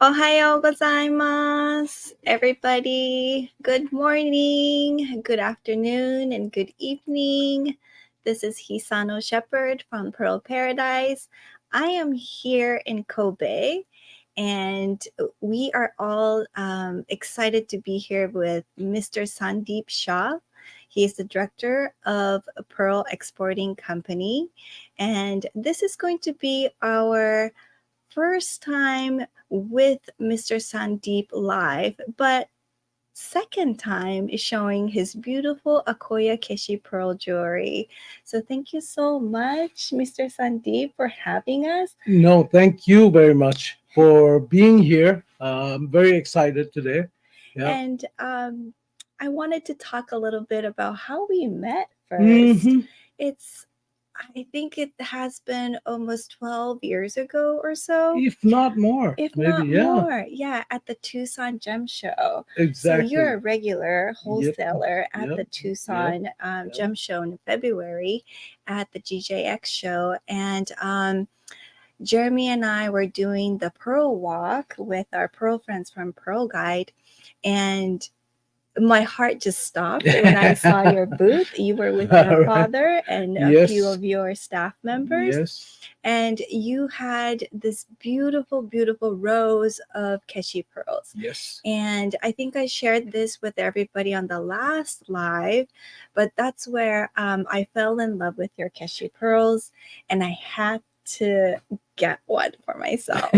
Ohayo gozaimasu, everybody. Good morning, good afternoon, and good evening. This is Hisano Shepherd from Pearl Paradise. I am here in Kobe, and we are all excited to be here with Mr. Sundeep Shah. He is the director of Pearl Exporting Company, and this is going to be our first time with Mr. Sandeep live, but second time is showing his beautiful akoya Keshi pearl jewelry. So thank you so much, Mr. Sandeep, for having us. No, thank you very much for being here. I'm very excited today. Yeah. And I wanted to talk a little bit about how we met first. hmm It's I think it has been almost 12 years ago or so. If not more, If maybe. not Yeah. more, yeah, at the Tucson Gem Show. So you're Exactly. a regular Yep. wholesaler at Yep. the Yep. Tucson Yep. Gem Show in February at the GJX show. And Jeremy and I were doing the Pearl Walk with our Pearl friends from Pearl Guide. And my heart just stopped when I saw your booth. You were with your All right. father and a few Yes. of your staff members, Yes. and you had this beautiful, beautiful rows of Keshi pearls. Yes. And I think I shared this with everybody on the last live, but that's where I fell in love with your Keshi pearls, and I had to get one for myself.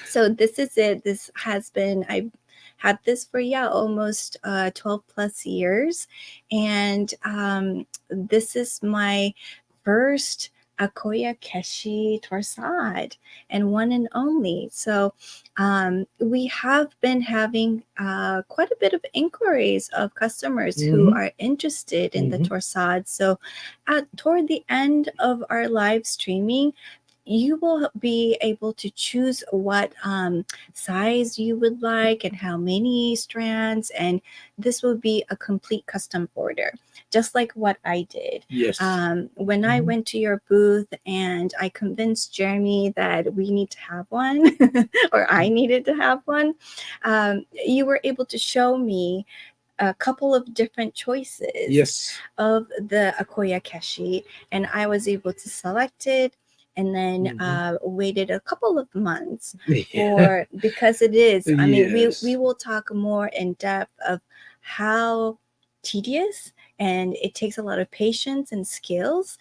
So this is it. This has been I had this for almost 12 plus years, and this is my first akoya Keshi Torsade and one and only. So we have been having quite a bit of inquiries of customers who hmm are interested in the hmm Torsade. So toward the end of our live streaming, you will be able to choose what size you would like and how many strands, and this will be a complete custom order, just like what I did. Yes. When I hmm went to your booth and I convinced Jeremy that we need to have one, or I needed to have one, you were able to show me a couple of different choices Yes. of the akoya keshi, and I was able to select it, and then hmm waited a couple of months Yeah. for, because it is, I mean, we Yes. will talk more in depth of how tedious, and it takes a lot of patience and skills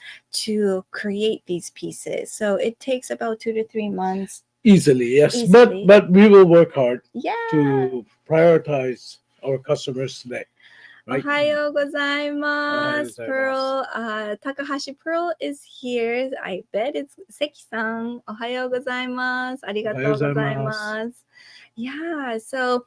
to create these pieces. So it takes about 2 to 3 months Easily, yes. But easily. but we will work hard Yeah. to prioritize our customers today, right? Ohayo Ohayou gozaimasu. gozaimasu. Pearl, Takahashi Pearl is here. I bet it's Seki-san. Ohayo gozaimasu. Ohayou Arigatou gozaimasu. gozaimasu. Yeah, so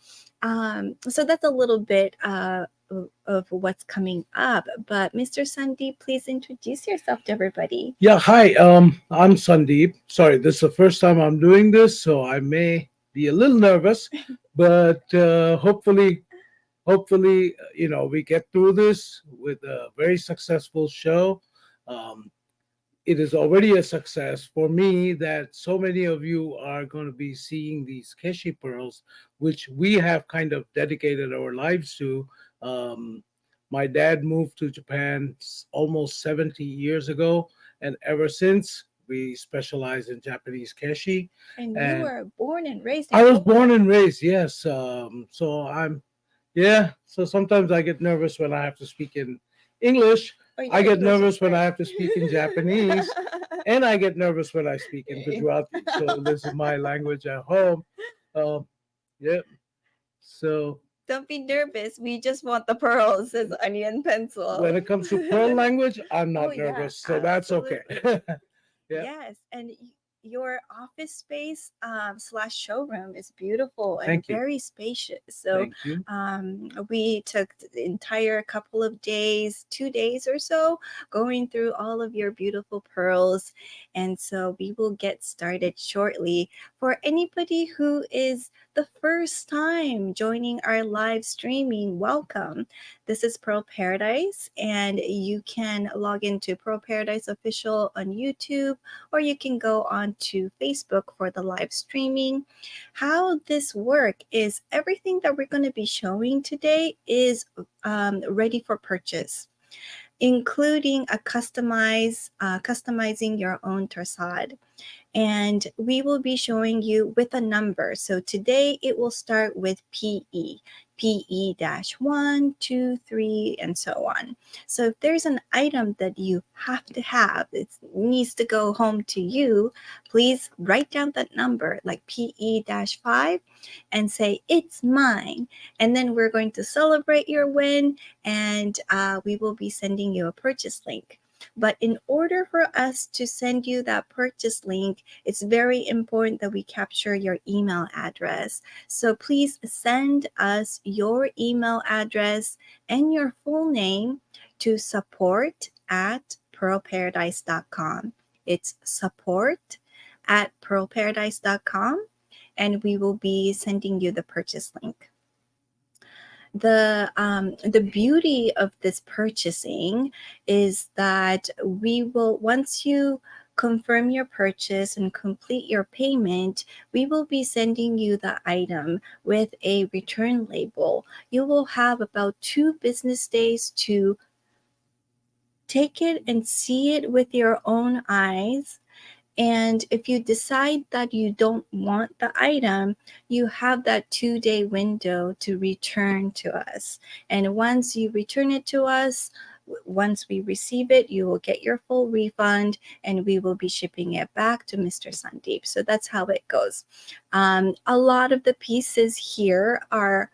that's a little bit of what's coming up. But Mr. Sandeep, please introduce yourself to everybody. Yeah, hi. I'm Sundeep. Sorry, this is the first time I'm doing this, so I may be a little nervous, but hopefully, we get through this with a very successful show. Um, it is already a success for me that so many of you are going to be seeing these Keshi pearls, which we have kind of dedicated our lives to. Um, my dad moved to Japan almost 70 years ago, and ever since we specialize in Japanese Keshi. And you And were born and raised in I was born Kobe. and raised, yes. Yeah, so sometimes I get nervous when I have to speak in English. Oh, I your get English is nervous when great. I have to speak in Japanese, and I get nervous when I speak in Gujarati. So this is my language at home. Um, yeah. So Don't be nervous. We just want the pearls, says Onion Pencil. when it comes to pearl language, I'm Oh, not yeah, nervous. So that's okay. absolutely. Yeah. Yes, and your office space slash showroom is beautiful and Thank you. very spacious. So Thank you. we took the entire couple of days, 2 days or so, going through all of your beautiful pearls. And so we will get started shortly. For anybody who is the first time joining our live streaming, welcome. This is Pearl Paradise, and you can log into Pearl Paradise Official on YouTube, or you can go on to Facebook for the live streaming. How this work is everything that we're going to be showing today is ready for purchase, including a customizing your own torsade, and we will be showing you with a number. So today it will start with PE -1, 2, 3, and so on. So if there's an item that you have to have, it needs to go home to you, please write down that number like PE-5 and say, it's mine. And then we're going to celebrate your win, and we will be sending you a purchase link. But in order for us to send you that purchase link, it's very important that we capture your email address. So please send us your email address and your full name to support@pearlparadise.com. It's support@pearlparadise.com, and we will be sending you the purchase link. The beauty of this purchasing is that we will, once you confirm your purchase and complete your payment, we will be sending you the item with a return label. You will have about 2 business days to take it and see it with your own eyes. And if you decide that you don't want the item, you have that 2-day window to return to us. And once you return it to us, once we receive it, you will get your full refund, and we will be shipping it back to Mr. Sundeep. So that's how it goes. A lot of the pieces here are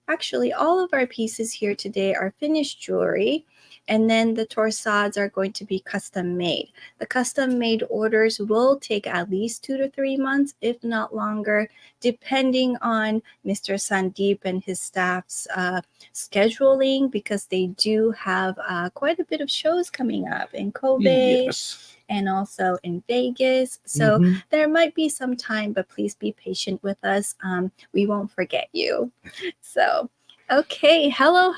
actually, all of our pieces here today are finished jewelry, and then the torsades are going to be custom made. The custom made orders will take at least 2 to 3 months, if not longer, depending on Mr. Sandeep and his staff's scheduling, because they do have quite a bit of shows coming up in Kobe. Yes. And also in Vegas. So there might be some time, but please be patient with us. We won't forget you. So, okay. Hello,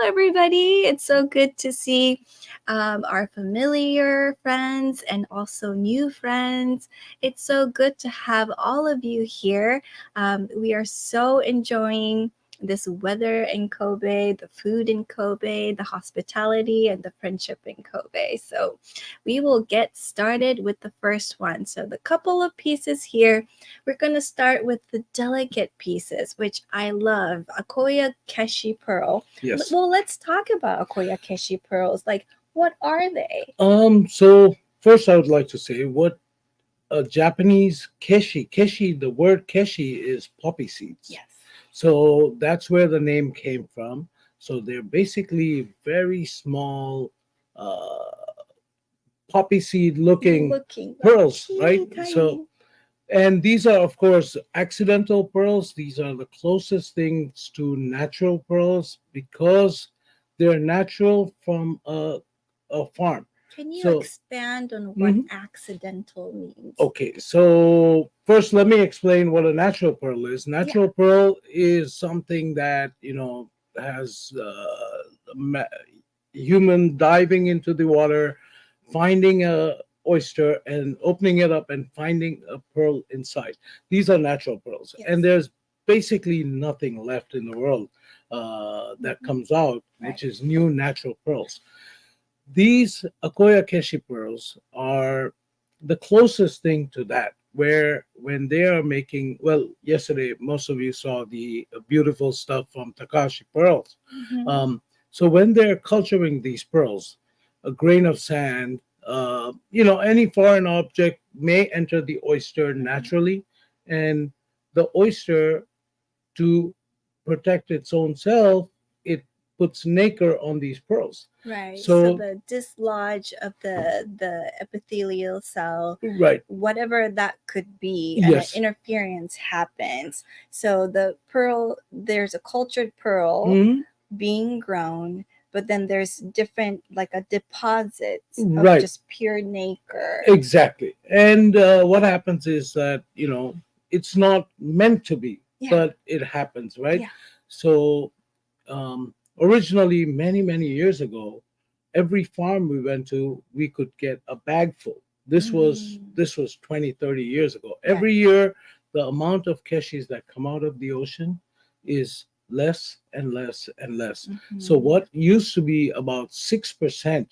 everybody. It's so good to see our familiar friends and also new friends. It's so good to have all of you here. We are so enjoying this weather in Kobe, the food in Kobe, the hospitality, and the friendship in Kobe. So we will get started with the first one. So the couple of pieces here, we're going to start with the delicate pieces, which I love, akoya Keshi pearl. Yes. Well, let's talk about akoya Keshi pearls. Like, what are they? So first I would like to say what a Japanese keshi, the word keshi is poppy seeds. Yes. So that's where the name came from. So they're basically very small poppy seed looking pearls, right? Tiny. So, and these are, of course, accidental pearls. These are the closest things to natural pearls because they're natural from a farm. Can you So, expand on what accidental means? okay, so first let me explain what a natural pearl is. Natural pearl is something that, has human diving into the water, finding a oyster and opening it up and finding a pearl inside. These are natural pearls, and there's basically nothing left in the world that comes out, which is new natural pearls. These akoya keshi pearls are the closest thing to that, where when they are making, well, yesterday most of you saw the beautiful stuff from Takashi Pearls. So when they're culturing these pearls, a grain of sand, any foreign object may enter the oyster naturally, and the oyster, to protect its own self, it puts nacre on these pearls. Right. So the dislodge of the epithelial cell, right, whatever that could be, and an interference happens. So the pearl, there's a cultured pearl being grown, but then there's different, like a deposit of just pure nacre. Exactly. And what happens is that, it's not meant to be Yeah. but it happens, right? Yeah. So originally, many years ago, every farm we went to, we could get a bag full. Mm. This was 20, 30 years ago. Yeah. Every year, the amount of keshis that come out of the ocean is less and less and less. So Mm-hmm. what used to be about 6%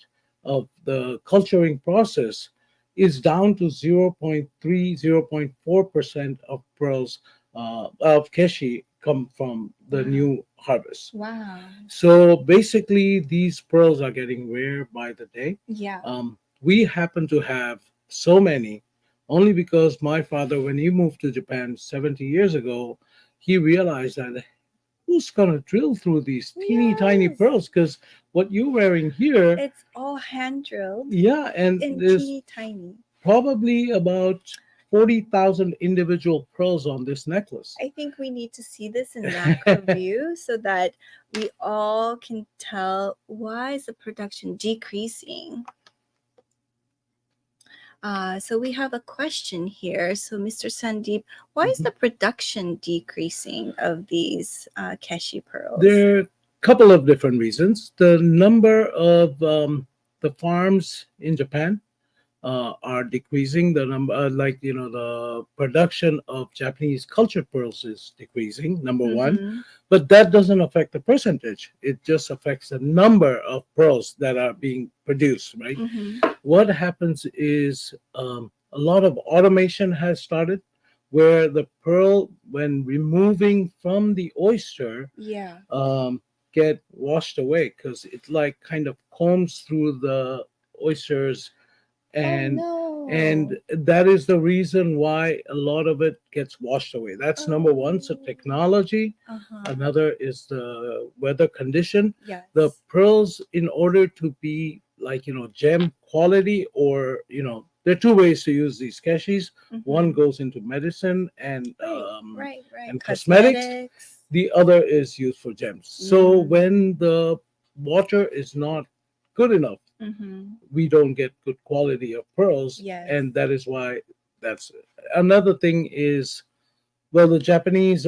of the culturing process is down to 0.3, 0.4% of pearls of keshi come from the Wow. new harvest. Wow. So basically, these pearls are getting rare by the day. Yeah. We happen to have so many only because my father, when he moved to Japan 70 years ago, he realized that who's going to drill through these teeny tiny Yes. pearls? Because what you're wearing here, It's all hand drilled yeah, and and there's teeny tiny. probably about 40,000 individual pearls on this necklace. I think we need to see this in macro view so that we all can tell why is the production decreasing. So we have a question here. So Mr. Sandeep, why is the production decreasing of these keshi pearls? There are a couple of different reasons. The number of the farms in Japan are decreasing. The number, the production of Japanese cultured pearls is decreasing. Number one, Mm-hmm. but that doesn't affect the percentage. It just affects the number of pearls that are being produced. Right. Mm-hmm. What happens is a lot of automation has started, where the pearl, when removing from the oyster, Yeah. get washed away because it like kind of combs through the oysters, Oh and no. that is the reason why a lot of it gets washed away. That's number one. So Oh. technology. Uh-huh. Another is the weather condition. Yes. The pearls, in order to be like gem quality, or there are two ways to use these keshis. One Mm-hmm. goes into medicine and Right. cosmetics. Cosmetics. The other is used for gems. So when the water is not good enough, Mm-hmm. we don't get good quality of pearls. Yes. And that is why. That's another thing is, well, the Japanese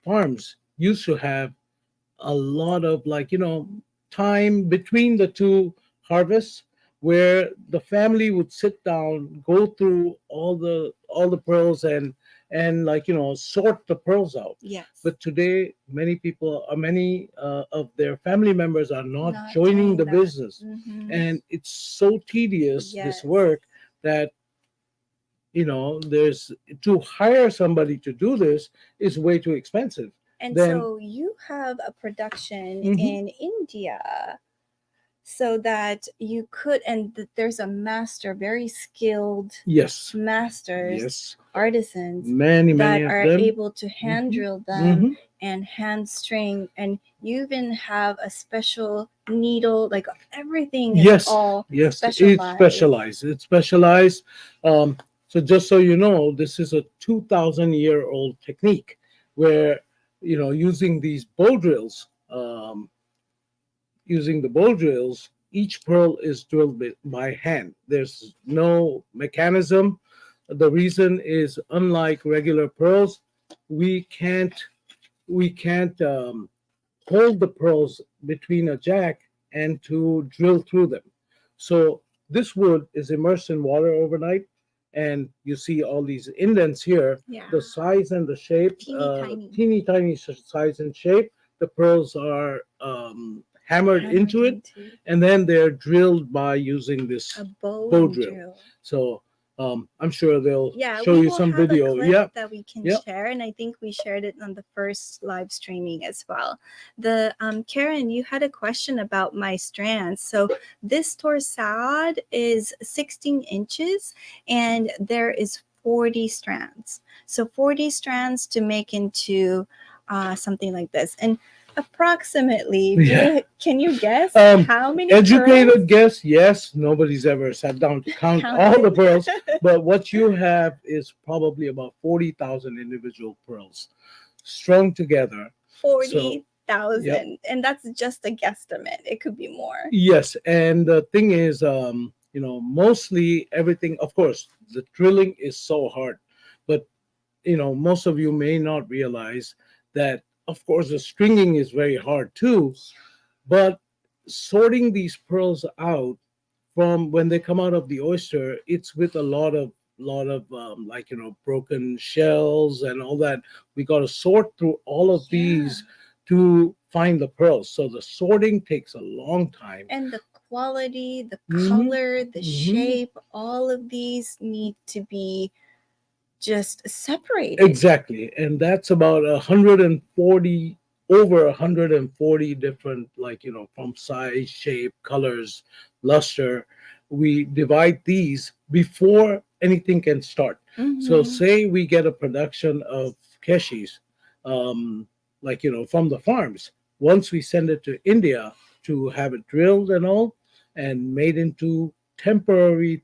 farms used to have a lot of time between the two harvests, where the family would sit down, go through all the pearls, and sort the pearls out. Yes. But today, many of their family members are not Not joining doing the that. business, Mm-hmm. and it's so tedious, Yes. this work, that there's to hire somebody to do this is way too expensive. And Then so you have a production Mhm. in India so that you could, and there's a master, very skilled Yes, masters, yes, artisans many that of are them. able to hand Mhm. drill them Mhm. and hand string, and you even have a special needle, like everything is Yes, all yes, it's specialized. specialized. It's specialized. Um, so just so you know, this is a 2,000-year-old technique, where using these bow drills. Using the bow drills, each pearl is drilled by hand. There's no mechanism. The reason is, unlike regular pearls, we can't we can't hold the pearls between a jack and to drill through them. So this wood is immersed in water overnight, and you see all these indents here. Yeah. The size and the shape, Teeny tiny. teeny tiny size and shape. The pearls are hammered Hammered into it, into and then they're drilled by using this a bow bow and drill. drill. So I'm sure they'll Yeah, show we you will some have a video. clip Yeah, that we can yeah. share, and I think we shared it on the first live streaming as well. The Karen, you had a question about my strands. So this torsade is 16 inches, and there is 40 strands. So 40 strands to make into something like this, and approximately, Yeah. can you guess how many Educated pearls? guess, yes. Nobody's ever sat down to count all the pearls, but what you have is probably about 40,000 individual pearls strung together. So 40,000. yep. And that's just a guesstimate. It could be more. Yes, and the thing is, mostly everything. Of course, the drilling is so hard, but most of you may not realize that, of course, the stringing is very hard too, but sorting these pearls out from when they come out of the oyster, it's with a lot of like broken shells and all that. We got to sort through all of Yeah. these to find the pearls. So the sorting takes a long time. And the quality, the Hmm. color, the Hmm. shape, all of these need to be just separated. Exactly, and that's about 140, over 140 different, like from size, shape, colors, luster. We divide these before anything can start. So, Mm-hmm. say we get a production of Keshis, um, like from the farms. Once we send it to India to have it drilled and all, and made into temporary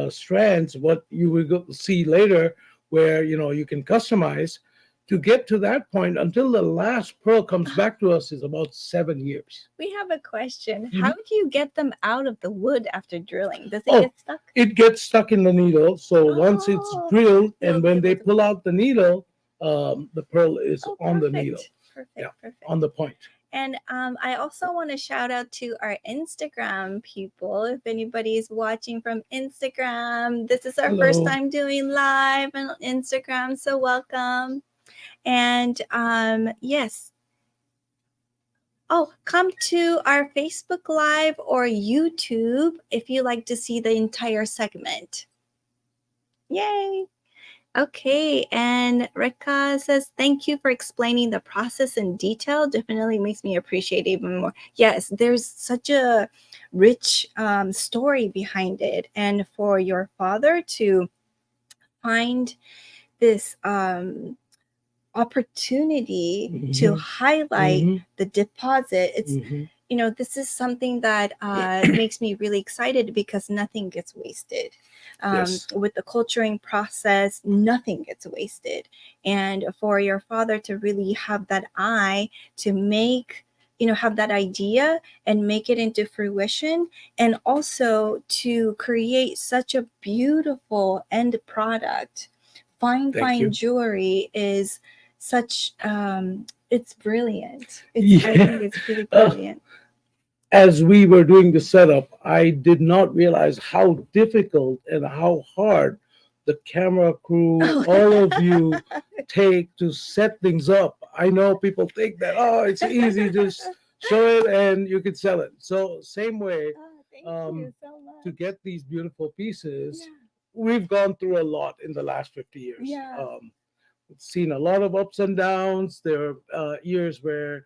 strands, what you will see later, where you can customize. To get to that point until the last pearl comes back to us is about 7 years. We have a question. How Mhm. do you get them out of the wood after drilling? Does it Oh, get stuck? it gets stuck in the needle. So once it's Oh, drilled, you'll and be when they able to pull move. out the needle, the pearl is Oh, on the needle. perfect. Perfect. Yeah, Perfect. on the point. And I also want to shout out to our Instagram people. If anybody is watching from Instagram, this is our first Hello. time doing live on Instagram, so welcome. And yes, oh, come to our Facebook Live or YouTube if you like to see the entire segment. Yay! Okay, and Rika says, thank you for explaining the process in detail. Definitely makes me appreciate it even more. Yes, there's such a rich story behind it. And for your father to find this opportunity to Hmm. highlight Hmm. the deposit, it's Hmm. this is something that makes me really excited because nothing gets wasted. Yes. With the culturing process, nothing gets wasted. And for your father to really have that eye to make, have that idea and make it into fruition, and also to create such a beautiful end product. Thank Fine you. jewelry is such it's brilliant. I Yeah. think it's really Uh, brilliant. as we were doing the setup, I did not realize how difficult and how hard the camera crew, Oh. all of you, take to set things up. I know people think that, oh, it's easy, just show it and you can sell it. So, same way, Oh, thank you um, so to much. get these beautiful pieces, Yeah. we've gone through a lot in the last 50 years. Yeah. Seen a lot of ups and downs. There are years where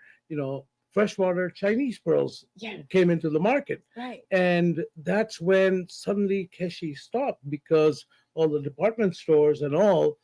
freshwater Chinese pearls Yeah. came into the market, Right. and that's when suddenly Keshi stopped because all the department stores and all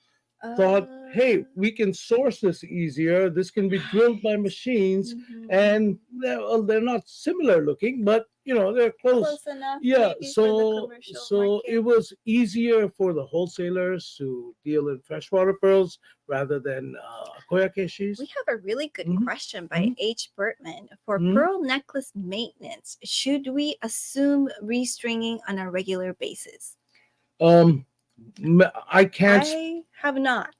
thought, hey, Uh, we can source this easier. This can be drilled by right. machines, and Mhm. they're not similar looking, but they're close. Close enough, Yeah, maybe, for the so commercial so it market. was easier for the wholesalers to deal in freshwater pearls rather than akoya We keshis. have a really good Hmm. question by Hmm. H. Bertman. For Hmm. pearl necklace maintenance, should we assume restringing on a regular basis? Um, I can't. I have not.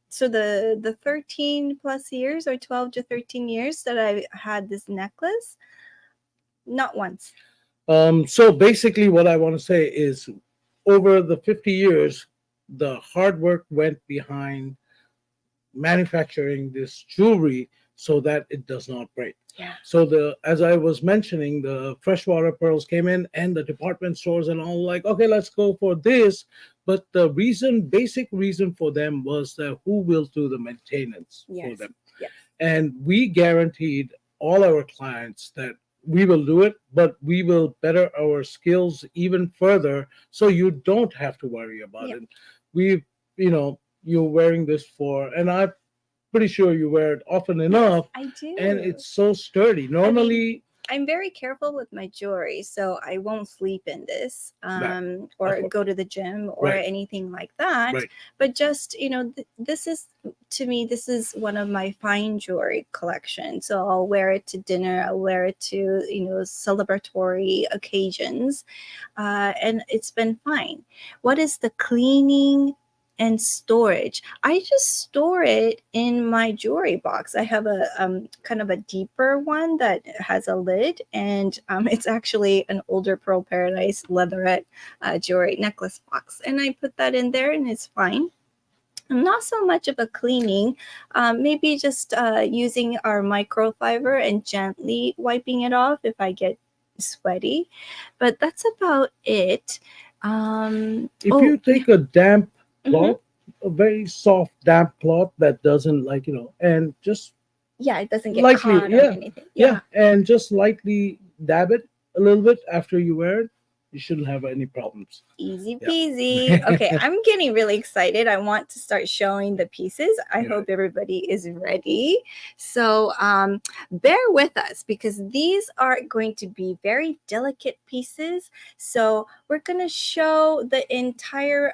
So the 13 plus years, or 12 to 13 years that I had this necklace, not once. So basically, what I want to say is, over the 50 years, the hard work went behind manufacturing this jewelry so that it does not break. Yeah. So as I was mentioning, the freshwater pearls came in, and the department stores and all, like, okay, let's go for this. But the basic reason for them was that who will do the maintenance for Yes. them, Yes. and we guaranteed all our clients that we will do it, but we will better our skills even further, so you don't have to worry about Yeah. it. We, you're wearing this for, and I'm pretty sure you wear it often Yes, enough, I and do. it's so sturdy. I mean, Normally, I'm very careful with my jewelry, so I won't sleep in this, right, of or course, go to the gym or right, anything like that. right. But just, this is, to me, this is one of my fine jewelry collection. So I'll wear it to dinner, I'll wear it to, celebratory occasions, and it's been fine. What is the cleaning and storage. I just store it in my jewelry box. I have a kind of a deeper one that has a lid, and it's actually an older Pearl Paradise leatherette jewelry necklace box, and I put that in there, and it's fine. Not so much of a cleaning, maybe just using our microfiber and gently wiping it off if I get sweaty, but that's about it. If Oh, you take a damp mhm. cloth, a very soft damp cloth that doesn't, like, and just Yeah, it doesn't get lightly, caught on yeah, anything. yeah, Yeah, and just lightly dab it a little bit after you wear it, you shouldn't have any problems. easy Yeah. peasy. Okay, I'm getting really excited. I want to start showing the pieces. I Yeah. hope everybody is ready. So bear with us because these are going to be very delicate pieces. So we're going to show the entire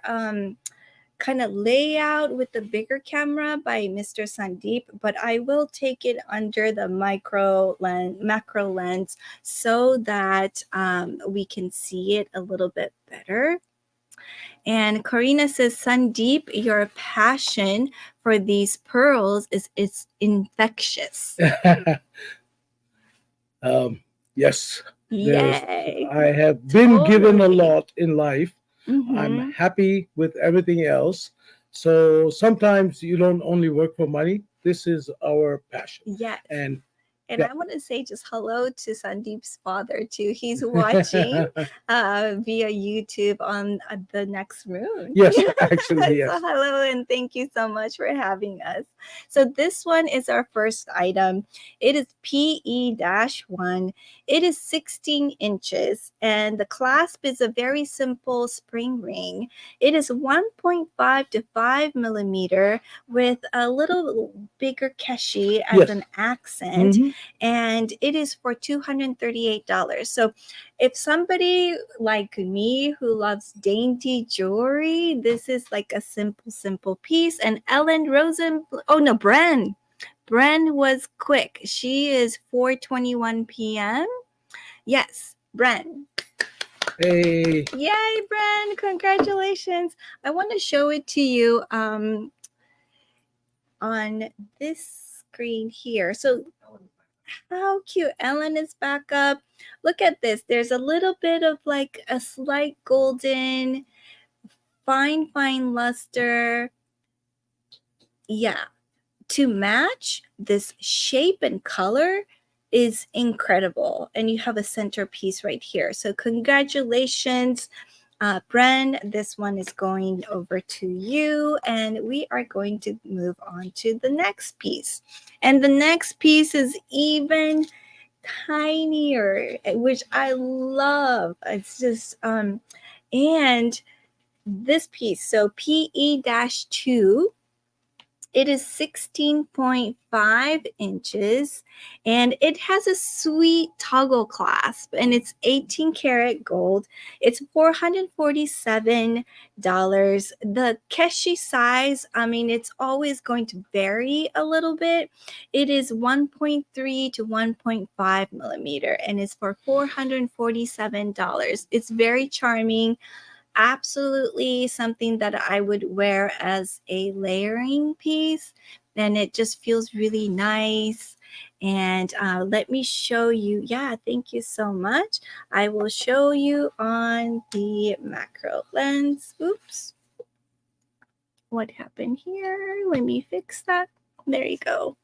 kind of layout with the bigger camera by Mr. Sundeep, but I will take it under the macro lens so that we can see it a little bit better. And Karina says, Sundeep, your passion for these pearls is infectious. um, yes, there's. Yay. I have been given a Totally. lot in life. I'm Mm-hmm. happy with everything else. So sometimes you don't only work for money. This is our passion, Yes. and And yeah. I want to say just hello to Sandeep's father too. He's watching via YouTube on the next moon. Yes, actually, So yes. hello and thank you so much for having us. So this one is our first item. It is PE-1. It is 16 inches and the clasp is a very simple spring ring. It is 1.5 to 5 millimeter with a little bigger keshi as Yes. an accent, Hmm. and it is for $238. So if somebody like me who loves dainty jewelry, this is like a simple piece. And Ellen Rosen, oh no, Bren was quick. She is 4:21 p.m. Yes, Bren. Hey. Yay, Bren. Congratulations. I want to show it to you on this screen here. So how cute. Ellen is back up. Look at this. There's a little bit of like a slight golden, fine luster. Yeah. To match this shape and color is incredible. And you have a centerpiece right here. So congratulations, Bren. This one is going over to you. And we are going to move on to the next piece. And the next piece is even tinier, which I love. It's just and this piece, so PE-2, it is 16.5 inches and it has a sweet toggle clasp and it's 18 karat gold. It's $447. The Keshi size, I mean, it's always going to vary a little bit. It is 1.3 to 1.5 millimeter and it's for $447. It's very charming, absolutely something that I would wear as a layering piece. And it just feels really nice. And let me show you. Yeah, thank you so much. I will show you on the macro lens. Oops. What happened here? Let me fix that. There you go.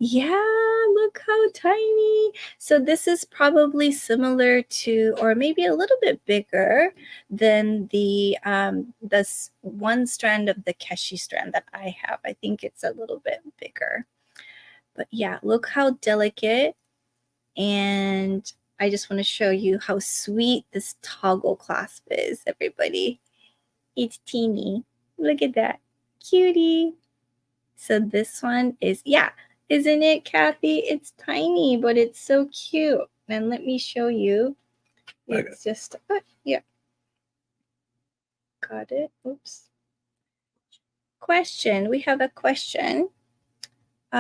Yeah, look how tiny. So this is probably similar to, or maybe a little bit bigger than the this one strand of the Keshi strand that I have. I think it's a little bit bigger. But yeah, look how delicate. And I just want to show you how sweet this toggle clasp is, everybody. It's teeny. Look at that. Cutie. So this one is, yeah, isn't it, Kathy? It's tiny, but it's so cute. And let me show you. It's just, yeah, got it. Oops. Question. We have a question.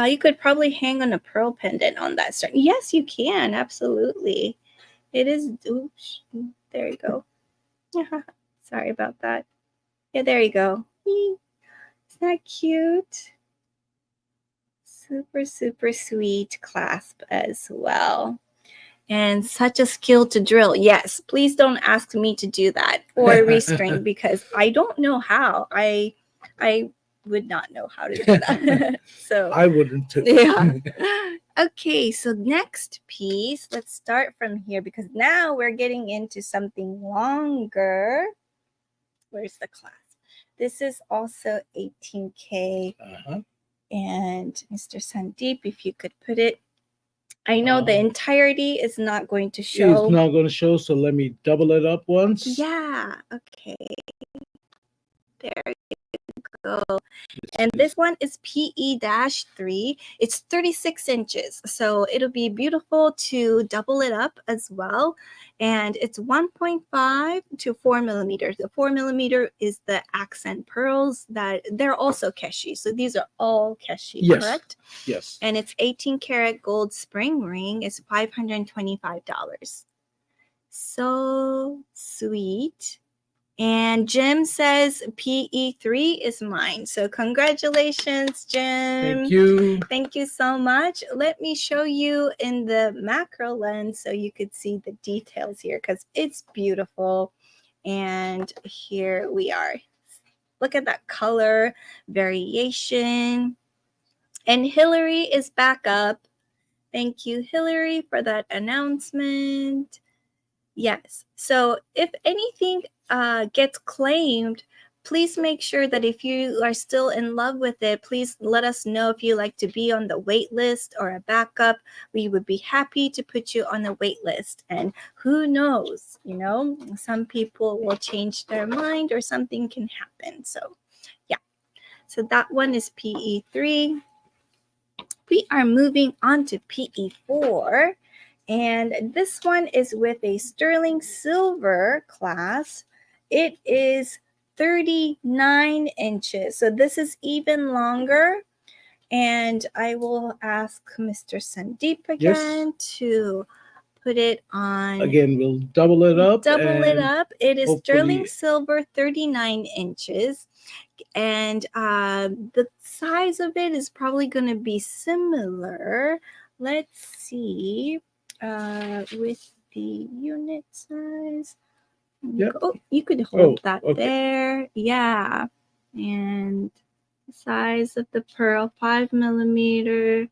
You could probably hang on a pearl pendant on that string. Yes, you can. Absolutely. It is. Oops. There you go. Sorry about that. Yeah, there you go. Isn't that cute? Super, super sweet clasp as well. And such a skill to drill. Yes, please don't ask me to do that or restring because I don't know how. I would not know how to do that. So I wouldn't too. yeah. Okay, so next piece, let's start from here because now we're getting into something longer. Where's the class? This is also 18K. And Mr. Sundeep, if you could put it, I know the entirety is not going to show. It's not going to show, so let me double it up once. Yeah, okay. There you go. And this one is PE-3. It's 36 inches. So it'll be beautiful to double it up as well. And it's 1.5 to 4 millimeters. The 4 millimeter is the accent pearls that they're also Keshi. So these are all Keshi, yes. Correct? Yes. And it's 18 karat gold spring ring is $525. So sweet. And Jim says PE3 is mine. So congratulations, Jim. Thank you. Thank you so much. Let me show you in the macro lens so you could see the details here because it's beautiful. And here we are. Look at that color variation. And Hillary is back up. Thank you, Hillary, for that announcement. Yes. So if anything gets claimed, please make sure that if you are still in love with it, please let us know if you like to be on the wait list or a backup. We would be happy to put you on the wait list. And who knows, some people will change their mind or something can happen. So yeah. So that one is PE3. We are moving on to PE4. And this one is with a sterling silver class. It is 39 inches. So this is even longer. And I will ask Mr. Sandeep again to put it on. Again, we'll double it up. It is sterling silver, 39 inches. And the size of it is probably going to be similar. Let's see. With the unit size. Yep. Oh, you could hold that there. Yeah. And the size of the pearl, 5 millimeter,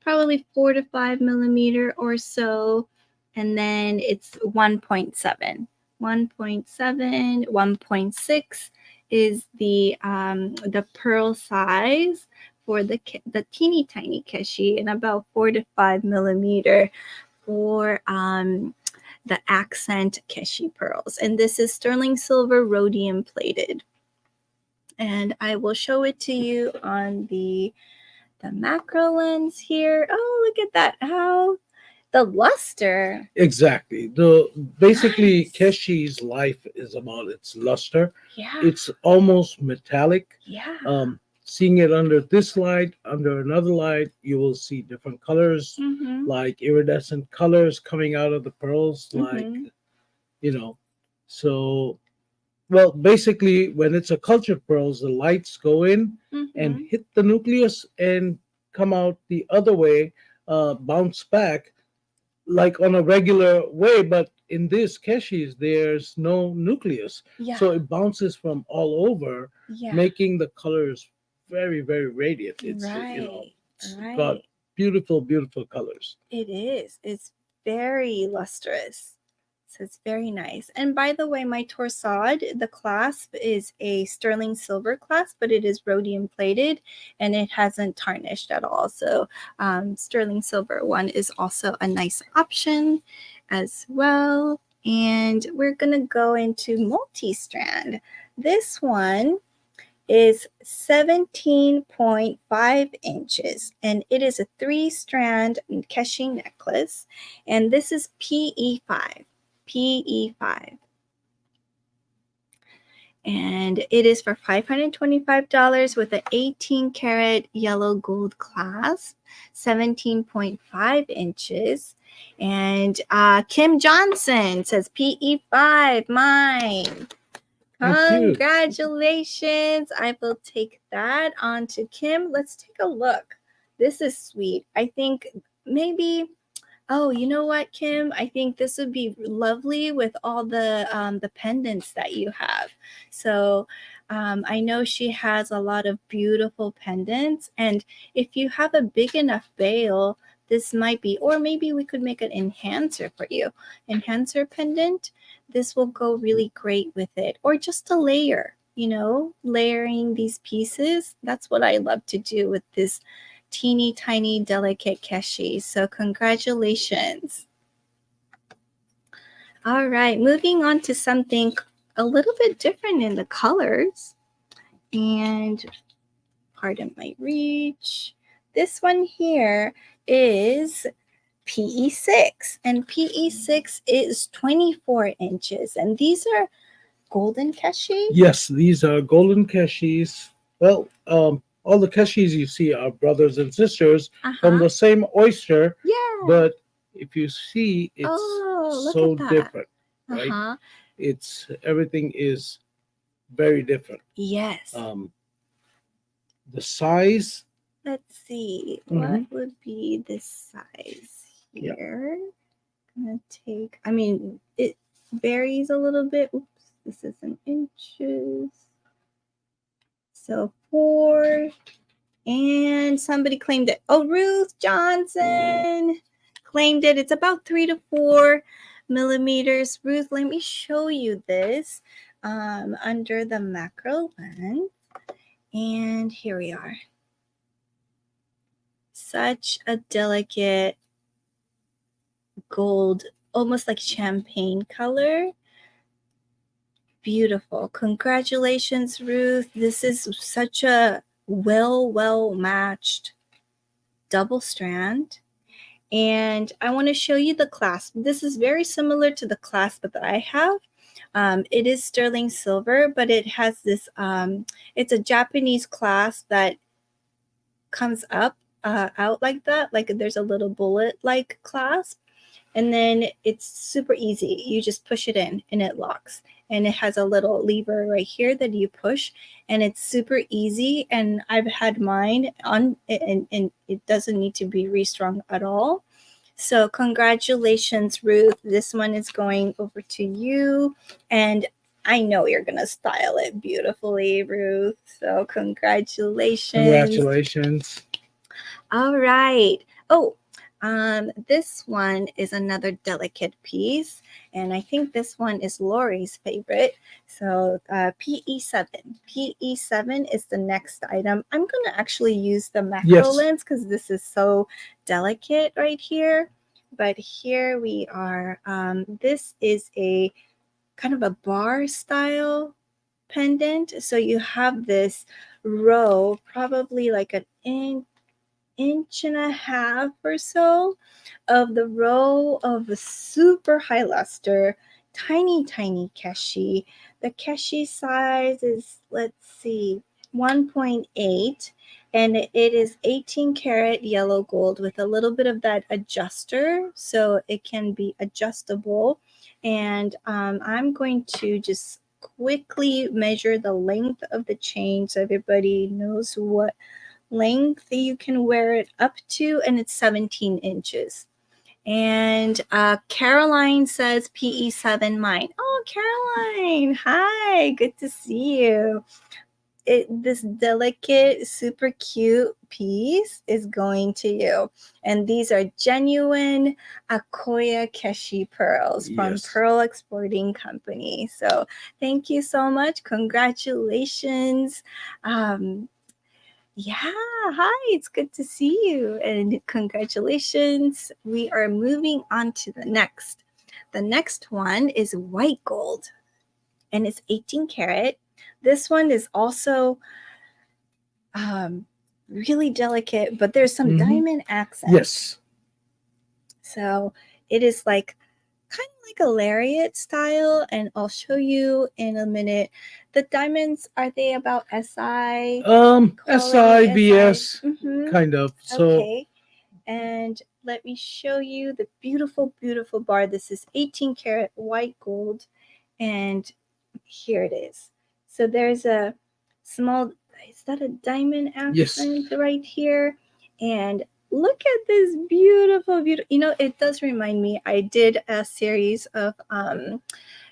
probably 4 to 5 millimeter or so. And then it's 1.7. 1.7, 1.6 is the pearl size for the teeny tiny keshi, and about 4 to 5 millimeter for the accent keshi pearls. And this is sterling silver rhodium plated. And I will show it to you on the macro lens here. Oh, look at that. How the luster. Exactly. Basically Keshi's life is about its luster. Yeah. It's almost metallic. Yeah. Seeing it under this light, under another light, you will see different colors, like iridescent colors coming out of the pearls, So, well, basically, when it's a cultured pearls, the lights go in and hit the nucleus and come out the other way, bounce back like on a regular way. But in this Keshi's, there's no nucleus. Yeah. So it bounces from all over, making the colors very, very radiant. It's, it's got beautiful, beautiful colors. It is. It's very lustrous. So it's very nice. And by the way, my Torsade, the clasp is a sterling silver clasp, but it is rhodium plated and it hasn't tarnished at all. So sterling silver one is also a nice option as well. And we're going to go into multi-strand. This one is 17.5 inches and it is a 3-strand keshi necklace, and this is PE5. PE5. And it is for $525 with an 18 karat yellow gold clasp, 17.5 inches. And Kim Johnson says PE5, mine. Thank you. Congratulations. I will take that on to Kim. Let's take a look. This is sweet. I think maybe, oh, you know what, Kim? I think this would be lovely with all the pendants that you have. So I know she has a lot of beautiful pendants, and if you have a big enough bail, this might be, or maybe we could make an enhancer for you, enhancer pendant. This will go really great with it, or just a layer. You know, layering these pieces. That's what I love to do with this teeny tiny delicate keshi. So congratulations. All right, moving on to something a little bit different in the colors. And pardon my reach. This one here is PE6, and PE6 is 24 inches, and these are golden keshi. Yes, these are golden keshis. Well, all the keshis you see are brothers and sisters from Uh-huh. the same oyster, Yeah. but if you see, it's Oh, look so at that. different, right? Uh-huh. It's everything is very different. Yes. The size, Let's see. What mhm, would be this size yeah, here? Gonna take, I mean, it varies a little bit. Oops, this is in inches. So 4, and somebody claimed it. Oh, Ruth Johnson claimed it. It's about 3 to 4 millimeters. Ruth, let me show you this under the macro lens. And here we are. Such a delicate gold, almost like champagne color. Beautiful. Congratulations, Ruth. This is such a well matched double strand. And I want to show you the clasp. This is very similar to the clasp that I have. It is sterling silver, but it has this, it's a Japanese clasp that comes up out like that. Like there's a little bullet like clasp. And then it's super easy. You just push it in and it locks. And it has a little lever right here that you push, and it's super easy. And I've had mine on, and it doesn't need to be restrung at all. So congratulations, Ruth. This one is going over to you, and I know you're gonna style it beautifully, Ruth. So congratulations. congratulations. All right. Oh, this one is another delicate piece, and I think this one is Lori's favorite. So PE7. PE7 is the next item. I'm gonna actually use the macro Yes. lens because this is so delicate right here. But here we are. This is a kind of a bar style pendant. So you have this row, probably like an inch and a half or so of the row of a super high luster, tiny keshi. The keshi size is, let's see, 1.8, and it is 18 karat yellow gold with a little bit of that adjuster so it can be adjustable. And I'm going to just quickly measure the length of the chain so everybody knows what length you can wear it up to, and it's 17 inches. And Caroline says PE7 mine. Oh, Caroline, hi, good to see you. This delicate, super cute piece is going to you. And these are genuine akoya keshi pearls from Yes. Pearl Exporting Company. So thank you so much. Congratulations. Um, yeah, hi, it's good to see you and congratulations. We are moving on to the next. The next one is white gold and it's 18 karat. This one is also um, really delicate, but there's some diamond accents. Yes. So it is like kind of like a lariat style, and I'll show you in a minute. The diamonds, are they about SI quality? SIVS Mm-hmm. kind of. So Okay. And let me show you the beautiful bar. This is 18 karat white gold, and here it is. So there's a small, is that a diamond Yes. accent right here? And look at this beautiful, beautiful, it does remind me, I did a series of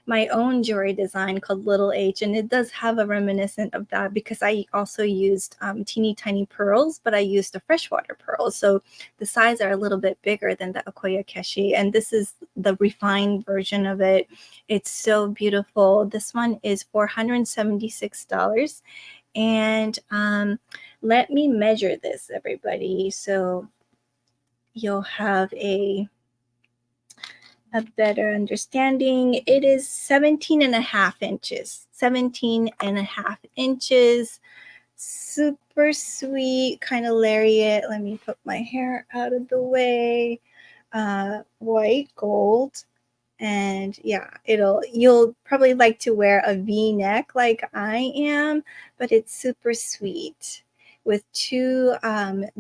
my own jewelry design called Little H, and it does have a reminiscent of that because I also used teeny tiny pearls, but I used a freshwater pearl, so the size are a little bit bigger than the akoya keshi, and this is the refined version of it. It's so beautiful. This one is $476, and let me measure this, everybody, so you'll have a better understanding. It is 17 and a half inches. 17 and a half inches. Super sweet, kind of lariat. Let me put my hair out of the way. White gold. And yeah, you'll probably like to wear a V-neck like I am, but it's super sweet with two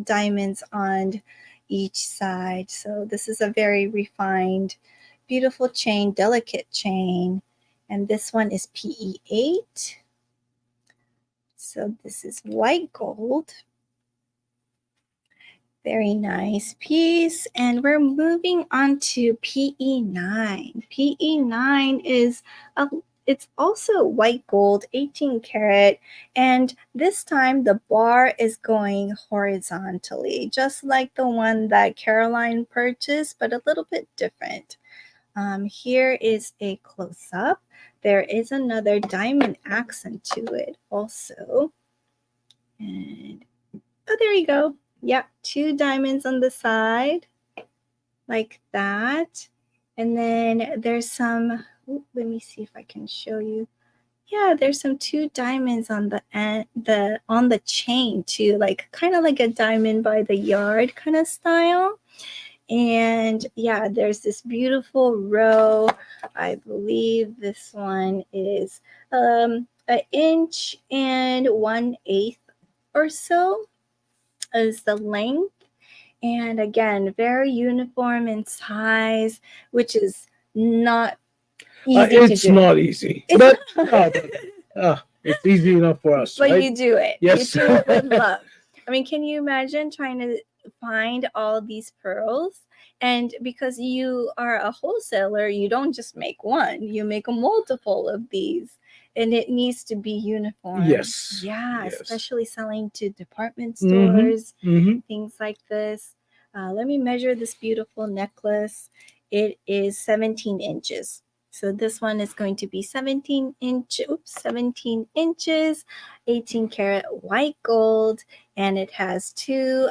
diamonds on each side. So this is a very refined, beautiful chain, delicate chain. And this one is PE8. So this is white gold. Very nice piece. And we're moving on to PE9. PE9 is it's also white gold, 18 karat, and this time the bar is going horizontally, just like the one that Caroline purchased, but a little bit different. Here is a close-up. There is another diamond accent to it also. And oh, there you go. Yep, two diamonds on the side, like that. And then there's some, let me see if I can show you. Yeah, there's some two diamonds on the end, on the chain too, like kind of like a diamond by the yard kind of style. And yeah, there's this beautiful row. I believe this one is an inch and 1/8 or so is the length. And again, very uniform in size, which is not easy to It's do. not easy, It's but not. it's easy enough for us, But right? you do it. Yes. You do it with love. I mean, can you imagine trying to find all these pearls? And because you are a wholesaler, you don't just make one, you make a multiple of these. And it needs to be uniform. Yes. Yeah, Yes. especially selling to department Mm-hmm. stores, Mm-hmm. things like this. Let me measure this beautiful necklace. It is 17 inches. So this one is going to be 17 inches, 18 karat white gold, and it has two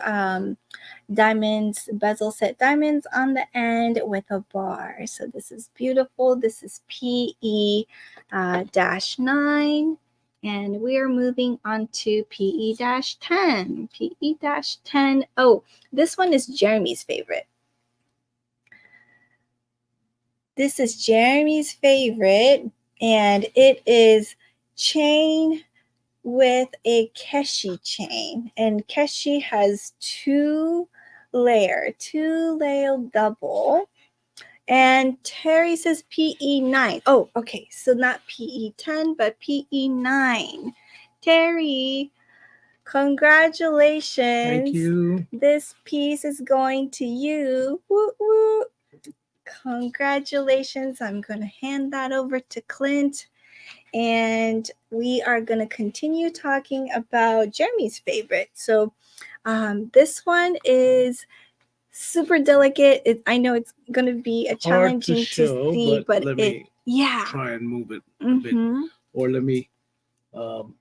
diamonds, bezel set diamonds on the end with a bar. So this is beautiful. This is PE dash 9. And we are moving on to PE dash 10. PE dash 10. Oh, this one is Jeremy's favorite. This is Jeremy's favorite, and it is chain with a Keshi chain. And Keshi has two layer double. And Terry says PE9. Oh, okay. So not PE10, but PE9. Terry, congratulations. Thank you. This piece is going to you. Woo woo. Congratulations. I'm going to hand that over to Clint. And we are going to continue talking about Jeremy's favorite. So, this one is super delicate. I know it's going to be a Hard to challenging show, see, but but let it, me yeah. try and move it a bit, Mm-hmm. or let me um,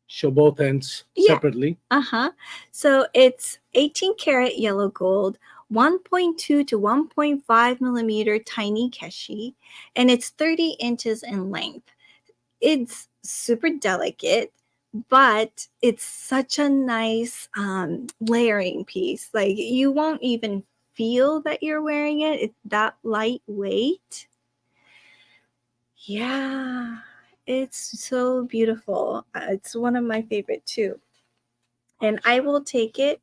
show both ends Yeah. separately. Uh-huh. So it's 18 karat yellow gold, 1.2 to 1.5 millimeter tiny keshi, and it's 30 inches in length. It's super delicate, but it's such a nice layering piece. Like you won't even feel that you're wearing it. It's that lightweight. Yeah, it's so beautiful. It's one of my favorite too. And I will take it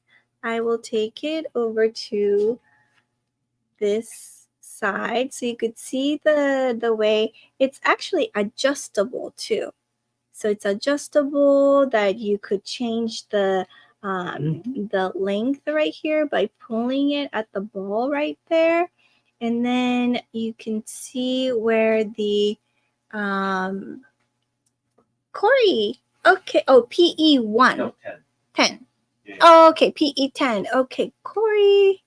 over to this side so you could see the way it's actually adjustable too. So it's adjustable that you could change the length right here by pulling it at the ball right there. And then you can see where the um, Corey. Okay. Oh, PE1. No, 10. 10. Yeah. Oh, okay. PE10. Okay, Corey.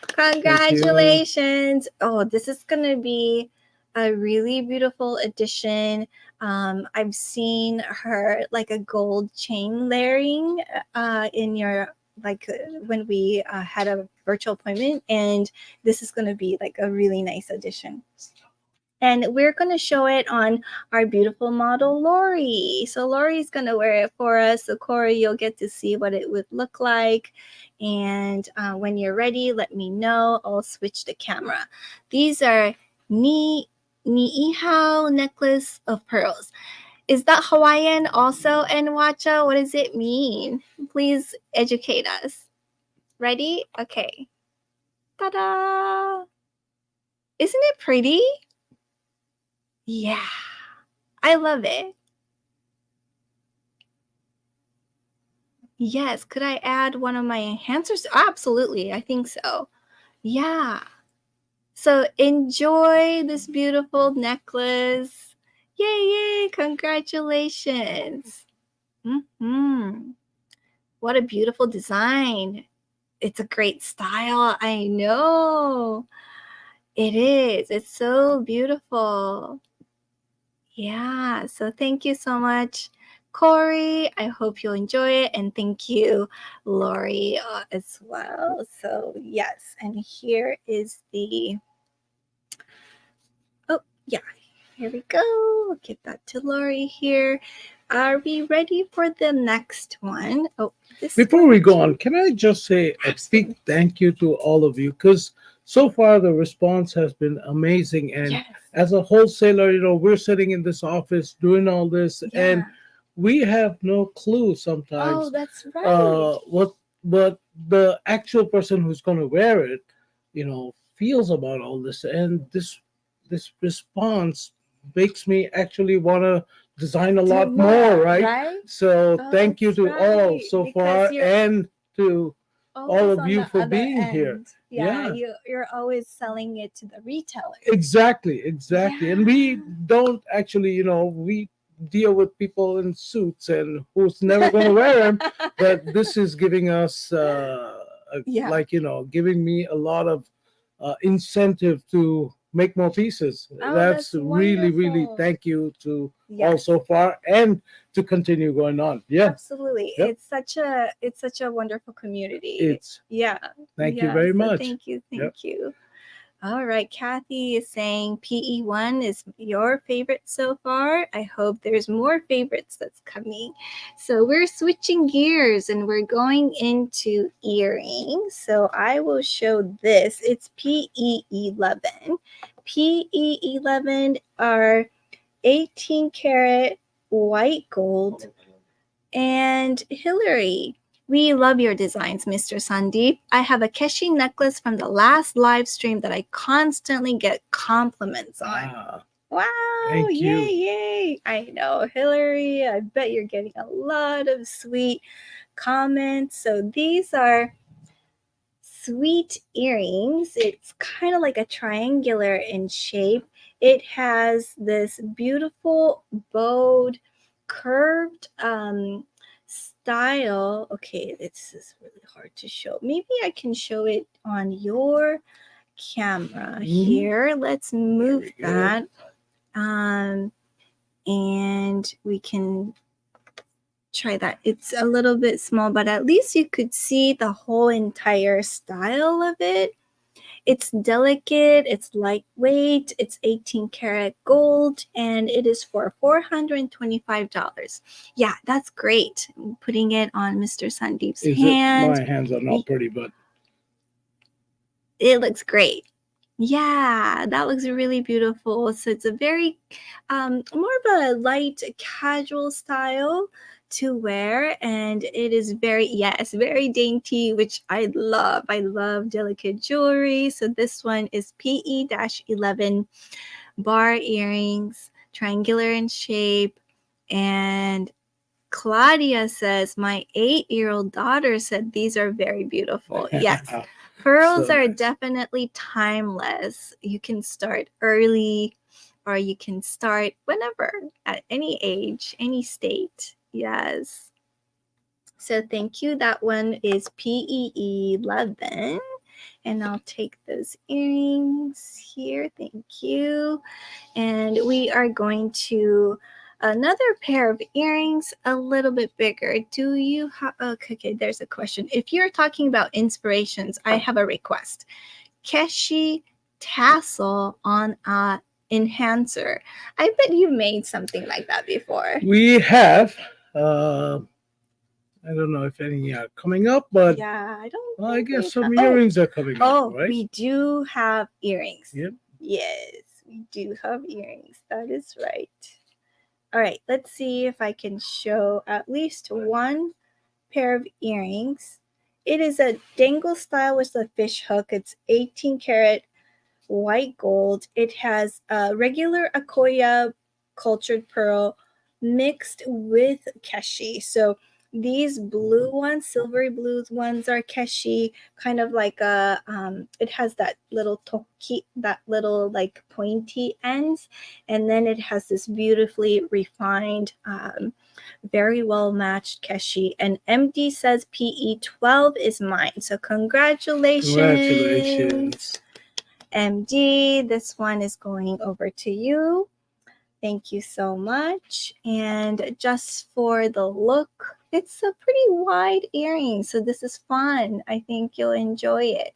Congratulations. Oh, this is going to be a really beautiful addition. I've seen her like a gold chain layering in your like when we had a virtual appointment, and this is going to be like a really nice addition. And we're going to show it on our beautiful model, Lori. So Lori's going to wear it for us. So Corey, you'll get to see what it would look like. And when you're ready, let me know. I'll switch the camera. These are Niihau necklace of pearls. Is that Hawaiian also, and Wacha? What does it mean? Please educate us. Ready? Okay. Ta-da! Isn't it pretty? Yeah, I love it. Yes, could I add one of my enhancers? Absolutely, I think so. Yeah. So enjoy this beautiful necklace. Yay, yay, congratulations. What a beautiful design. It's a great style, I know. It is, it's so beautiful. Yeah, so thank you so much, Corey. I hope you'll enjoy it. And thank you, Lori, as well. So, yes, and here is the, oh, yeah, here we go. I'll give that to Lori here. Are we ready for the next one? Oh, before we go on, can I just say a big thank you to all of you, because so far the response has been amazing. And yes. As a wholesaler, we're sitting in this office doing all this, and we have no clue sometimes. Oh, that's right. What the actual person who's going to wear it, feels about all this, and this response makes me actually want to design a lot more, right? So thank you to all so far, and to all of you for being here. Yeah, you're always selling it to the retailer. Exactly. And we don't actually, we deal with people in suits and who's never going to wear them, but this is giving us like, giving me a lot of incentive to make more pieces. That's really, really thank you to all so far, and to continue going on. Yeah, absolutely. Yep. It's such a wonderful community. It's thank you very much. Thank you. All right, Kathy is saying PE1 is your favorite so far. I hope there's more favorites that's coming. So we're switching gears and we're going into earrings. So I will show this. It's PE11. PE11 are 18 karat white gold. And Hillary, we love your designs, Mr. Sundeep. I have a Keshi necklace from the last live stream that I constantly get compliments on. Wow, thank you. Yay. I know, Hillary, I bet you're getting a lot of sweet comments. So these are sweet earrings. It's kind of like a triangular in shape. It has this beautiful bowed curved style. Okay, this is really hard to show. Maybe I can show it on your camera here. Let's move that. And we can try that. It's a little bit small, but at least you could see the whole entire style of it. It's delicate, it's lightweight, it's 18 karat gold, and it is for $425. Yeah, that's great. I'm putting it on Mr. Sundeep's hand. My hands are not pretty, but it looks great. Yeah, that looks really beautiful. So it's a very more of a light casual style to wear, and it is very dainty, which I love. I love delicate jewelry. So this one is PE-11 bar earrings, triangular in shape, And Claudia says, my 8-year-old daughter said these are very beautiful. Yes. Pearls So are nice. definitely timeless. You can start early or you can start whenever, at any age, any state. Yes. So thank you. That one is PE11. And I'll take those earrings here. Thank you. And we are going to another pair of earrings, a little bit bigger. Do you have, okay, there's a question. If you're talking about inspirations, I have a request. Keshi tassel on a enhancer. I bet you made something like that before. We have, I don't know if any are coming up, but Yeah, I don't I think guess we some have. earrings are coming up, Oh, right? we do have earrings. Yep. Yes, we do have earrings. That is right. All right, let's see if I can show at least one pair of earrings. It is a dangle style with a fish hook. It's 18 karat white gold. It has a regular akoya cultured pearl mixed with keshi. So these blue ones, silvery blue ones, are keshi, kind of like a it has that little toki, that little like pointy ends, and then it has this beautifully refined very well matched keshi. And MD says PE12 is mine, so congratulations. Congratulations. MD, this one is going over to you. Thank you so much. And just for the look, it's a pretty wide earring, so this is fun. I think you'll enjoy it.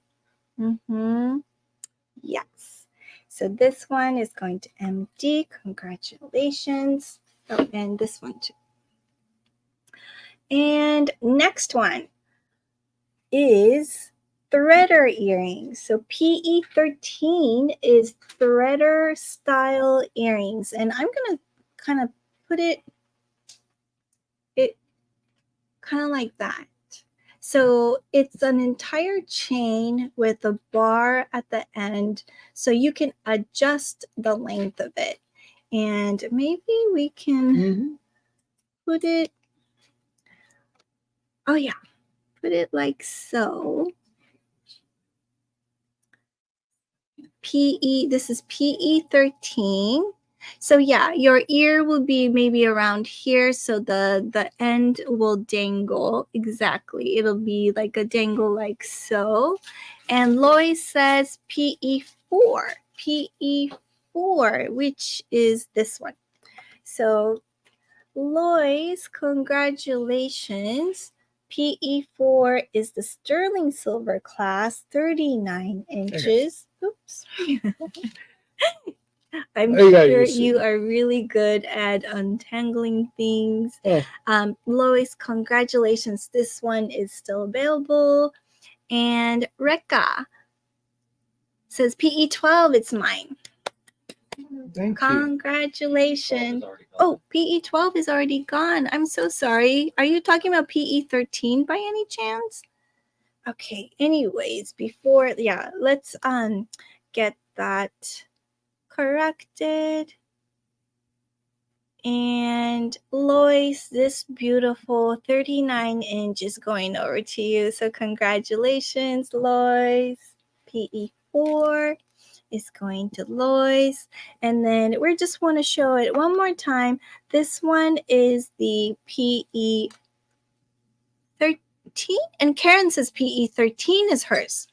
Yes. So this one is going to MD. Congratulations. Oh, and this one too. And next one is threader earrings. So PE13 is threader style earrings. And I'm going to kind of put it kind of like that. So it's an entire chain with a bar at the end, so you can adjust the length of it. And maybe we can put it, oh yeah, put it like so. This is PE13. So yeah, your ear will be maybe around here, so the end will dangle exactly. It'll be like a dangle like so. And Lois says PE4, PE4, which is this one. So Lois, congratulations. PE4 is the sterling silver class, 39 inches. Oops. I'm sure you are really good at untangling things. Oh, Lois, congratulations. This one is still available. And Rekka says PE12, it's mine. thank you. Congratulations. Oh, PE12 is already gone. I'm so sorry. Are you talking about PE13 by any chance? Okay, anyways, before, yeah, let's get that corrected. And Lois, this beautiful 39 inch is going over to you. So congratulations, Lois. PE4 is going to Lois. And then we just want to show it one more time. This one is the PE13. And Karen says PE13 is hers.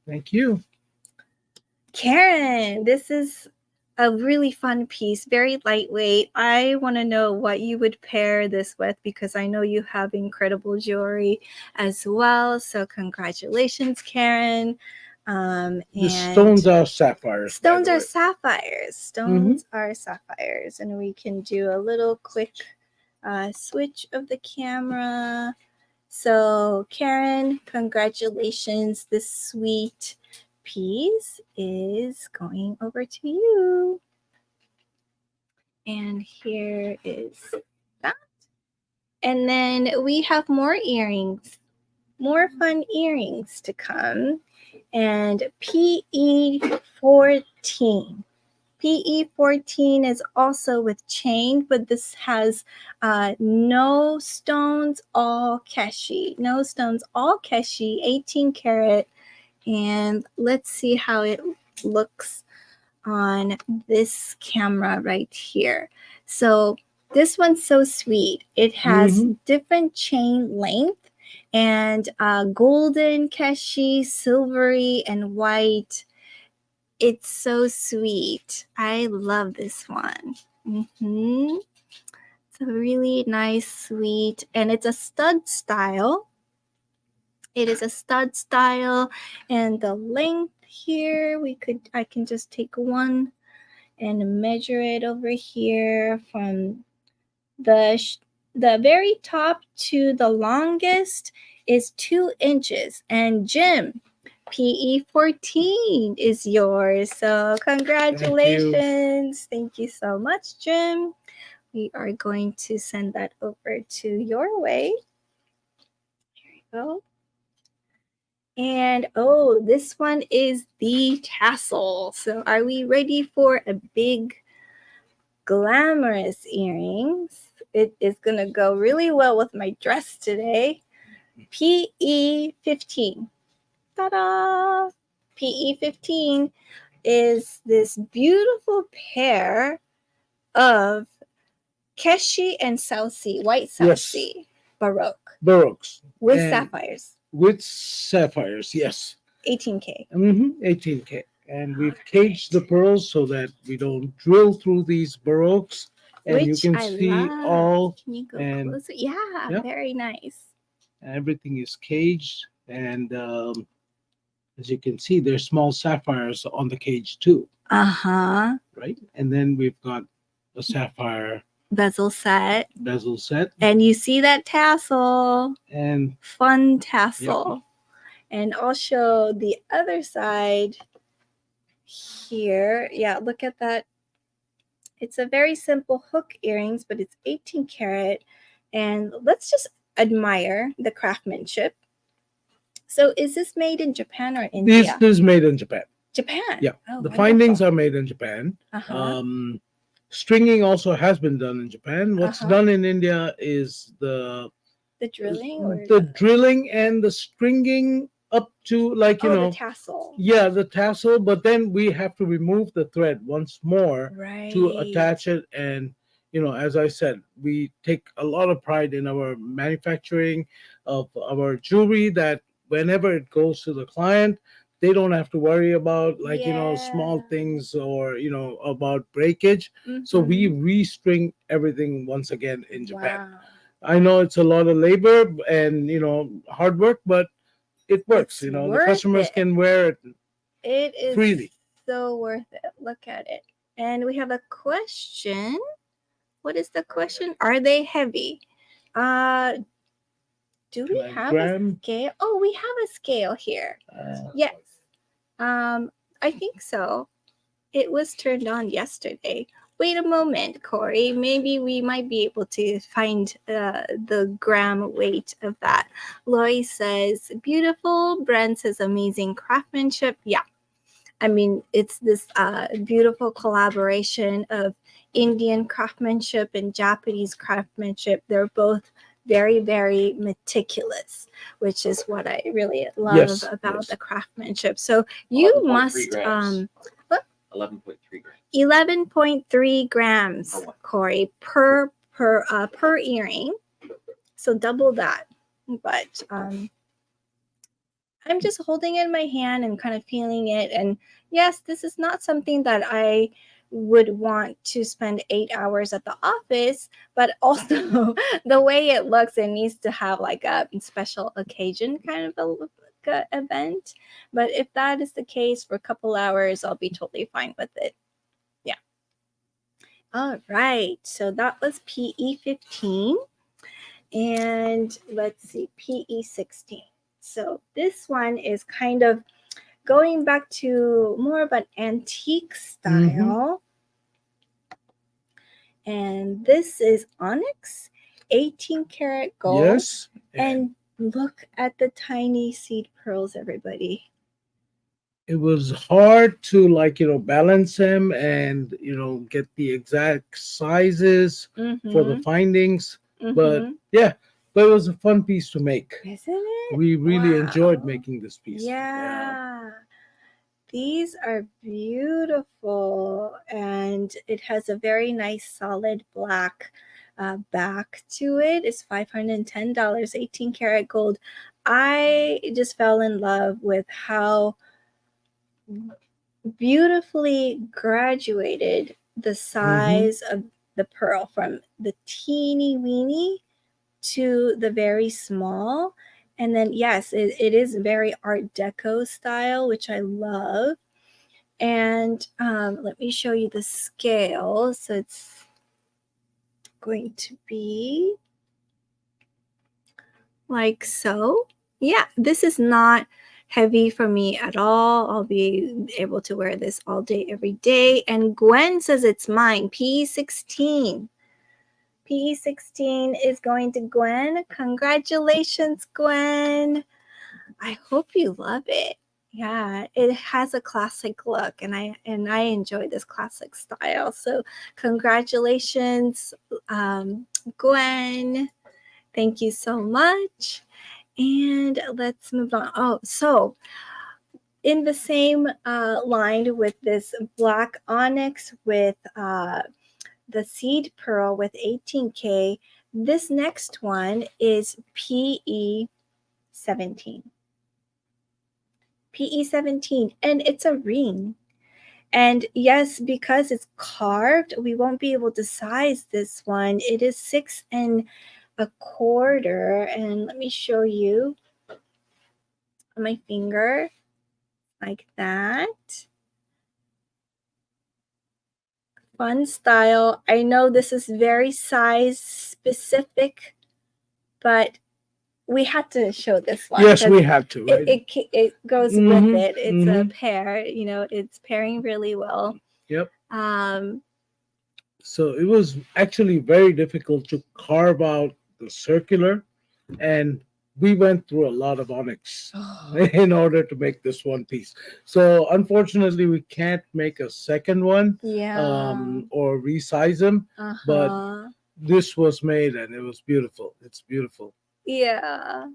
Thank you. Karen, this is a really fun piece, very lightweight. I want to know what you would pair this with because I know you have incredible jewelry as well. So congratulations, Karen. The stones are sapphires. Stones are sapphires. Stones are sapphires. And we can do a little quick switch of the camera. So Karen, congratulations. This sweet piece is going over to you. And here is that. And then we have more earrings, more fun earrings to come. And PE14, PE14 is also with chain, but this has no stones, all Keshi. No stones, all Keshi, 18 karat. And let's see how it looks on this camera right here. So this one's so sweet. It has different chain length and golden, Keshi, silvery, and white. It's so sweet. I love this one. It's a really nice, sweet, and it's a stud style. It is a stud style, and the length here, I can just take one and measure it over here from the very top to the longest is 2 inches. And Jim, PE14 is yours. So congratulations. Thank you so much, Jim. We are going to send that over to your way. Here you go. And oh, this one is the tassel. So are we ready for a big glamorous earrings? It is going to go really well with my dress today. PE15. Ta-da! PE15 is this beautiful pair of Keshi and South Sea, white South Sea, Baroque. Baroques. With sapphires. With sapphires, yes. 18K. 18K. And we've caged the pearls so that we don't drill through these Baroques. And Which you can I see love. all. Can you go and, closer? Yeah, very nice. Everything is caged. And as you can see, there's small sapphires on the cage too. Right? And then we've got a sapphire bezel set. And And you see that tassel. And fun tassel. And I'll show the other side here. Yeah, look at that. It's a very simple hook earrings, but it's 18 karat. And let's just admire the craftsmanship. So is this made in Japan or India? This is made in Japan. Japan? Yeah. Oh, the wonderful. findings are made in Japan. Stringing also has been done in Japan. What's done in India is the drilling? Or the drilling and the stringing up to, like, the tassel. Yeah, the tassel, but then we have to remove the thread once more to attach it. And as I said, we take a lot of pride in our manufacturing of our jewelry, that whenever it goes to the client, they don't have to worry about, like, small things, or about breakage. So we restring everything once again in Japan. Wow. I know it's a lot of labor and hard work, but it works. It's the customers can wear it. It is freely. So worth it. Look at it. And we have a question. What is the question? Are they heavy? Do we have a scale? Oh, we have a scale here. Yes. I think so. It was turned on yesterday. Wait a moment, Corey. Maybe we might be able to find the gram weight of that. Lori says, beautiful. Brent says, amazing craftsmanship. Yeah. I mean, it's this beautiful collaboration of Indian craftsmanship and Japanese craftsmanship. They're both very, very meticulous, which is what I really love about the craftsmanship. So you must... 11.3 grams. 11.3 grams, Corey, per earring. So double that. But I'm just holding it in my hand and kind of feeling it. And yes, this is not something that I would want to spend 8 hours at the office, but also the way it looks, it needs to have like a special occasion kind of a event. But if that is the case for a couple hours, I'll be totally fine with it. Yeah. All right. So that was PE15. And let's see, PE16. So this one is kind of going back to more of an antique style. And this is onyx, 18 karat gold. Yes. And look at the tiny seed pearls, everybody. it was hard to balance them and get the exact sizes for the Mm-hmm. findings. But Mm-hmm. yeah, but it was a fun piece to make. Isn't it? We really enjoyed Wow. making this piece. Yeah. Yeah. These are beautiful, and it has a very nice solid black back to it. It's $510, 18 karat gold. I just fell in love with how beautifully graduated the Hmm. size of the pearl from the teeny weeny to the very small. And then, yes, it is very Art Deco style, which I love. And let me show you the scale. So it's going to be like so. Yeah, this is not heavy for me at all. I'll be able to wear this all day, every day. And Gwen says it's mine, PE16. PE16 is going to Gwen. Congratulations, Gwen. I hope you love it. Yeah, it has a classic look, and I enjoy this classic style. So congratulations, Gwen. Thank you so much. And let's move on. Oh, so in the same line with this black onyx with the seed pearl with 18K, this next one is PE17. PE17, and it's a ring. And yes, because it's carved, we won't be able to size this one. It is 6 1/4. And let me show you on my finger like that. Fun style. I know this is very size specific, but we had to show this one. Yes, we have to, right? It goes with Hmm. it. It's Hmm. a pair. It's pairing really well. Yep. Um, So it was actually very difficult to carve out the circular, and we went through a lot of onyx in order to make this one piece. So unfortunately, we can't make a second one, yeah. or resize them. But Uh-huh. this was made, and it was beautiful. It's beautiful, Yeah.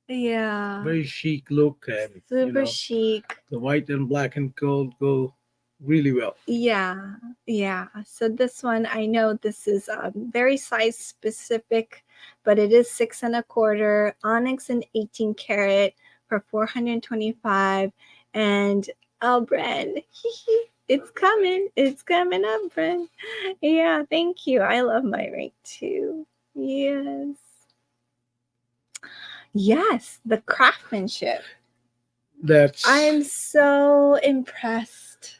Yeah. very chic look, and Super chic. the white and black and gold go really well. Yeah. Yeah. So this one, I know this is very size specific, but it is 6 1/4 onyx and 18 karat for 425. And oh, Bren, it's coming. It's coming up, Bren. Yeah. Thank you. I love my ring too. Yes. Yes. The craftsmanship. That's I'm so impressed.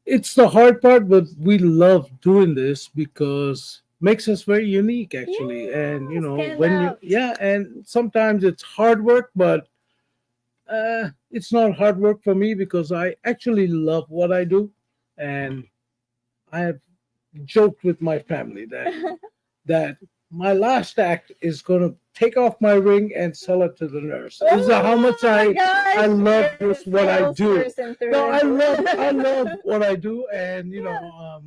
It's the hard part, but we love doing this because makes us very unique actually. And Yeah, stand when you out. and sometimes it's hard work, but it's not hard work for me because I actually love what I do. And I have joked with my family that my last act is going to take off my ring and sell it to the nurse. This is how much Oh my I gosh, love you're a this what I do. salesperson through No, and through. I love what I do, and Yeah.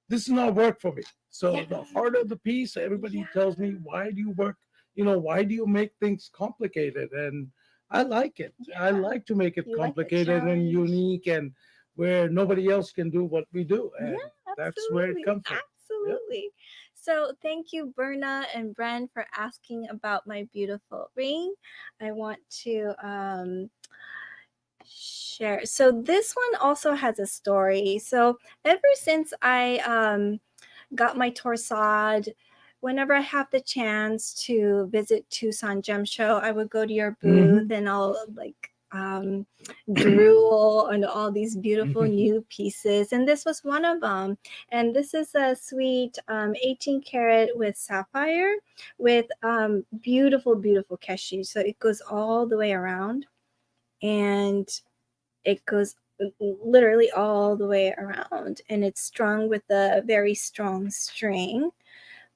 this is not work for me. So Yeah. the harder the piece, everybody tells me, why do you work? Why do you make things complicated? And I like it. I Yeah. like to make it You like the complicated and challenge. unique, and where nobody else can do what we do, and Yeah, that's where it absolutely. comes from. Yep. Absolutely. So thank you, Berna and Bren, for asking about my beautiful ring. I want to share. So this one also has a story. So ever since I got my Torsade, whenever I have the chance to visit Tucson Gem Show, I would go to your booth Mhm. and I'll like drool on all these beautiful new pieces. And this was one of them. And this is a sweet 18 karat with sapphire with beautiful, beautiful Keshi. So it goes all the way around, and it goes literally all the way around, and it's strung with a very strong string.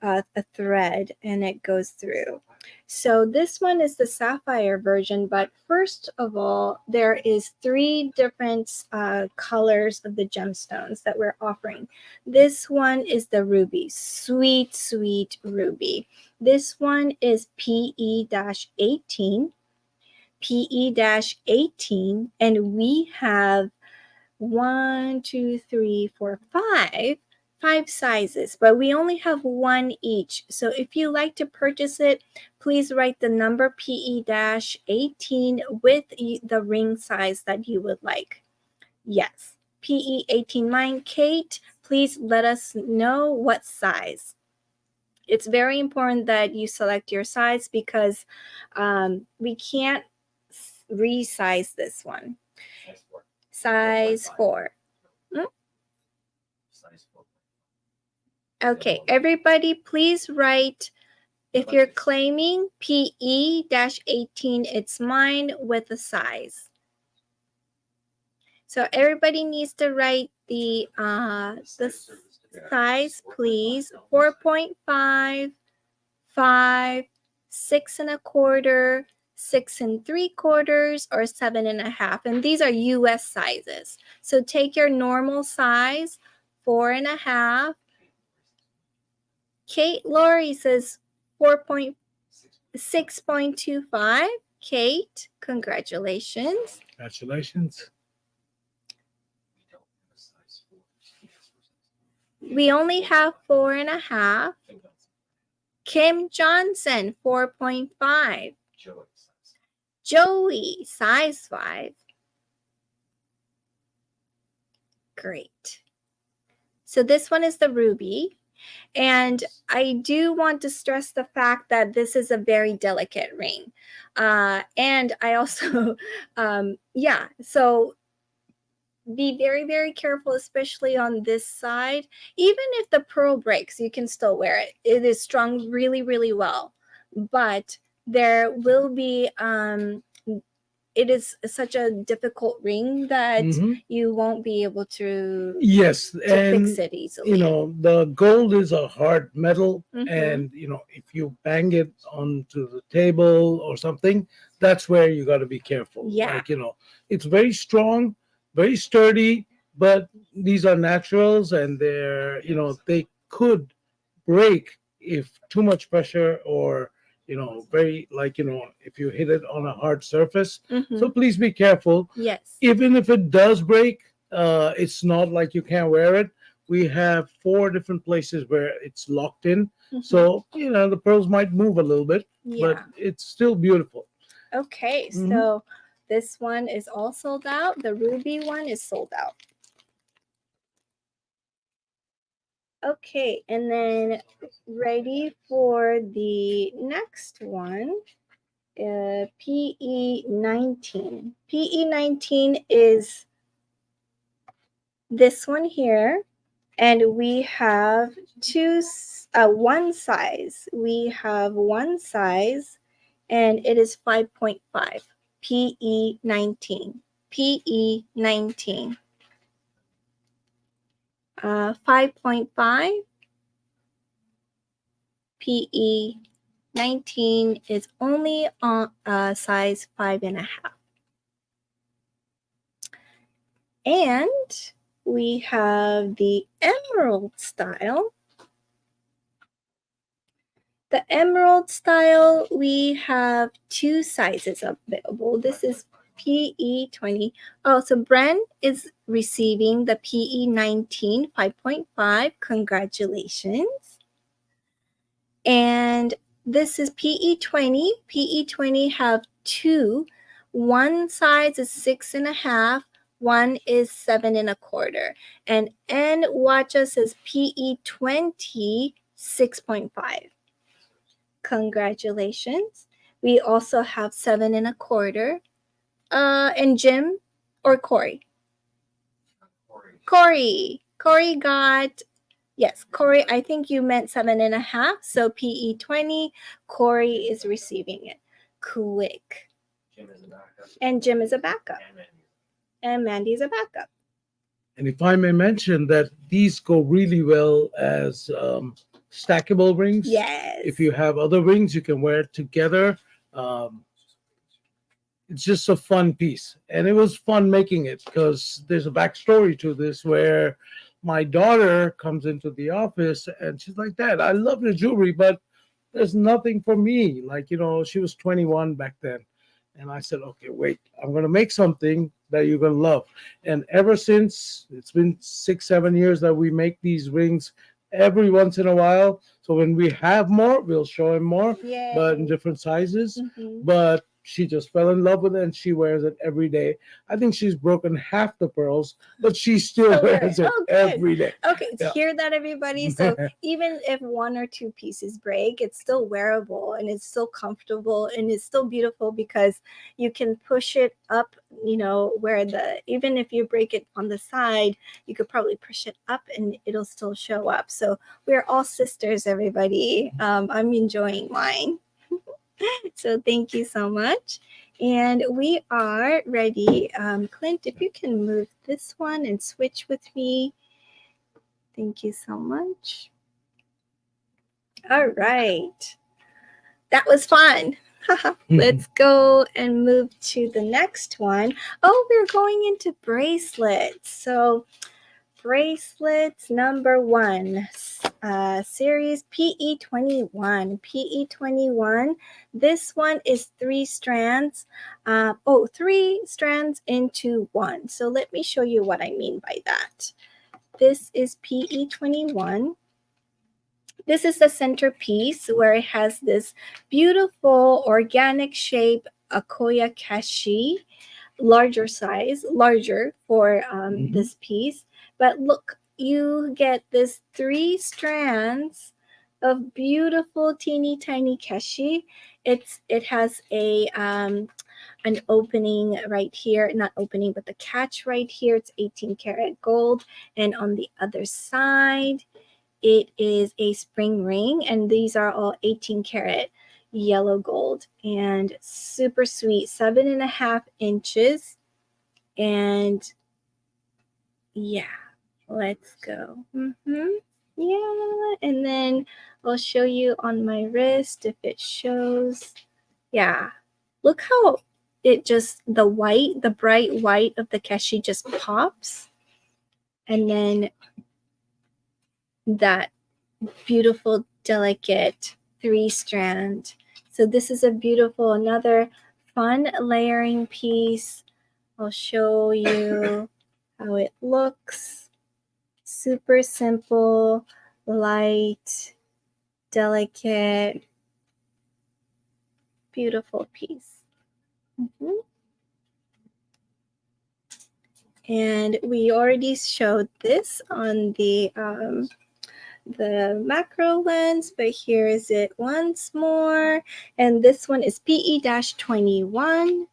a thread, and it goes through. So this one is the sapphire version, but first of all, there is 3 different colors of the gemstones that we're offering. This one is the ruby, sweet, sweet ruby. This one is PE-18, PE-18, and we have 1, 2, 3, 4, 5 sizes, but we only have 1 each. So if you like to purchase it, please write the number PE-18 with the ring size that you would like. Yes, PE-18 mine. Kate, please let us know what size. It's very important that you select your size because we can't resize this one. Size 4. Size 4. Okay, everybody, please write, if you're claiming PE-18, it's mine with a size. So everybody needs to write the size, please. 4.5, 5, 6 1/4, 6 3/4, or 7 1/2. And these are US sizes. So take your normal size, 4 1/2. Kate Laurie says 6.25. Kate, congratulations. Congratulations. We only have 4 1/2. Kim Johnson, 4.5. Joey, size 5. Great. So this one is the ruby. And I do want to stress the fact that this is a very delicate ring. And I also, so be very, very careful, especially on this side. Even if the pearl breaks, you can still wear it. It is strung really, really well. But there will be, it is such a difficult ring that you won't be able to, yes, and fix it easily. The gold is a hard metal, and if you bang it onto the table or something, that's where you got to be careful. Yeah. Like, it's very strong, very sturdy, but these are naturals, and they could break if too much pressure, or very, like, if you hit it on a hard surface. So please be careful. Yes. Even if it does break, it's not like you can't wear it. We have 4 different places where it's locked in. So the pearls might move a little bit, but it's still beautiful. Okay, so this one is all sold out. The ruby one is sold out. Okay, and then ready for the next one, PE-19. PE-19 is this one here, and we have one size. We have one size, and it is 5.5. PE-19. PE-19. 5.5. PE-19 is only on size 5 1/2. And we have the emerald style. The emerald style, we have 2 sizes available. This is PE-20. Oh, so Bren is receiving the PE-19 5.5. Congratulations. And this is PE-20. PE-20 have 2. One size is 6 1/2. One is 7 1/4. And N Watcha says PE-20 6.5. Congratulations. We also have 7 1/4. And Jim or Corey? Corey got, yes, Corey, I think you meant 7 1/2. So PE-20, Corey is receiving it. Quick. And Jim is a backup. And Mandy is a backup. And if I may mention that these go really well as stackable rings. Yes. If you have other rings, you can wear it together. Um, it's just a fun piece, and it was fun making it because there's a backstory to this where my daughter comes into the office and she's like, "Dad, I love your jewelry, but there's nothing for me." Like, she was 21 back then. And I said, "Okay, wait, I'm going to make something that you're going to love." And ever since, it's been 6, 7 years that we make these rings every once in a while. So when we have more, we'll show him more, but in Yay. different sizes. Mhm. But she just fell in love with it and she wears it every day. I think she's broken half the pearls, but she still Still wear wears it. it Oh, good. every day. Okay, Yeah. hear that, everybody? So even if one or two pieces break, it's still wearable and it's still comfortable and it's still beautiful because you can push it up, where even if you break it on the side, you could probably push it up and it'll still show up. So we're all sisters, everybody. I'm enjoying mine. So thank you so much. And we are ready. Clint, if you can move this one and switch with me. Thank you so much. All right. That was fun. Let's go and move to the next one. Oh, we're going into bracelets. So bracelets number 1, series PE21. PE21. This one is 3 strands. 3 strands into 1. So let me show you what I mean by that. This is PE21. This is the centerpiece where it has this beautiful organic shape akoya Keshi, larger for this piece. But look, you get this 3 strands of beautiful teeny tiny Keshi. It has an opening right here, not opening, but the catch right here. It's 18 karat gold, and on the other side it is a spring ring, and these are all 18 karat yellow gold and super sweet, 7.5 inches. And yeah, let's go. Yeah, and then I'll show you on my wrist if it shows. Yeah, look how it just, the bright white of the Keshi just pops, and then that beautiful, delicate 3 strand. So this is a beautiful, another fun layering piece. I'll show you how it looks. Super simple, light, delicate, beautiful piece. And we already showed this on the macro lens, but here is it once more. And this one is PE-21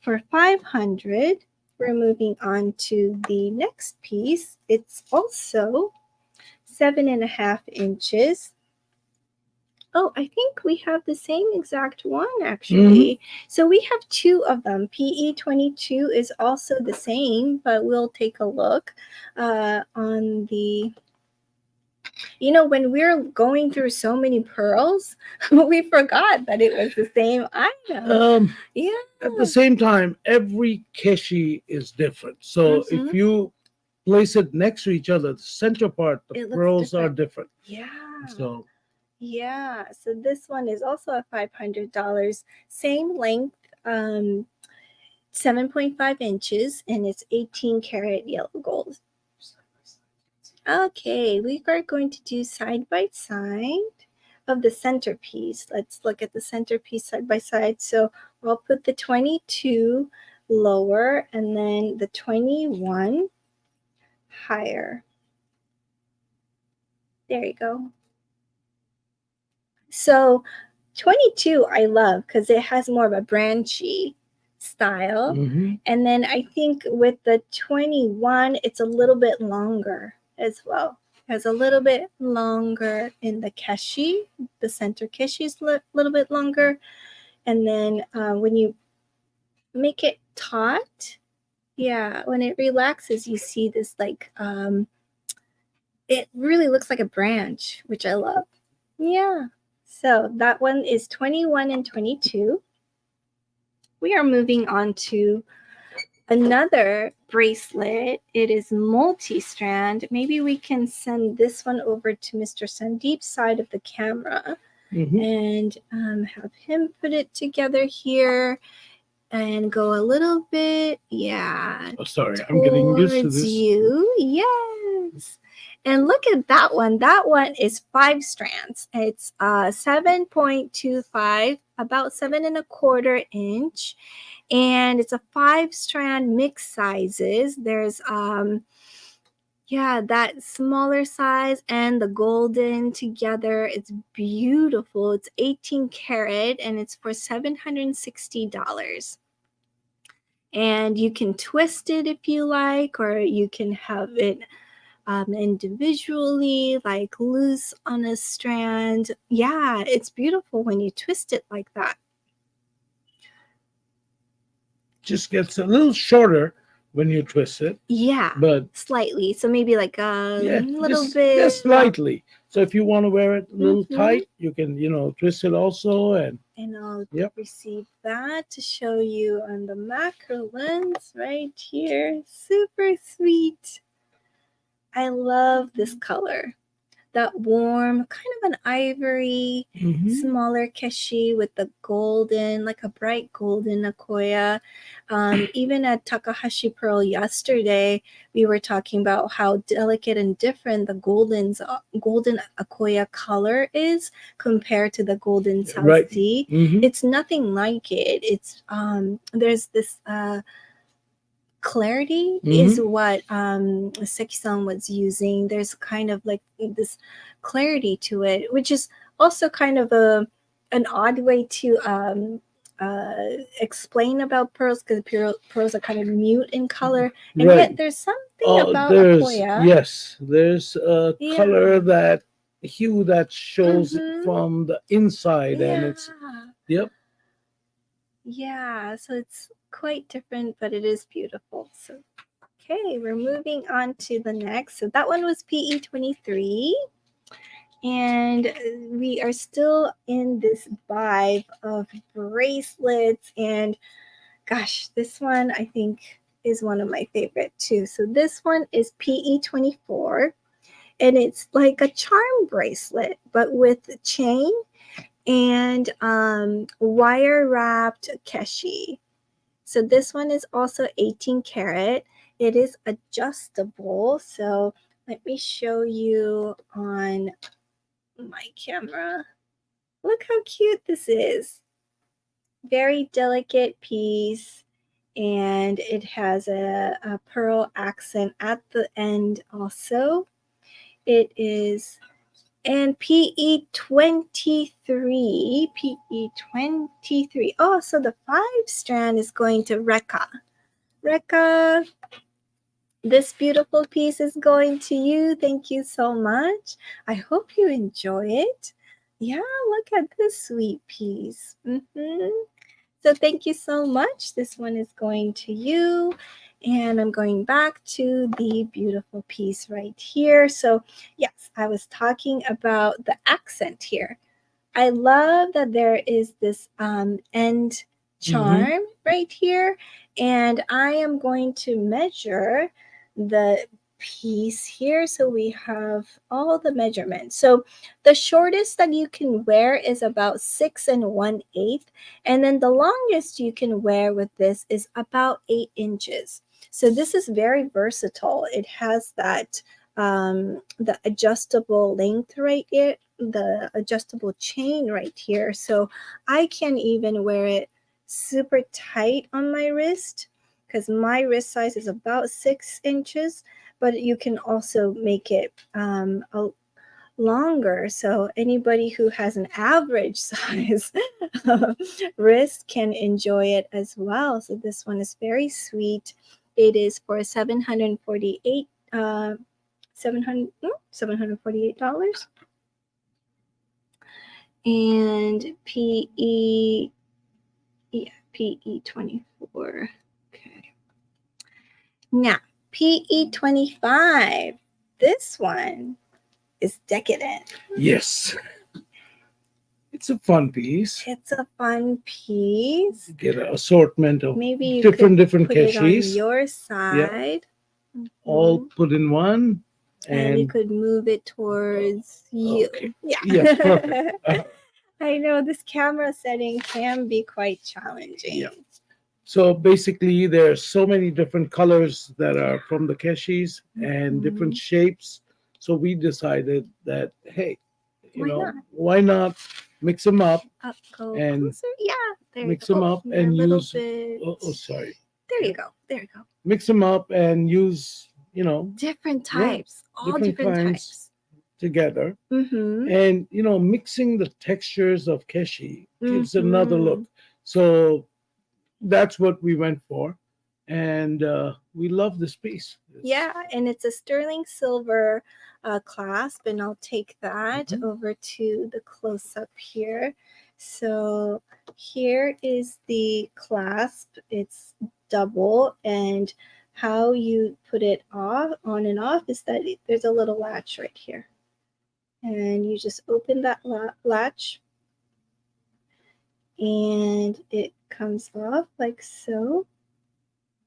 for 500. We're moving on to the next piece. It's also 7.5 inches. Oh, I think we have the same exact one, actually. So we have 2 of them. PE22 is also the same, but we'll take a look on the... when we're going through so many pearls, we forgot that it was the same item. Yeah. At the same time, every keshi is different. So if you place it next to each other, the center part, the pearls are different. Yeah. So this one is also a $500. Same length, 7.5 inches, and it's 18 karat yellow gold. Okay, we are going to do side by side of the centerpiece. Let's look at the centerpiece side by side. So I'll put the 22 lower and then the 21 higher. There you go. So 22 I love because it has more of a branchy style. And then I think with the 21, it's a little bit longer as well. It has a little bit longer in the keshi. The center keshi is a little bit longer. And then when you make it taut, when it relaxes, you see this like it really looks like a branch, which I love. Yeah. So that one is 21 and 22. We are moving on to another bracelet. It is multi-strand. Maybe we can send this one over to Mr. Sundeep's side of the camera and have him put it together here and go a little bit, Oh, sorry, I'm getting used to this. You, yes. And look at that one. That one is 5 strands. It's 7.25, about 7.25 inch, and it's a 5-strand mixed sizes. There's that smaller size and the golden together. It's beautiful. It's 18 karat and it's for $760. And you can twist it if you like, or you can have it individually, like loose on a strand. Yeah, it's beautiful when you twist it like that. Just gets a little shorter when you twist it. Yeah, but slightly. So maybe like a little just, bit. Just slightly. So if you want to wear it a little tight, you can, twist it also. And I'll receive that to show you on the macro lens right here. Super sweet. I love this color. That warm, kind of an ivory, smaller keshi with the golden, like a bright golden akoya. Even at Takahashi Pearl yesterday, we were talking about how delicate and different the golden akoya color is compared to the golden South Sea. It's nothing like it. It's there's this clarity is what Seki-san was using. There's kind of like this clarity to it, which is also kind of an odd way to explain about pearls, because pearls are kind of mute in color, and yet there's something about akoya. Yes, there's a color, that hue that shows it from the inside, and it's so it's quite different, but it is beautiful. So okay, we're moving on to the next. So that one was PE23. And we are still in this vibe of bracelets. And gosh, this one I think is one of my favorite too. So this one is PE24. And it's like a charm bracelet, but with a chain and wire wrapped keshi. So this one is also 18 karat. It is adjustable. So let me show you on my camera. Look how cute this is. Very delicate piece. And it has a pearl accent at the end also. It is, and PE23. PE23. Oh, so the 5 strand is going to Rekka. Rekka, this beautiful piece is going to you. Thank you so much. I hope you enjoy it. Yeah, look at this sweet piece. So thank you so much. This one is going to you. And I'm going back to the beautiful piece right here. So yes, I was talking about the accent here. I love that there is this end charm right here. And I am going to measure the piece here. So we have all the measurements. So the shortest that you can wear is about 6 1/8. And then the longest you can wear with this is about 8 inches. So this is very versatile. It has that the adjustable length right here, the adjustable chain right here. So I can even wear it super tight on my wrist, because my wrist size is about 6 inches, but you can also make it longer. So anybody who has an average size wrist can enjoy it as well. So this one is very sweet. It is for $748. $748. And PE24. Okay. Now, PE25. this one is decadent. Yes. It's a fun piece. It's a fun piece. Get an assortment of Maybe you different could put it on keshis. your Yeah. side. All Mhm. put in one. And you And could move it towards you. okay. Yeah. Yes, perfect. I know this camera setting can be quite challenging. Yeah. So basically, there are so many different colors that are from the keshis and different Mhm. shapes. So we decided that, hey, Why not? why not mix them up Up, go and closer. Yeah, there you mix go. them Oh, up you're a and little use, bit. sorry. There Yeah. you go. There you go. Mix them up and use, Different yeah, types. All different different kinds types. together. Mm-hmm. And, mixing the textures of keshi gives another Mm-hmm. look. So that's what we went for. And we love this piece. Yeah, and it's a sterling silver clasp, and I'll take that Mhm. over to the close up here. So here is the clasp. It's double, and how you put it off, on and off, is that there's a little latch right here, and you just open that latch, and it comes off like so.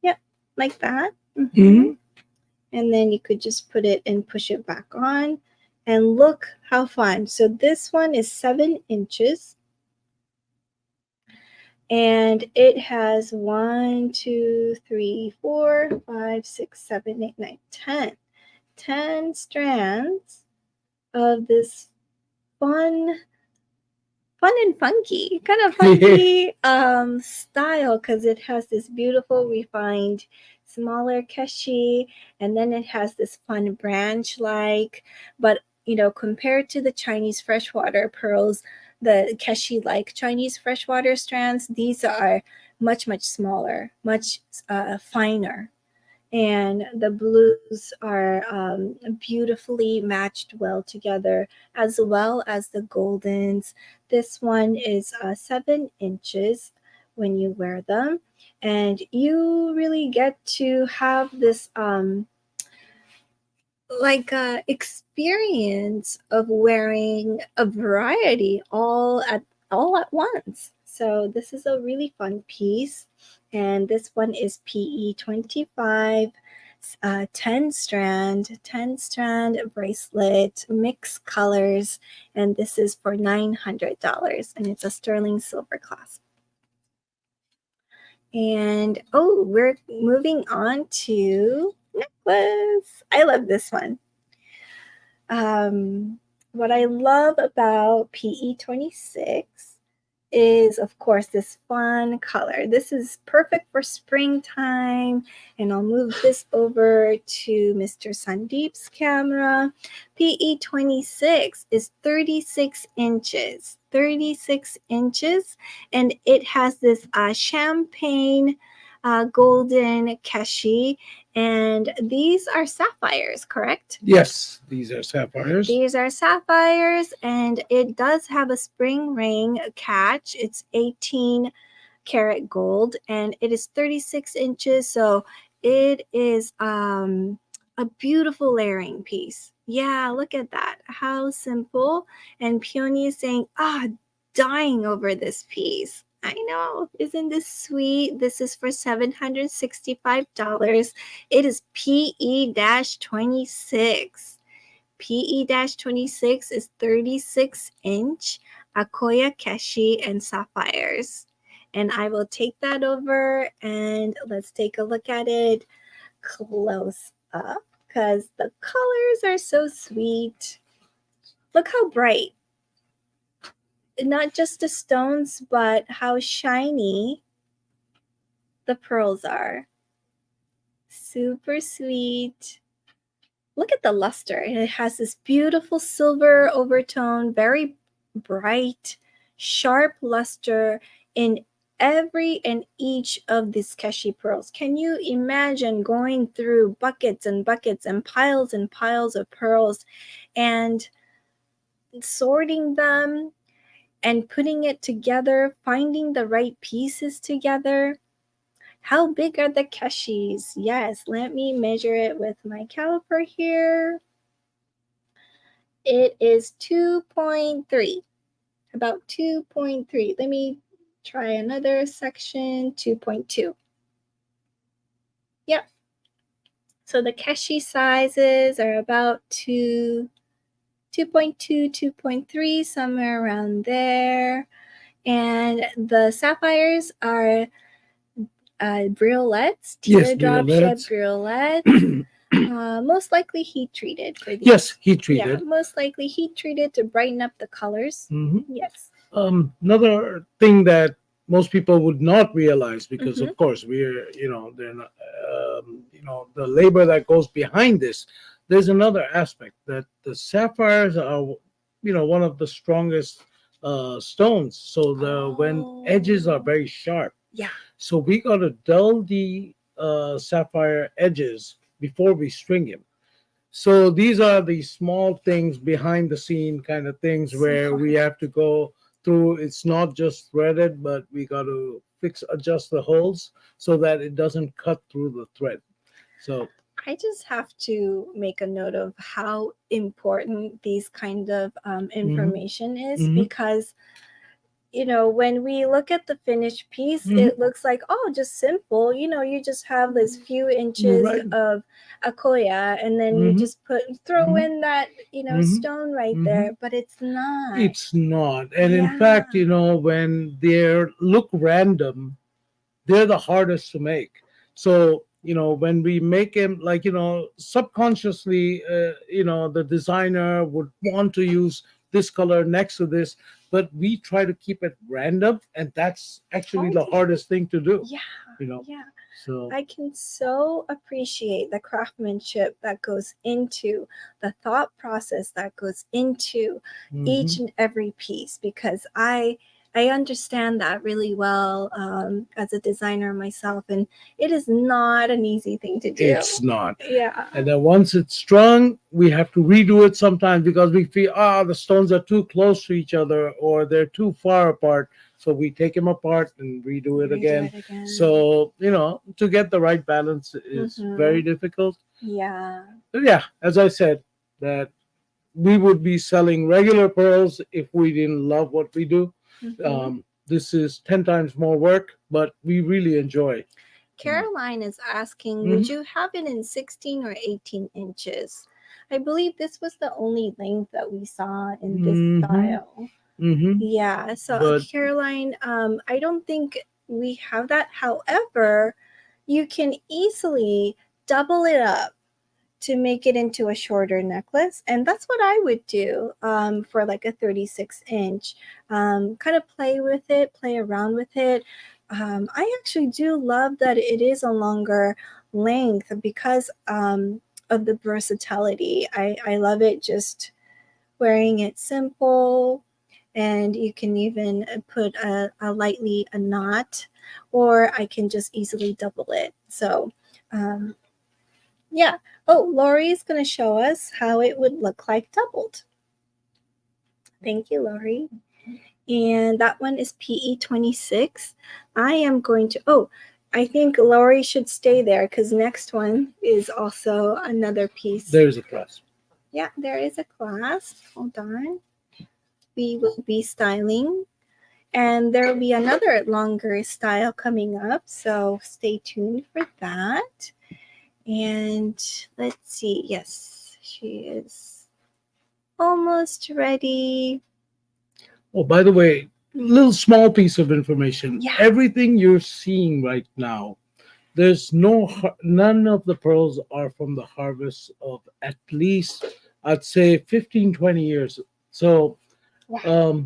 Yep, like that. Mm-hmm. Mhm. And then you could just put it and push it back on, and look how fun. So this one is 7 inches, and it has 1, 2, 3, 4, 5, 6, 7, 8, 9, 10 strands of this fun and funky, kind of funky style, because it has this beautiful refined smaller keshi, and then it has this fun branch like, but compared to the Chinese freshwater pearls, the keshi like Chinese freshwater strands, these are much smaller, much finer, and the blues are beautifully matched well together, as well as the goldens. This one is 7 inches when you wear them, and you really get to have this like experience of wearing a variety all at once. So this is a really fun piece, and this one is PE 25, 10 strand bracelet, mixed colors, and this is for $900, and it's a sterling silver clasp. And oh, we're moving on to necklace. I love this one. Um, what I love about PE 26 is, of course, this fun color. This is perfect for springtime. And I'll move this over to Mr. Sundeep's camera. PE 26 is 36 inches. 36 inches. And it has this champagne golden keshi. And these are sapphires, correct? Yes, these are sapphires. These are sapphires, and it does have a spring ring catch. It's 18 karat gold, and it is 36 inches. So it is a beautiful layering piece. Yeah, look at that. How simple. And Peony is saying, dying over this piece. I know. Isn't this sweet? This is for $765. It is PE 26. PE 26 is 36-inch akoya keshi and sapphires. And I will take that over, and let's take a look at it close up, because the colors are so sweet. Look how bright. Not just the stones, but how shiny the pearls are. Super sweet. Look at the luster. It has this beautiful silver overtone, very bright, sharp luster in every and each of these keshi pearls. Can you imagine going through buckets and buckets and piles of pearls and sorting them and putting it together, finding the right pieces together? How big are the keshis? Yes, let me measure it with my caliper here. It is 2.3. About 2.3. Let me try another section. 2.2. Yep. So the Keshi sizes are about 2.2, 2.3, somewhere around there. And the sapphires are briolettes, Yes, teardrop shed briolettes. briolettes. Most likely heat treated for these. Yes, heat Yeah, treated. most likely heat treated to brighten up the colors. Yes. Another thing that most people would not realize, because Mhm. of course we're, they're not, the labor that goes behind this. There's another aspect that the sapphires are, one of the strongest stones. So when edges are very sharp, Yeah. so we got to dull the sapphire edges before we string him. So these are the small things behind the scene kind of things where we have to go through. It's not just threaded, but we got to adjust the holes so that it doesn't cut through the thread. So I just have to make a note of how important these kind of information is, mhm. because when we look at the finished piece, Mhm. it looks like, oh, just simple. You just have this few You're inches right. of akoya, and then you Mhm. just throw Mhm. in that, Mhm. stone right there, Mhm. but it's not. It's not. And in Yeah. fact, when they look random, they're the hardest to make. So when we make them, like, subconsciously, the designer would want to use this color next to this, but we try to keep it random, and that's actually the hardest thing to do. Yeah. you know Yeah. so I can so appreciate the craftsmanship that goes into the thought process that goes into each mhm. and every piece, because I understand that really well, as a designer myself, and it is not an easy thing to do. It's not. Yeah. And then once it's strung, we have to redo it sometimes because we feel, the stones are too close to each other or they're too far apart. So we take them apart and redo it again. So, to get the right balance is very difficult. Yeah. But yeah, as I said, that we would be selling regular pearls if we didn't love what we do. This is 10 times more work, but we really enjoy. Caroline is asking, would you have it in 16 or 18 inches? I believe this was the only length that we saw in this style. Yeah. So, But Caroline, I don't think we have that. However, you can easily double it up to make it into a shorter necklace, and that's what I would do, for like a 36-inch. Kind of play with it, play around with it. I actually do love that it is a longer length because, of the versatility. I love it just wearing it simple, and you can even put a lightly a knot, or I can just easily double it. So, um, yeah. Oh, Lori's going to show us how it would look like doubled. Thank you, Lori. And that one is PE26. I am going to, I think Lori should stay there because next one is also another piece. There's a clasp. Yeah, there is a clasp. Hold on. We will be styling. And there will be another longer style coming up. So stay tuned for that. And let's see. Yes, she is almost ready. Oh, by the way, little small piece of information. Yeah. Everything you're seeing right now, none of the pearls are from the harvest of at least, I'd say, 15, 20 years. So, Wow.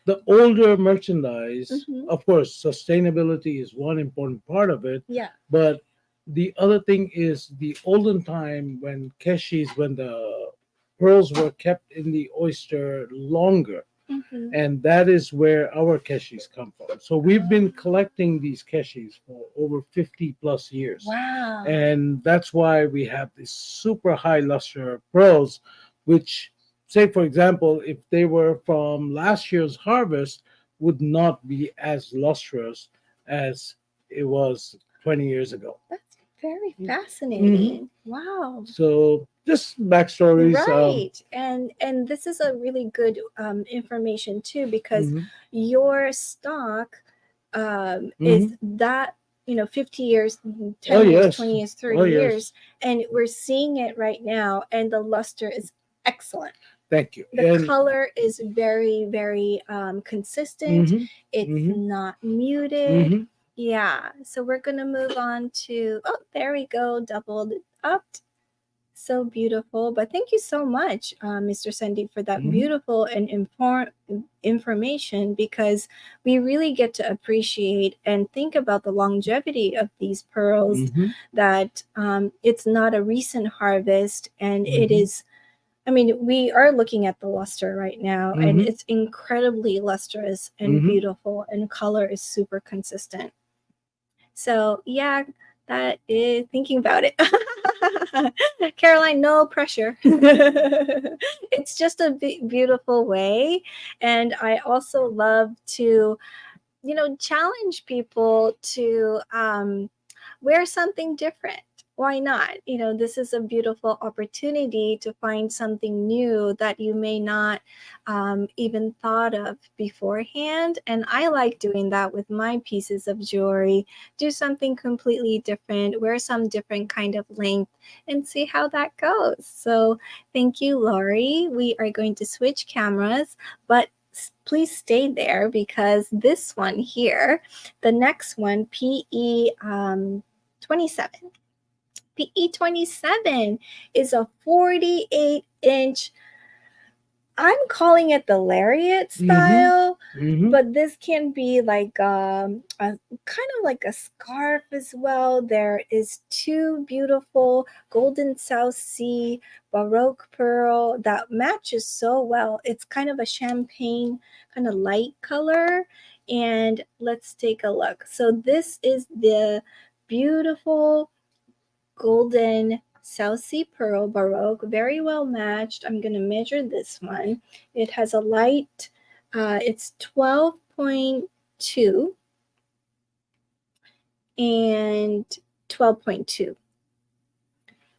the older merchandise, Mhm. of course, sustainability is one important part of it. Yeah. But the other thing is the olden time when when the pearls were kept in the oyster longer. And that is where our Keshis come from. So we've been collecting these Keshis for over 50 plus years. Wow. And that's why we have these super high luster pearls, which, say, for example, if they were from last year's harvest, would not be as lustrous as it was 20 years ago. That's very fascinating. Wow. So just backstories. Right. And this is a really good information too, because Mhm, your stock is mhm. that, 50 years, Oh 10 years, yes, 20 years, oh 30 yes. years, and we're seeing it right now, and the luster is excellent. Thank you. The And color is very, very consistent. mhm, It's mhm, not muted. mhm, Yeah. So we're gonna move on to, oh, there we go, doubled up. So beautiful. But thank you so much, Mr. Sandeep, for that mhm, beautiful and information, because we really get to appreciate and think about the longevity of these pearls, mhm, that it's not a recent harvest, and it mhm, is. I mean, we are looking at the luster right now, and mhm, it's incredibly lustrous and mhm. beautiful, and color is super consistent. So, yeah, that is thinking about it. Caroline, no pressure. It's just a beautiful way. And I also love to, challenge people to wear something different. Why not? This is a beautiful opportunity to find something new that you may not even thought of beforehand. And I like doing that with my pieces of jewelry. Do something completely different, wear some different kind of length, and see how that goes. So, thank you, Lori. We are going to switch cameras, but please stay there, because this one here, the next one, PE 27. PE 27 is a 48-inch. I'm calling it the Lariat Mhm, style, mhm, but this can be like a kind of like a scarf as well. There is two beautiful golden South Sea Baroque pearl that matches so well. It's kind of a champagne kind of light color. And let's take a look. So this is the beautiful golden South Sea Pearl Baroque, very well matched. I'm going to measure this one. It has a light, it's 12.2 and 12.2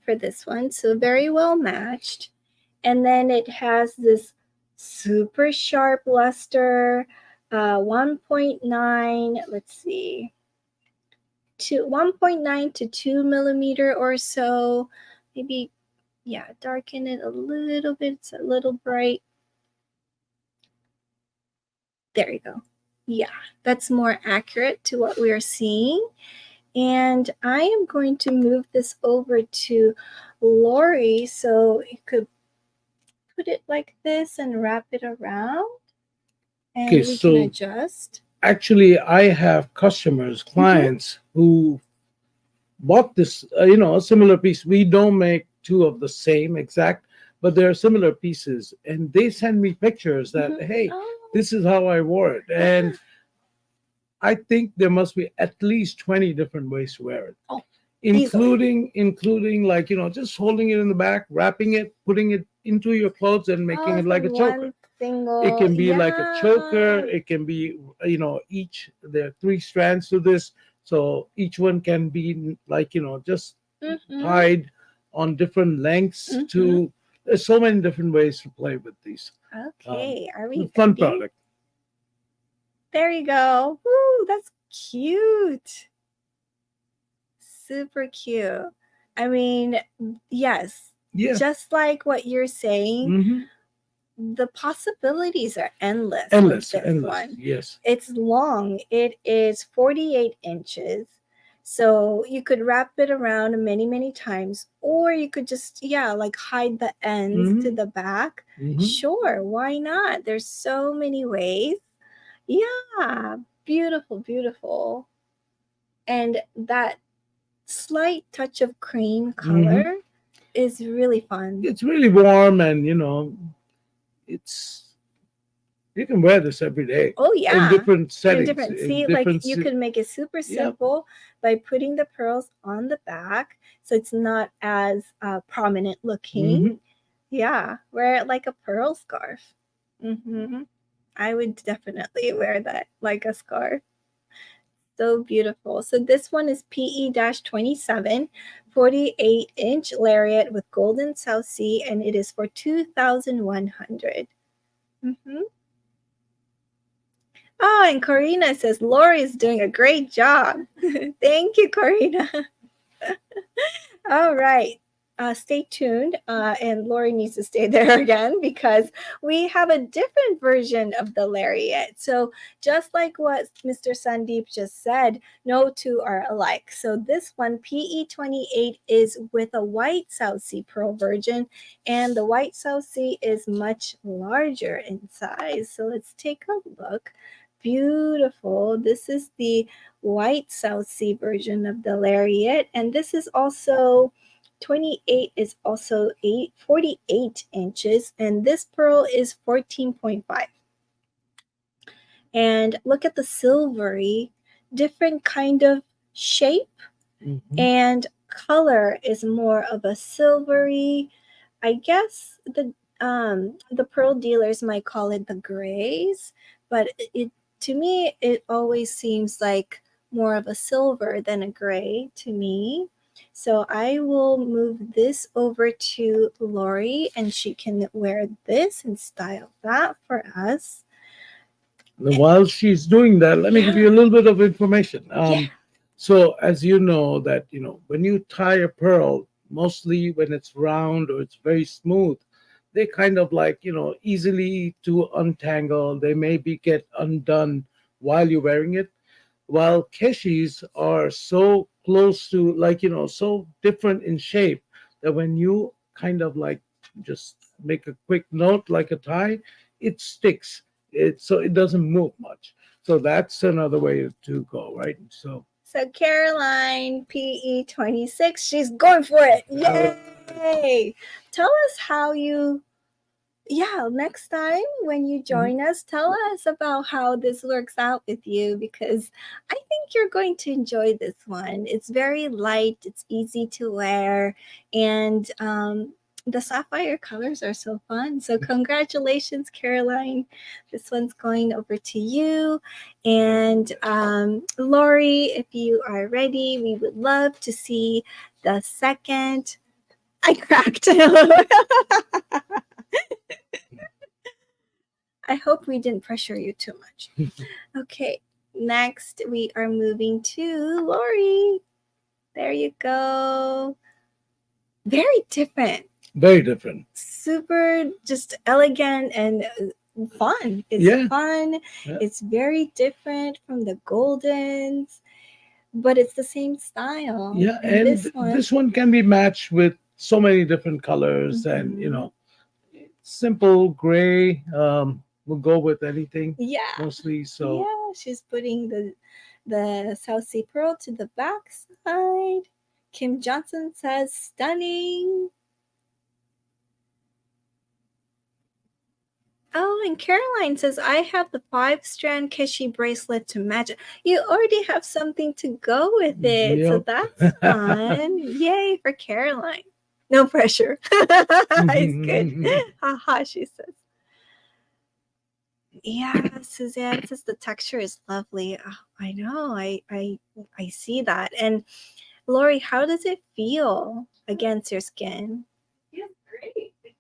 for this one. So very well matched. And then it has this super sharp luster, 1.9, let's see, to 1.9 to 2 millimeter or so, maybe. Yeah, darken it a little bit. It's a little bright. There you go. Yeah, that's more accurate to what we are seeing. And I am going to move this over to Lori, so you could put it like this and wrap it around, and Okay, we can so adjust. actually, I have customers, Mm-hmm. clients who bought this, a similar piece. We don't make two of the same exact, but they're similar pieces, and they send me pictures that, Mm-hmm. hey, Oh, this is how I wore it, and I think there must be at least 20 different ways to wear it, oh, easily. including like just holding it in the back, wrapping it, putting it into your clothes, and making Oh, it like a from choker. one It single. can be like a choker. Yeah. It can be, each, there are three strands to this. So each one can be like, just Mm-hmm. tied on different lengths Mm-hmm. to, there's so many different ways to play with these. Um, Okay, are it's we a fun ready? product. There you go. Woo, that's cute. Super cute. I mean, yes, Yeah. just like what you're saying, Hmm. the possibilities are endless with Endless, this endless. one. Yes. It's long, it is 48 inches. So you could wrap it around many, many times, or you could just, yeah, like hide the ends to Hmm. the back. Hmm. Sure, why not? There's so many ways. Yeah, beautiful, beautiful. And that slight touch of cream Hmm. color is really fun. It's really warm, and it's you can wear this every day Oh in yeah. different In settings, different, in see, like different. you could make it super Yep. simple by putting the pearls on the back, so it's not as prominent looking. Hmm. Yeah, wear it like a pearl scarf. I would definitely wear that like a scarf. So beautiful. So this one is PE 27 48-inch lariat with golden South Sea, and it is for 2,100. Mm-hmm. Oh, and Corina says Lori is doing a great job. Thank you, Corina. All right. Stay tuned. And Lori needs to stay there again because we have a different version of the lariat. So, just like what Mr. Sundeep just said, no two are alike. So, this one, PE28, is with a white South Sea pearl version, and the white South Sea is much larger in size. So, let's take a look. Beautiful. This is the white South Sea version of the lariat, and this is also 28 is also 48 inches, and this pearl is 14.5. And look at the silvery, different kind of shape, and color is more of a silvery. I guess the pearl dealers might call it the grays, but it to me it always seems like more of a silver than a gray to me. So I will move this over to Lori, and she can wear this and style that for us. While she's doing that, let me give you a little bit of information. Yeah. So, as you know, that when you tie a pearl, mostly when it's round or it's very smooth, they kind of like easily to untangle. They maybe get undone while you're wearing it. While Keshis are so close to, like so different in shape, that when you kind of like just make a quick note like a tie, it sticks. So it doesn't move much. So that's another way to go, right? So Caroline, PE26, she's going for it. Yay! Tell us how you, next time when you join us, tell us about how this works out with you, because I think you're going to enjoy this one. It's very light, it's easy to wear, and the sapphire colors are so fun. So congratulations, Caroline. This one's going over to you. And Lori, if you are ready, we would love to see the second. I cracked. I hope we didn't pressure you too much. Okay, next we are moving to Lori. There you go. Very different. Very different. Super just elegant and fun. It's fun. Yeah. It's very different from the Goldens, but it's the same style. Yeah, and this one can be matched with so many different colors, and simple gray will go with anything. Yeah, mostly. So yeah, she's putting the South Sea pearl to the back side. Kim Johnson says stunning. Oh, and Caroline says, I have the 5-strand Keshi bracelet to match it. You already have something to go with it. Yep. So that's fun. Yay for Caroline. No pressure. It's good. Haha, she says. Yeah, Suzanne says the texture is lovely. Oh, I know. I see that. And Lori, how does it feel against your skin? Yeah, great. It's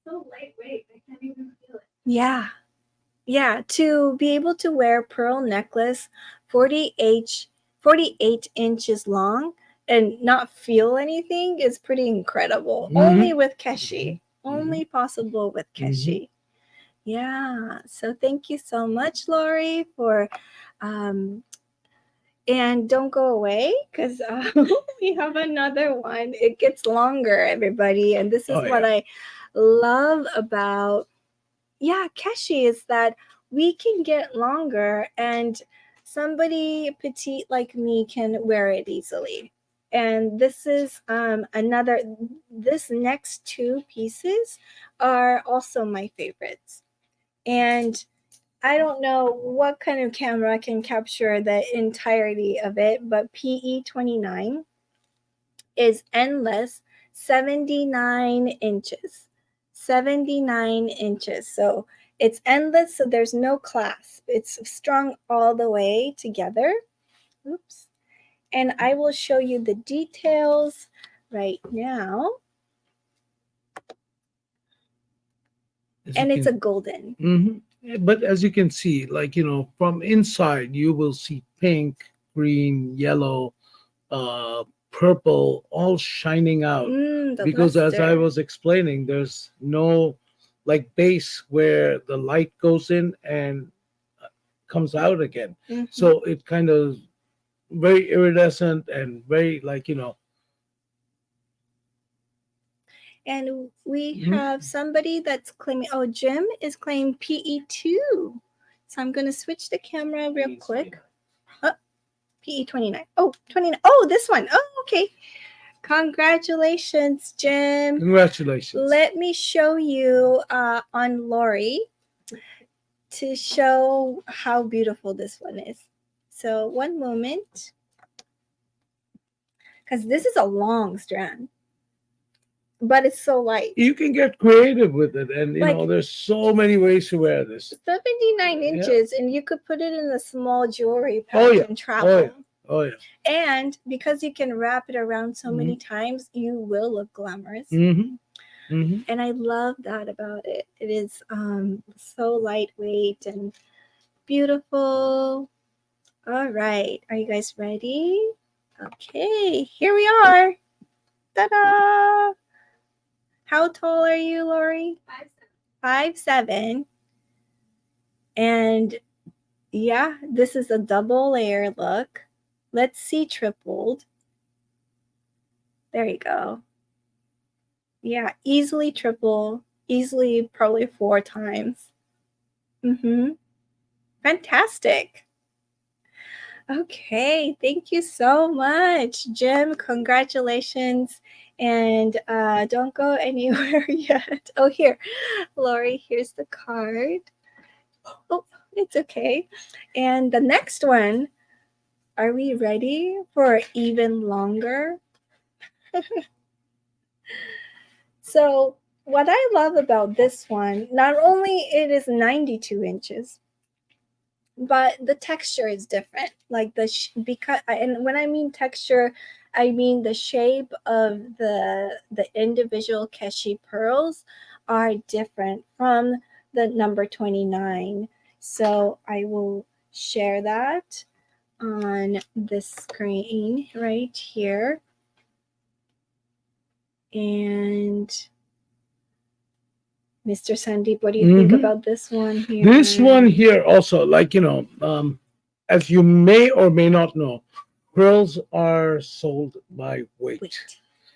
so lightweight. I can't even feel it. Yeah. Yeah, to be able to wear pearl necklace 48 inches long and not feel anything is pretty incredible. Only with Keshi. Only possible with Keshi. Yeah. So thank you so much, Lori, for and don't go away because we have another one. It gets longer, everybody. And this is what I love about Keshi is that we can get longer and somebody petite like me can wear it easily. And this is this next two pieces are also my favorites. And I don't know what kind of camera can capture the entirety of it, but PE29 is endless 79 inches. 79 inches. So it's endless, so there's no clasp. It's strung all the way together. Oops. And I will show you the details right now. As And you it's a golden. But as you can see, like, from inside, you will see pink, green, yellow, purple, all shining out. The Because as I luster. was explaining, there's no like base where the light goes in and comes out again. Mhm. So it kind of very iridescent and very And we Mhm. have somebody that's claiming, oh, Jim is claiming PE2. So I'm going to switch the camera real quick. Oh, PE29. Oh, 29. Oh, this one. Oh, okay. Congratulations, Jim. Congratulations. Let me show you on Lori to show how beautiful this one is. So one moment. Because this is a long strand. But it's so light. You can get creative with it, and Like- there's so many ways to wear this. 79 Yeah. inches, and you could put it in a small jewelry pouch Oh, yeah. and travel. Oh yeah. And because you can wrap it around so many Mm-hmm. times, you will look glamorous. And And I love that about it. It is so lightweight and beautiful. All right. Are you guys ready? Okay, here we are. Ta-da! How tall are you, Lori? 5'7". And yeah, this is a double layer look. Let's see tripled. There you go. Yeah, easily triple, easily probably 4 times. Fantastic. Okay, thank you so much, Jim. Congratulations. And don't go anywhere yet. Oh, here, Lori, here's the card. Oh, it's okay. And the next one, are we ready for even longer? So what I love about this one, not only it is 92 inches, but the texture is different. Like because, and when I mean texture, I mean the shape of the individual Keshi pearls are different from the number 29. So I will share that on the screen right here. And Mr. Sundeep, what do you think about this one here? This one here also, like, as you may or may not know, pearls are sold by weight.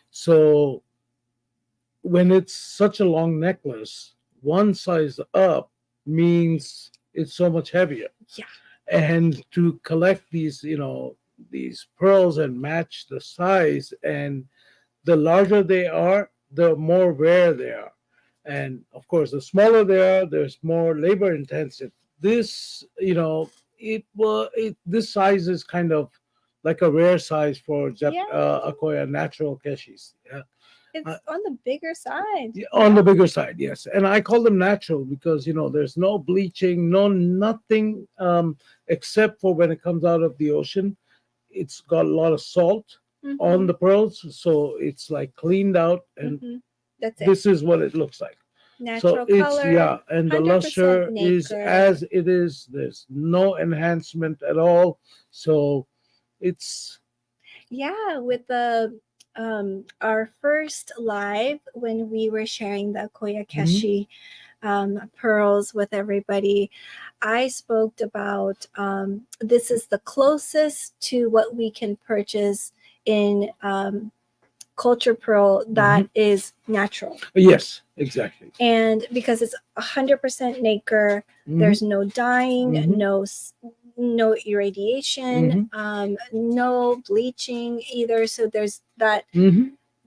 So when it's such a long necklace, one size up means it's so much heavier. Yeah. And to collect these, these pearls and match the size, and the larger they are, the more rare they are. And of course, the smaller they are, there's more labor intensive. This, this size is kind of like a rare size for akoya natural keshis. Yeah. It's on the bigger side. On the bigger side, yes. And I call them natural because there's no bleaching, nothing except for when it comes out of the ocean. It's got a lot of salt on the pearls, so it's like cleaned out, and that's it. this is what it looks like. Natural so color, it's and the 100% luster is nacre. as it is. There's no enhancement at all. So it's with the our first live when we were sharing the akoya keshi pearls with everybody, I spoke about this is the closest to what we can purchase in culture pearl that is natural. Yes, exactly. And because it's 100% nacre, there's no dyeing, no irradiation, no bleaching either. So there's that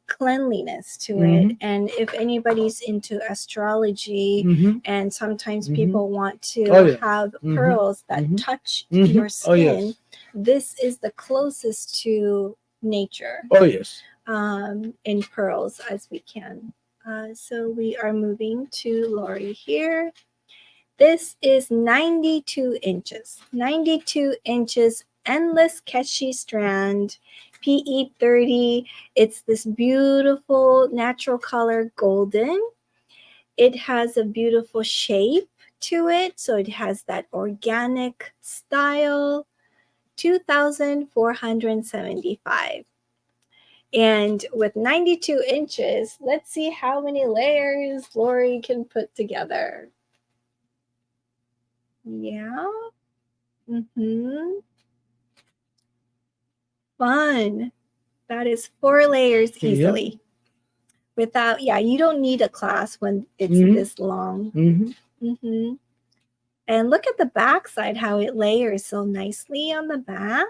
cleanliness to it. And if anybody's into astrology, and sometimes people want to have pearls that touch your skin, this is the closest to nature. Oh yes. In pearls as we can. So we are moving to Lori here. This is 92 inches. 92 inches, endless Keshi strand, PE30. It's this beautiful natural color golden. It has a beautiful shape to it, so it has that organic style. 2,475. And with 92 inches, let's see how many layers Lori can put together. Yeah. Fun. That is 4 layers easily. Yep. Without, you don't need a class when it's this long. And look at the back side, how it layers so nicely on the back.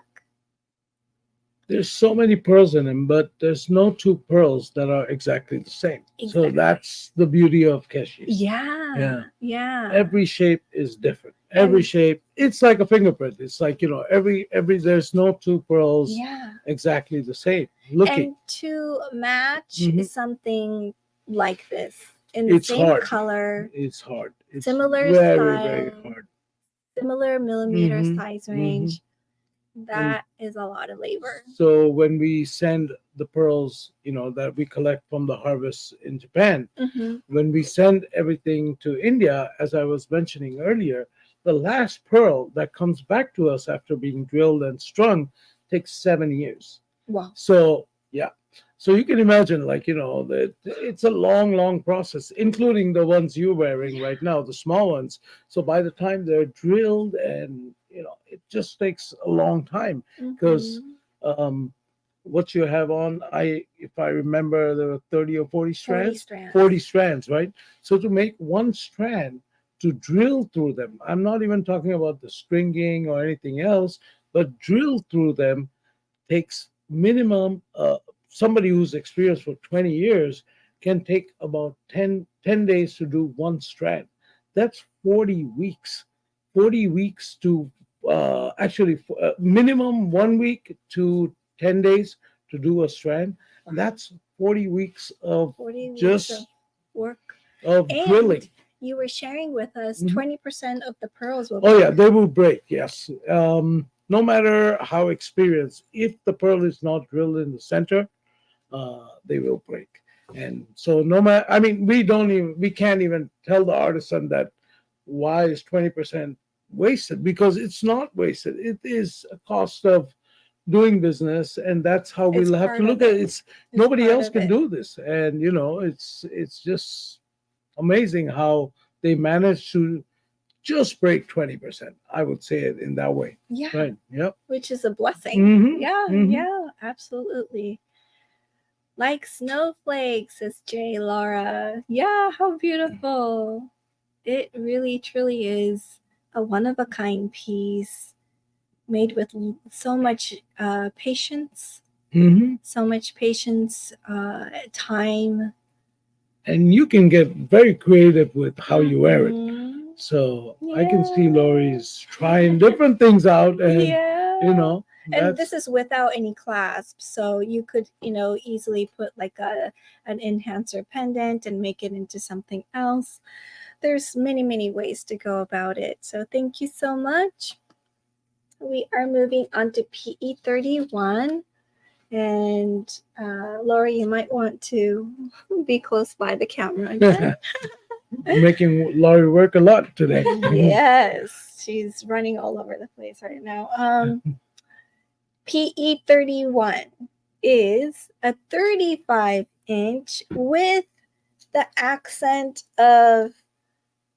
There's so many pearls in them, but there's no two pearls that are exactly the same. So that's the beauty of Keshis. Yeah. Every shape is different. Every shape, it's like a fingerprint. It's like, every there's no two pearls exactly the same looking. And to match something like this in the same hard. color, It's hard. It's similar very, style, very hard. Similar millimeter size range. That is a lot of labor. So when we send the pearls, that we collect from the harvest in Japan, when we send everything to India, as I was mentioning earlier, the last pearl that comes back to us after being drilled and strung takes 7 years. Wow. So, yeah. So you can imagine, that it's a long, long process, including the ones you're wearing right now, the small ones. So by the time they're drilled and, it just takes a long time because what you have on, if I remember, there were 30 or 40 strands. 40 strands, right? So to make one strand, to drill through them, I'm not even talking about the stringing or anything else, but drill through them takes minimum, somebody who's experienced for 20 years can take about 10 days to do one strand. That's 40 weeks. 40 weeks to minimum 1 week to 10 days to do a strand. And that's 40 weeks of 40 just weeks of work. Of And drilling. You were sharing with us 20% of the pearls will break. Oh, yeah, they will break, yes. No matter how experienced, if the pearl is not drilled in the center, they will break. And so we can't even tell the artisan that why is 20% wasted, because it's not wasted. It is a cost of doing business, and that's how we'll have to look at it. It's nobody else can do this, and it's just amazing how they manage to just break 20%. I would say it in that way. Yeah. Right. Yep. Which is a blessing. Yeah, absolutely. Like snowflakes, says Jay Laura. Yeah, how beautiful. It really, truly is a one-of-a-kind piece made with so much patience, so much patience, time. And you can get very creative with how you wear it. So I can see Lori's trying different things out, and and this is without any clasps, so you could easily put like an enhancer pendant and make it into something else. There's many ways to go about it. So thank you so much. We are moving on to PE31. And Lori, you might want to be close by the camera again. Making Lori work a lot today. Yes, she's running all over the place right now. PE31 is a 35-inch with the accent of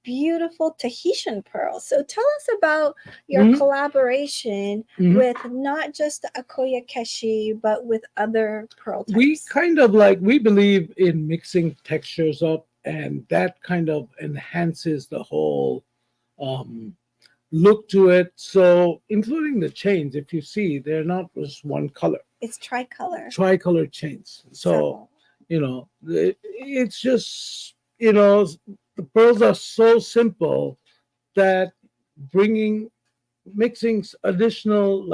beautiful Tahitian pearls. So tell us about your collaboration with not just the akoya keshi, but with other pearl types. We believe in mixing textures up, and that kind of enhances the whole look to it. So including the chains, if you see, they're not just one color. It's tricolor. Tricolor chains. So, it's just, the pearls are so simple that mixing additional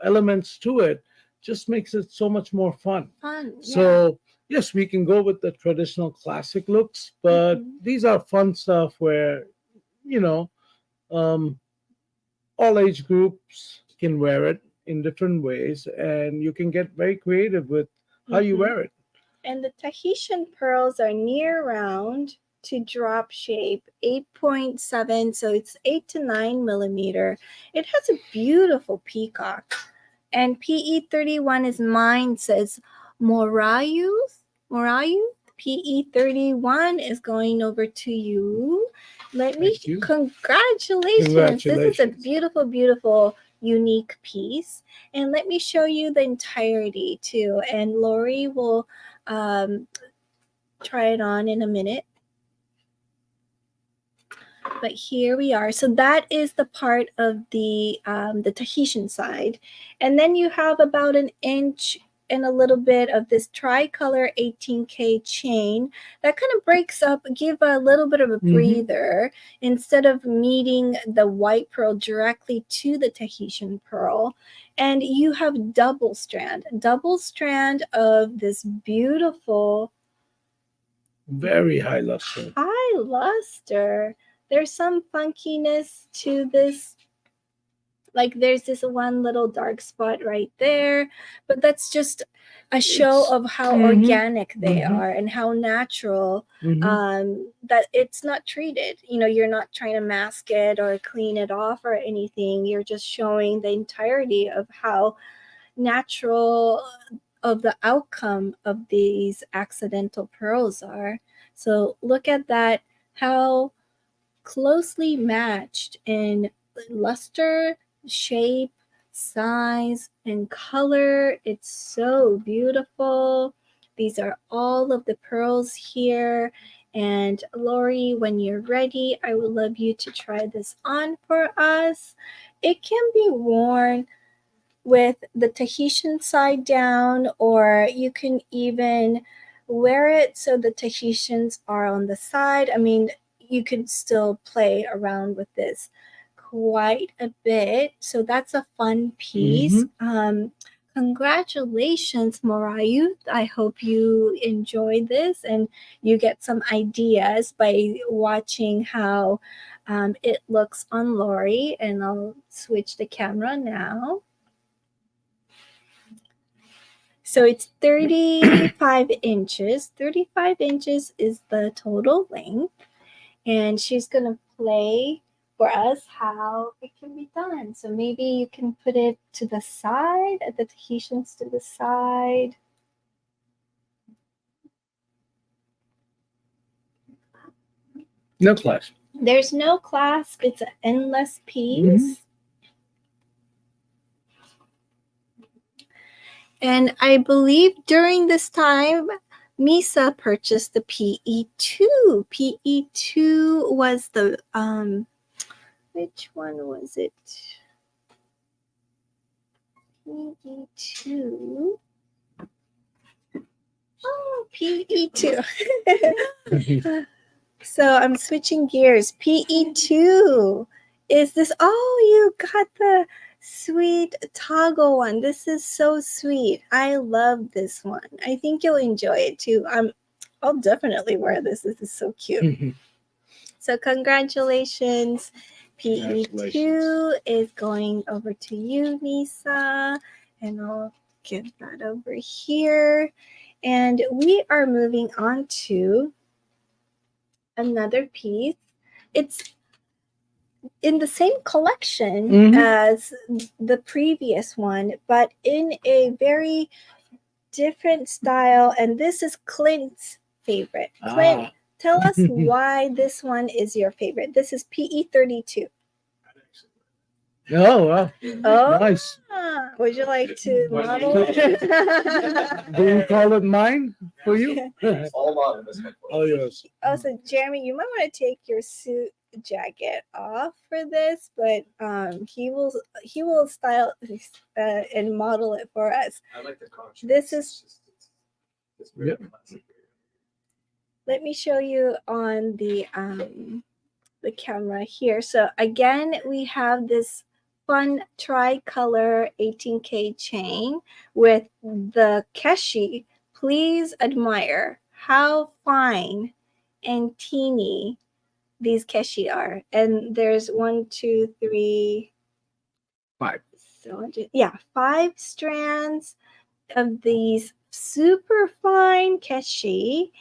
elements to it just makes it so much more fun. So yes, we can go with the traditional classic looks, but these are fun stuff where all age groups can wear it. in different ways, and you can get very creative with how you Mhm. wear it. And the Tahitian pearls are near round to drop shape, 8.7, so it's 8 to 9 millimeter. It has a beautiful peacock. And PE31 is mine, says Morayu. PE31 is going over to you. Let me, Thank you. congratulations. This is a Congratulations. beautiful, beautiful, unique piece. And let me show you the entirety too. And Lori will try it on in a minute. But here we are. So that is the part of the Tahitian side. And then you have about an inch and a little bit of this tricolor 18K chain that kind of breaks up, give a little bit of a breather instead of meeting the white pearl directly to the Tahitian pearl. And you have double strand of this beautiful, Very high luster. high luster. There's some funkiness to this. Like there's this one little dark spot right there, but that's just a show of how organic they are and how natural, that it's not treated. You know, you're not trying to mask it or clean it off or anything. You're just showing the entirety of how natural of the outcome of these accidental pearls are. So look at that, how closely matched in luster, shape, size, and color. It's so beautiful. These are all of the pearls here. And Lori, when you're ready, I would love you to try this on for us. It can be worn with the Tahitian side down, or you can even wear it so the Tahitians are on the side. I mean, you can still play around with this quite a bit. So that's a fun piece. Congratulations, Morayu. I hope you enjoy this and you get some ideas by watching how it looks on Lori. And I'll switch the camera now. So it's 35 inches. 35 inches is the total length. And she's going to play for us how it can be done. So maybe you can put it to the side, the Tahitians to the side. No clasp. There's no clasp. It's an endless piece. And I believe during this time, Misa purchased the PE2. PE2 was the, which one was it? PE2. Oh, PE2. So I'm switching gears. PE2 is this. Oh, you got the sweet toggle one. This is so sweet. I love this one. I think you'll enjoy it too. I'll definitely wear this. This is so cute. So congratulations. PE2 is going over to you, Nisa. And I'll get that over here. And we are moving on to another piece. It's in the same collection as the previous one, but in a very different style. And this is Clint's favorite. Clint, tell us why this one is your favorite. This is PE32. Oh, wow. Oh, Nice. would you like to model it? Do you call it mine for you? All on this one. Oh, yes. Also, Jeremy, you might want to take your suit jacket off for this, but he will style and model it for us. I like the contrast. This is. It's very classic. Let me show you on the camera here. So again, we have this fun tricolor 18K chain with the Keshi. Please admire how fine and teeny these Keshi are. And there's 1, 2, 3, 5. So yeah, 5 strands of these super fine keshi,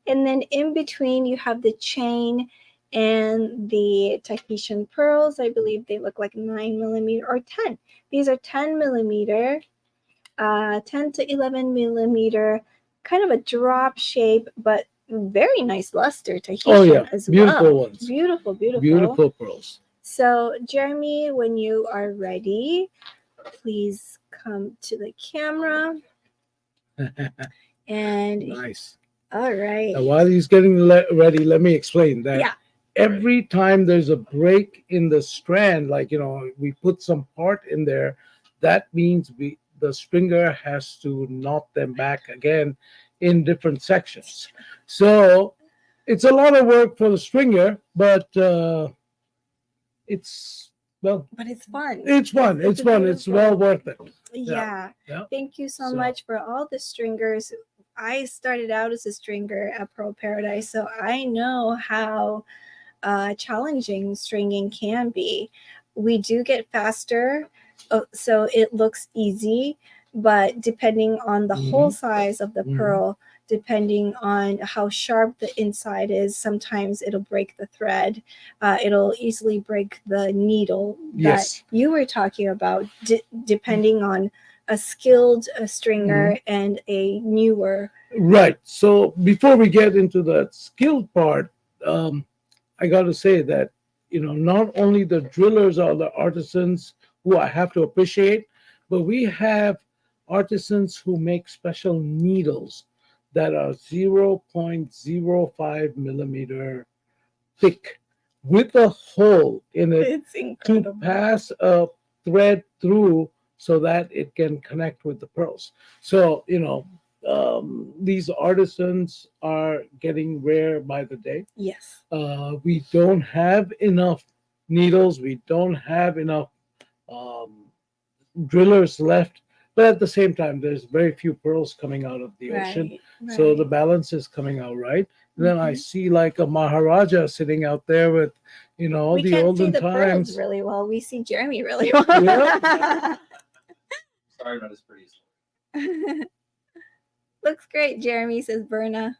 and then in between you have the chain and the Tahitian pearls. I believe they look like 9 millimeter or 10. These are 10 millimeter, 10 to 11 millimeter, kind of a drop shape, but very nice luster Tahitian Oh yeah, as beautiful well. ones. Beautiful, beautiful. Beautiful pearls. So, Jeremy, when you are ready, please come to the camera. And Nice. all right. Now, while he's getting ready, let me explain that. Yeah. Every time there's a break in the strand, like we put some part in there, that means the stringer has to knot them back again in different sections. So it's a lot of work for the stringer, but it's But it's fun. It's fun. It's fun. It's well worth it. Yeah. Yeah. Thank you so So- much for all the stringers. I started out as a stringer at Pearl Paradise, so I know how challenging stringing can be. We do get faster, so it looks easy, but depending on the hole size of the Mhm. pearl, depending on how sharp the inside is, sometimes it'll break the thread. It'll easily break the needle that Yes. you were talking about, depending on a skilled stringer and a newer. Right. So before we get into the skilled part, I got to say that not only the drillers are the artisans who I have to appreciate, but we have artisans who make special needles that are 0.05 millimeter thick with a hole in it It's to incredible. pass a thread through so that it can connect with the pearls. So, these artisans are getting rare by the day. Yes. We don't have enough needles. We don't have enough um, drillers left. But at the same time, there's very few pearls coming out of the ocean. So the balance is coming out right. And then I see like a Maharaja sitting out there with, all we the can't olden see the times. pearls really well. We see Jeremy really well. Sorry, not as pretty. Looks great, Jeremy, says Berna.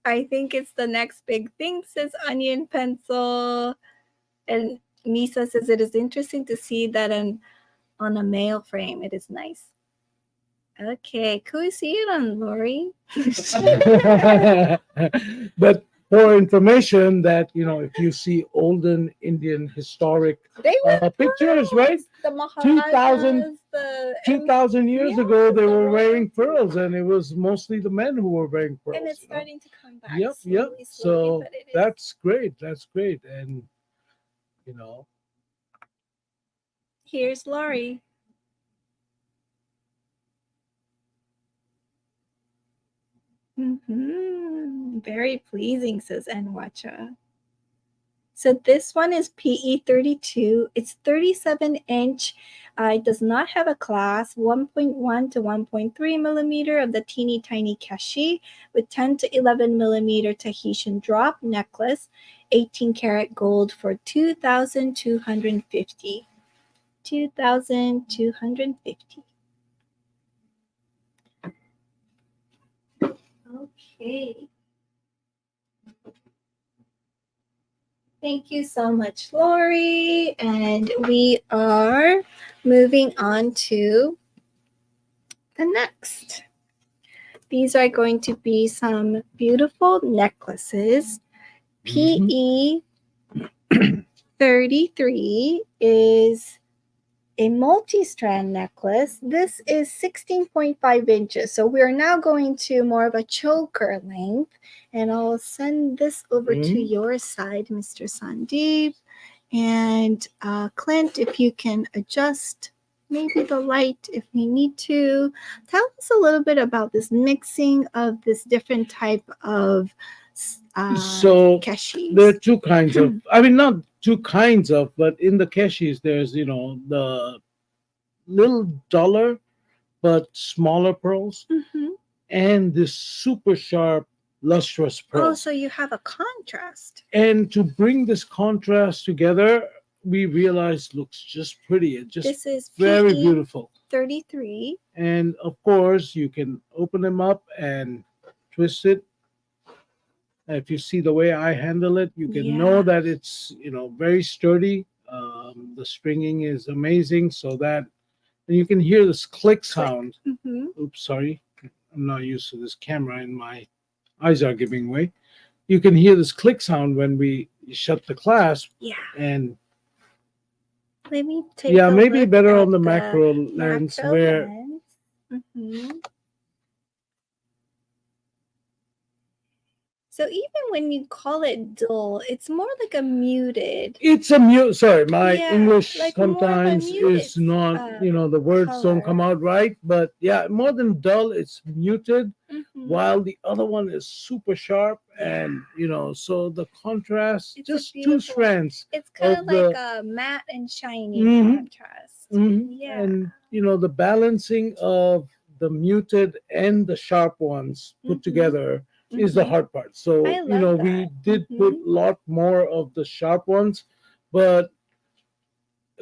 I think it's the next big thing, says Onion Pencil. And Misa says it is interesting to see that on a male frame. It is nice. Okay, could we see it on Lori? But for information that, if you see olden Indian historic They were pictures, pearls. right? The 2,000 Maharajas, 2,000 years yeah, ago, they the were wearing royalty. pearls, and it was mostly the men who were wearing pearls. And it's starting to come back. Yep. Slowly, So but it is. that's great. That's great. And, Here's Lori. Very pleasing, says Enwacha. So this one is PE 32. It's 37-inch. It does not have a class. 1.1 to 1.3 millimeter of the teeny tiny keshi with 10 to 11 millimeter Tahitian drop necklace. 18 karat gold for 2,250. 2,250. Okay. Thank you so much, Lori. And we are moving on to the next. These are going to be some beautiful necklaces. PE 33 is a multi-strand necklace. This is 16.5 inches. So we are now going to more of a choker length. And I'll send this over to your side, Mr. Sundeep. And Clint, if you can adjust maybe the light if we need to. Tell us a little bit about this mixing of this different type of so keshis. there are two kinds of, not two kinds of, but in the keshis, there's, the little duller but smaller pearls and this super sharp, lustrous pearls. Oh, so you have a contrast. And to bring this contrast together, we realized looks just pretty. It just This is very PE beautiful. 33. And of course, you can open them up and twist it. If you see the way I handle it, you can know Yeah. that it's very sturdy. The stringing is amazing, so that and you can hear this click sound. Mm-hmm. Oops, sorry, I'm not used to this camera, and my eyes are giving way. You can hear this click sound when we shut the clasp, Yeah. and Let me take yeah, a maybe look better at on the macro lens macro where lens. Mm-hmm. So even when you call it dull, it's more like a muted. it's a mute. Sorry, my Yeah, English like more of a sometimes muted is not. The words don't come color. out right. But yeah, more than dull, it's muted. Mm-hmm. While the other one is super sharp, Yeah. and so the contrast, It's a just two beautiful. strands It's kind of of like the a matte and shiny Mhm, contrast. Yeah. and the balancing of the muted and the sharp ones put Mhm. together is the Mhm. hard part. So I love we that. did put a lot more of the sharp ones, but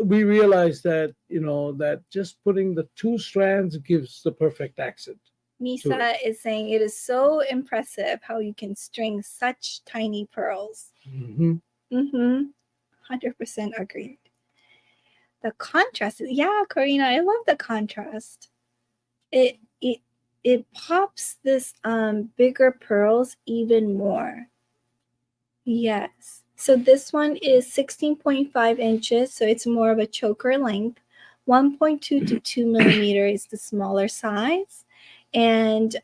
we realized that that just putting the two strands gives the perfect accent to it. Misa is saying it is so impressive how you can string such tiny pearls. Mhm. Mm-hmm. 100% agreed. The contrast, yeah, Karina, I love the contrast. It it it pops this bigger pearls even more. Yes. So this one is 16.5 inches, so it's more of a choker length. 1.2 to 2 millimeter is the smaller size. And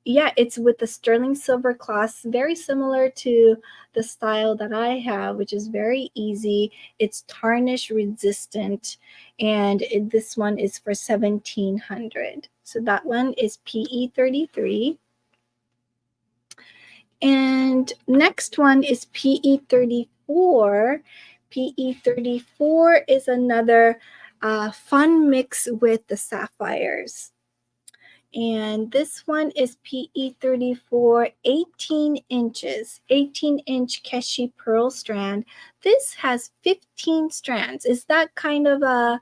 yeah, it's with the sterling silver clasp, very similar to the style that I have, which is very easy. It's tarnish resistant, and this one is for 1700. So that one is PE 33. And next one is PE 34. PE 34 is another fun mix with the sapphires. And this one is PE 34, 18 inches, 18-inch Keshi pearl strand. This has 15 strands. Is that kind of a,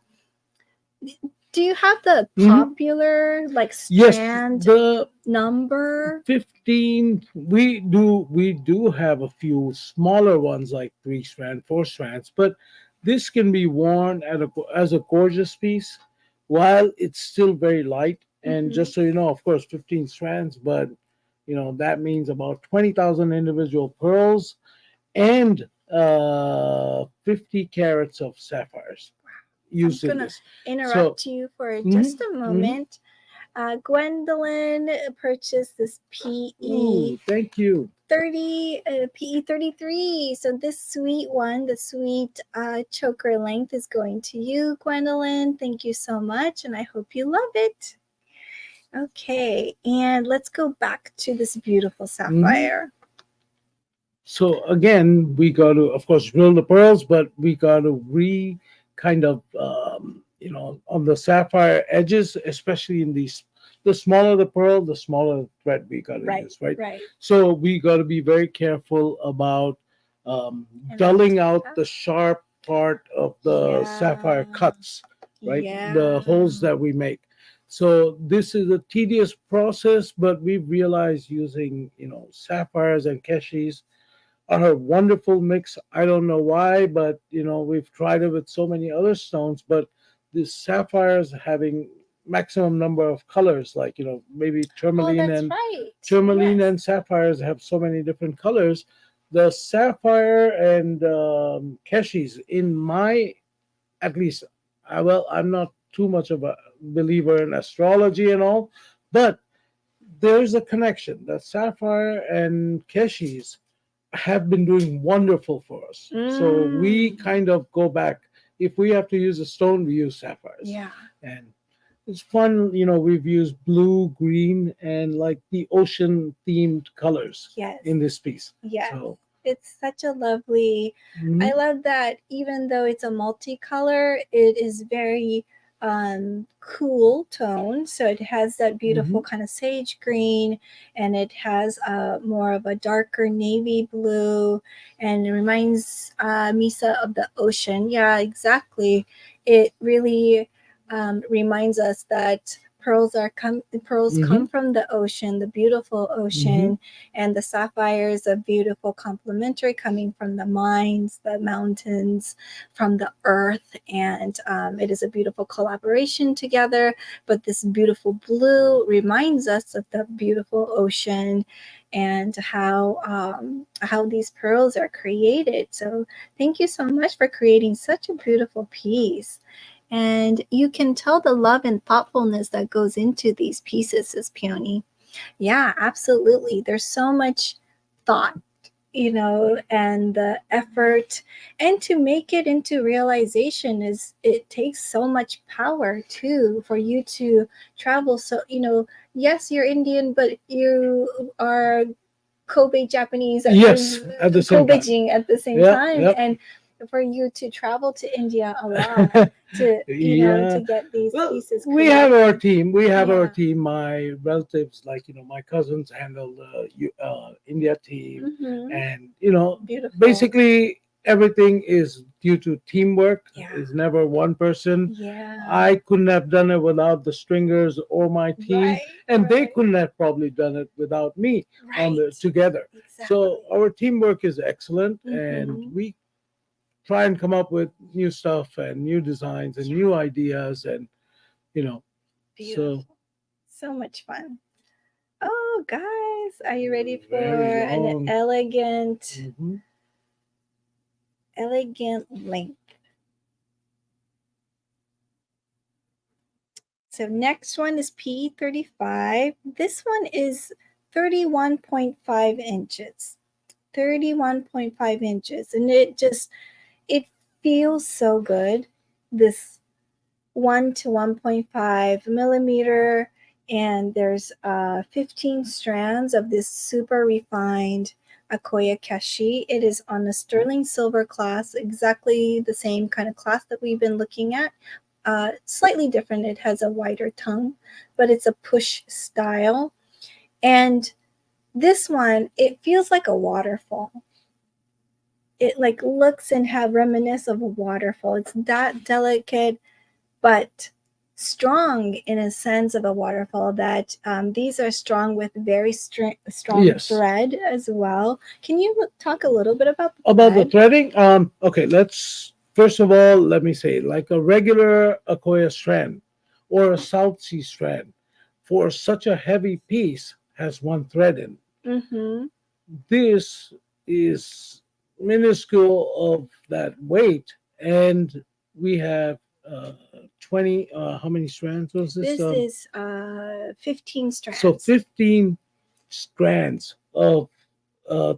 do you have the popular like Yes, strand the number? 15, we do have a few smaller ones like 3 strand, 4 strands, but this can be worn as a gorgeous piece while it's still very light. And just so you know, of course, 15 strands, but that means about 20,000 individual pearls and 50 carats of sapphires used I'm in gonna this. interrupt you for just a moment. Gwendolyn purchased this PE Ooh, thank you. 30 PE 33. So this sweet one, the sweet choker length is going to you, Gwendolyn. Thank you so much, and I hope you love it. Okay, and let's go back to this beautiful sapphire. So again, we got to, of course, drill the pearls, but we got to kind of, on the sapphire edges, especially in these. The smaller the pearl, the smaller the thread we got to use, right? Right. So we got to be very careful about dulling out the sharp part of the sapphire cuts, right? The holes that we make. So this is a tedious process, but we've realized using sapphires and keshis are a wonderful mix. I don't know why, but we've tried it with so many other stones, but the sapphires having maximum number of colors, like maybe tourmaline and tourmaline and sapphires have so many different colors. The sapphire and keshis, in my at least, I'm not too much of a believer in astrology and all, but there's a connection. The sapphire and keshis have been doing wonderful for us. So we kind of go back. If we have to use a stone, we use sapphires. Yeah. And it's fun. We've used blue, green, and like the ocean themed colors in this piece. Yes. So, it's such a lovely, I love that even though it's a multicolor, it is very cool tone. So it has that beautiful kind of sage green, and it has more of a darker navy blue, and it reminds Misa of the ocean. Yeah, exactly. It really reminds us that pearls come from the ocean, the beautiful ocean, and the sapphires are beautiful complementary coming from the mines, the mountains, from the earth, and it is a beautiful collaboration together. But this beautiful blue reminds us of the beautiful ocean and how these pearls are created. So thank you so much for creating such a beautiful piece. And you can tell the love and thoughtfulness that goes into these pieces, says Peony. Yeah, absolutely. There's so much thought, and the effort, and to make it into realization is it takes so much power too for you to travel. So, yes, you're Indian, but you are Kobe Japanese at Yes, at the same time. Kobe-jing at the same Yep, time, yep. and for you to travel to India a lot to Yeah. to get these Well, pieces we have our created. team. We have our Yeah. team. My relatives, like my cousins, handle the India team, Mhm. and Beautiful. basically everything is due to teamwork. Yeah. Is never one person. Yeah. I couldn't have done it without the stringers or my team, Right. and they Right. couldn't have probably done it without me on the Right. together. Exactly. So our teamwork is excellent, and Mhm. we try and come up with new stuff and new designs and new ideas, and you know Beautiful. so So much fun. Oh, guys, are you ready for very an long. Mhm. elegant length? So next one is P35. This one is 31.5 inches. 31.5 inches. And it feels so good. This 1 to 1.5 millimeter, and there's 15 strands of this super refined akoya keshi. It is on a sterling silver class, exactly the same kind of class that we've been looking at. Slightly different. It has a wider tongue, but it's a push style. And this one, it feels like a waterfall. It like looks and have reminisce of a waterfall. It's that delicate, but strong in a sense of a waterfall. That these are strong with very strong Yes. thread as well. Can you talk a little bit about the About the thread? threading, okay, let's first of all let me say, like a regular akoya strand or a South Sea strand, for such a heavy piece, has one thread in. Mm-hmm. This is minuscule of that weight, and we have uh, 20. How many strands was this? This is 15 strands. So 15 strands of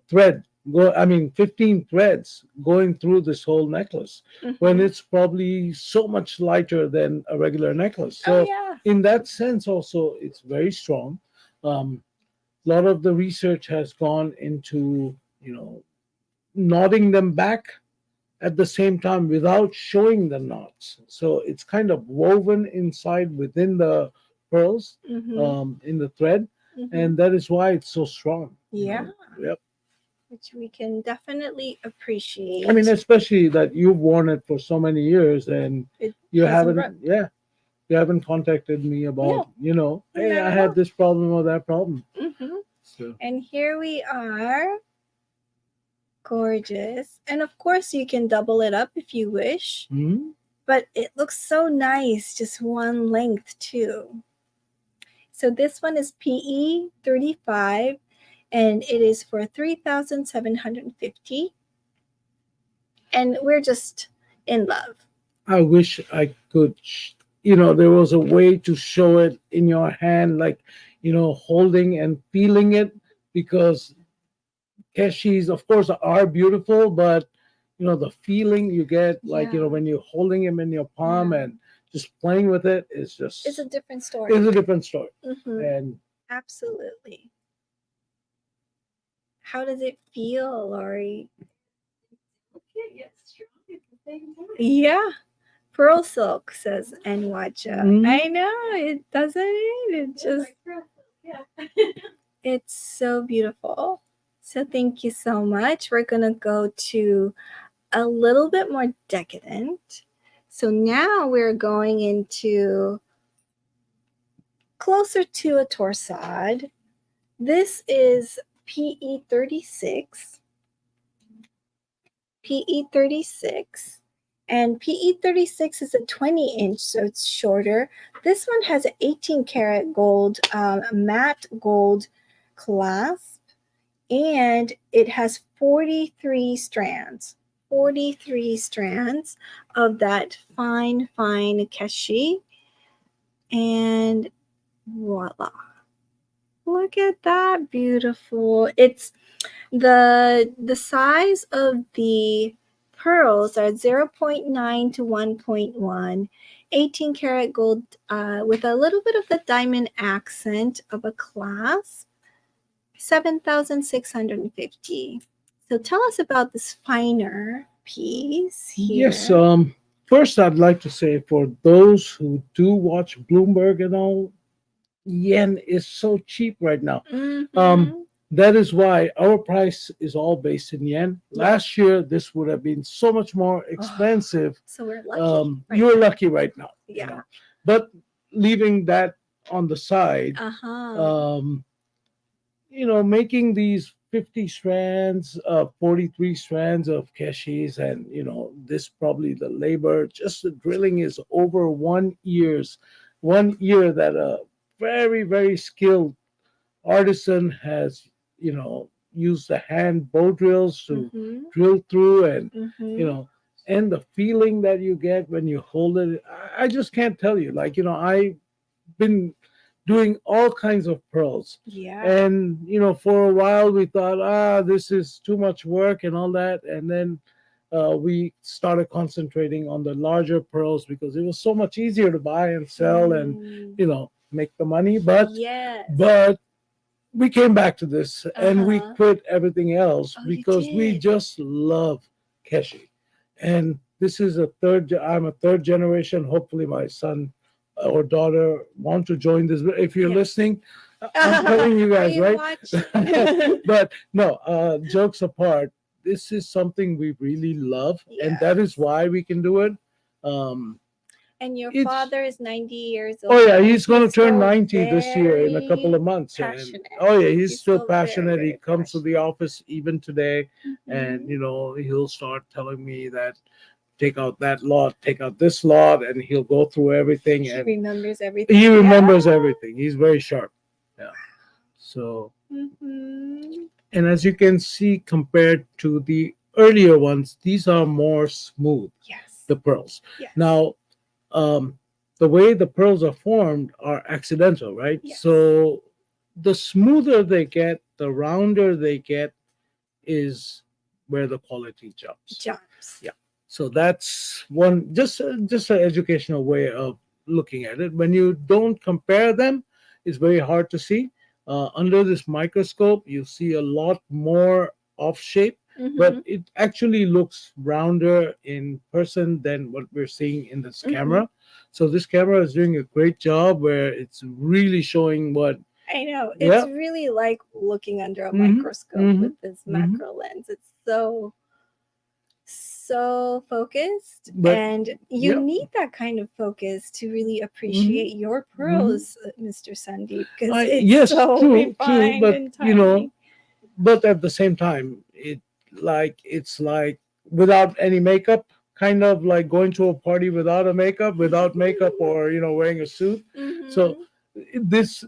thread. I mean, 15 threads going through this whole necklace, when Mhm. it's probably so much lighter than a regular necklace. Oh So, yeah. in that sense, also, it's very strong. A lot of the research has gone into, knotting them back at the same time without showing the knots. So it's kind of woven inside within the pearls, Mhm. in the thread, Mhm. and that is why it's so strong. Yeah. Yep. Which we can definitely appreciate. I mean, especially that you've worn it for so many years, and It you hasn't haven't, broke. yeah, you haven't contacted me about, No, hey, not I at had all. this problem or that problem. Mhm. So, And here we are. Gorgeous. And of course, you can double it up if you wish. mhm. But it looks so nice, just one length too. So this one is PE 35, and it is for 3,750. And we're just in love. I wish I could, there was a way to show it in your hand, like, holding and feeling it, because Keshis, of course, are beautiful, but, the feeling you get, like, Yeah. when you're holding him in your palm Yeah. and just playing with it, is just, It's a different story. it's a different story. Mhm. And Absolutely. How does it feel, Lori? Okay, yes, strong at the same time. Yeah, Pearl silk, says Enwacha. Mhm. I know, it doesn't it just Yeah. it's so beautiful. So thank you so much. We're gonna go to a little bit more decadent. So now we're going into closer to a torsade. This is PE36. PE36. And PE36 is a 20-inch, so it's shorter. This one has an 18 karat gold, matte gold clasp, and it has 43 strands. 43 strands of that fine keshi. And voila. Look at that, beautiful. It's the size of the pearls are 0.9 to 1.1, 18 karat gold with a little bit of the diamond accent of a clasp, 7,650. So tell us about this finer piece here. Yes. First, I'd like to say for those who do watch Bloomberg and all, yen is so cheap right now. Mhm. That is why our price is all based in yen. Last year, this would have been so much more expensive. So we're lucky. You're lucky right now. Yeah. But leaving that on the side, Uh-huh. making these 50 strands, 43 strands of keshis, and this probably the labor, just the drilling is over 1 year that a very, very skilled artisan has, used the hand bow drills to Mhm. drill through, and Mhm. and the feeling that you get when you hold it, I just can't tell you. Like, I've been doing all kinds of pearls. Yeah. And for a while we thought, this is too much work and all that. And then we started concentrating on the larger pearls because it was so much easier to buy and sell and make the money. Yes. But we came back to this and we Uh-huh. quit everything else Oh, you because we did. just love Keshi. And this is I'm a third generation. Hopefully my son or daughter want to join this. If you're Yes. listening, I'm telling you Are guys, you right? watching? But no, jokes apart, this is something we really love, and that is Yes. why we can do it. Um, And your it's father is 90 years old. Oh yeah, and he's going to turn still 90 this year in a couple of very months. And passionate. oh yeah, he's He's still still very, passionate. He very comes to the office even today, and Mhm. he'll start telling me that take out that lot, take out this lot, and he'll go through everything, He and remembers everything. he remembers Yeah. everything. He's very sharp. Yeah. So, Mhm. and as you can see, compared to the earlier ones, these are more smooth, Yes. the pearls. Yes. Now, um, the way the pearls are formed are accidental, right? Yes. So the smoother they get, the rounder they get, is where the quality jumps. Jumps. Yeah. So that's one, just an educational way of looking at it. When you don't compare them, it's very hard to see. Under this microscope, you see a lot more off shape, but Mhm. it actually looks rounder in person than what we're seeing in this camera. So this camera is doing a great job where it's really showing what. I know. Yeah. It's really like looking under a Mhm, microscope mhm, with this mhm. macro lens. It's so focused, But and you yep. need that kind of focus to really Mhm, appreciate your pearls, Mr. Sandeep, because I it's yes, so true, refined but and tiny. but at the same time, it's like without any makeup, kind of like going to a party without a makeup, without makeup, or wearing a suit. So Mhm.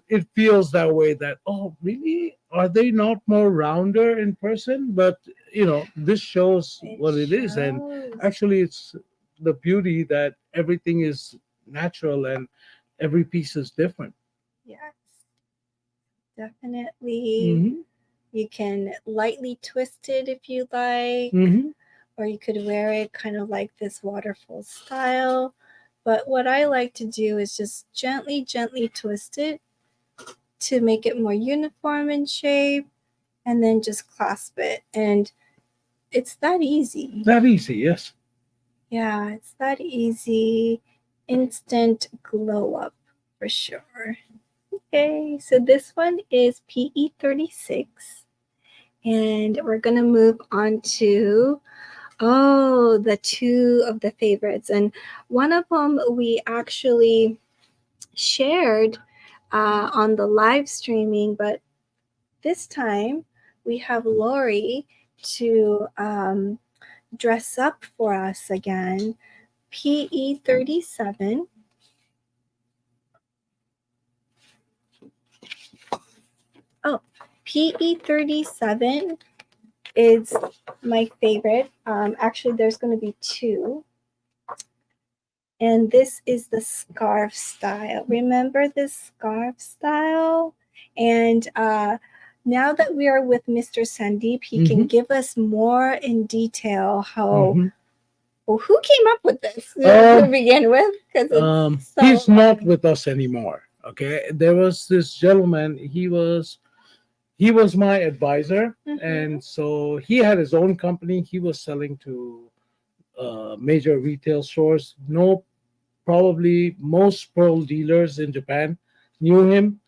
it feels that way. That, oh, really, are they not more rounder in person? But this shows It what it is, and shows. actually, it's the beauty that everything is natural and every piece is different. Yes, definitely. Hmm. You can lightly twist it if you like, Hmm. or you could wear it kind of like this waterfall style. But what I like to do is just gently, gently twist it to make it more uniform in shape, and then just clasp it. And it's that easy. That easy, yes. Yeah, it's that easy, instant glow up for sure. Okay, so this one is PE36. And we're going to move on to, oh, the two of the favorites. And one of them we actually shared on the live streaming, but this time we have Lori to dress up for us again. PE37. Oh, PE37 is my favorite. Actually, there's going to be two. And this is the scarf style. Remember this scarf style? And now that we are with Mr. Sundeep, he can give us more in detail how. Well, who came up with this to begin with? Because he's not with us anymore. Okay, there was this gentleman. He was my advisor, and so he had his own company. He was selling to major retail stores. No, probably most pearl dealers in Japan knew him.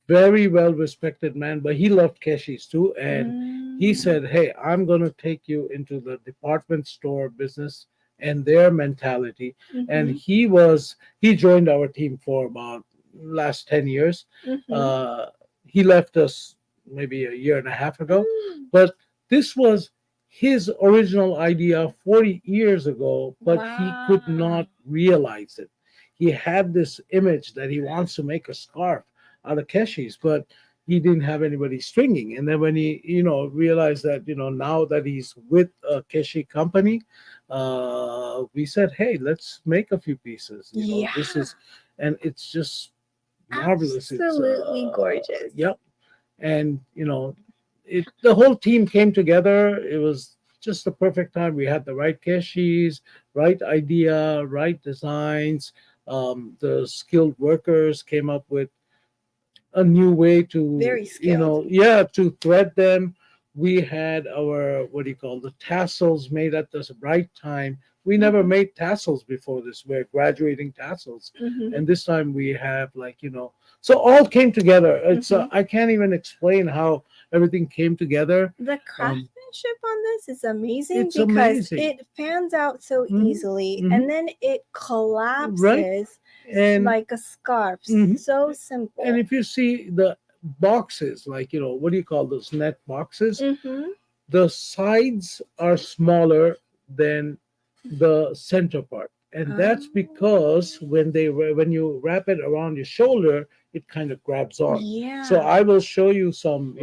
Very well respected man, but he loved Keshi's too, and he said, "Hey, I'm going to take you into the department store business and their mentality." And he joined our team for about last 10 years. He left us maybe a year and a half ago, but this was his original idea 40 years ago, but he could not realize it. He had this image that he wants to make a scarf out of Keshi's, but he didn't have anybody stringing. And then when he, realized that, now that he's with a Keshi company, we said, hey, let's make a few pieces. This is, and it's just marvelous. Absolutely gorgeous. Yep. And, the whole team came together. It was just the perfect time. We had the right Keshis, right idea, right designs. The skilled workers came up with a new way to Very skilled. to thread them. We had our the tassels made at the right time. We never made tassels before this. We're graduating tassels, and this time we have so all came together. It's I can't even explain how everything came together. The craftsmanship on this is amazing It's because amazing. it fans out so easily, Mhm. and then it collapses Right. And like a scarf. So simple. and if you see the boxes, what do you call those net boxes? The sides are smaller than the center part, and that's because when you wrap it around your shoulder, it kind of grabs on. Yeah. So I will show you some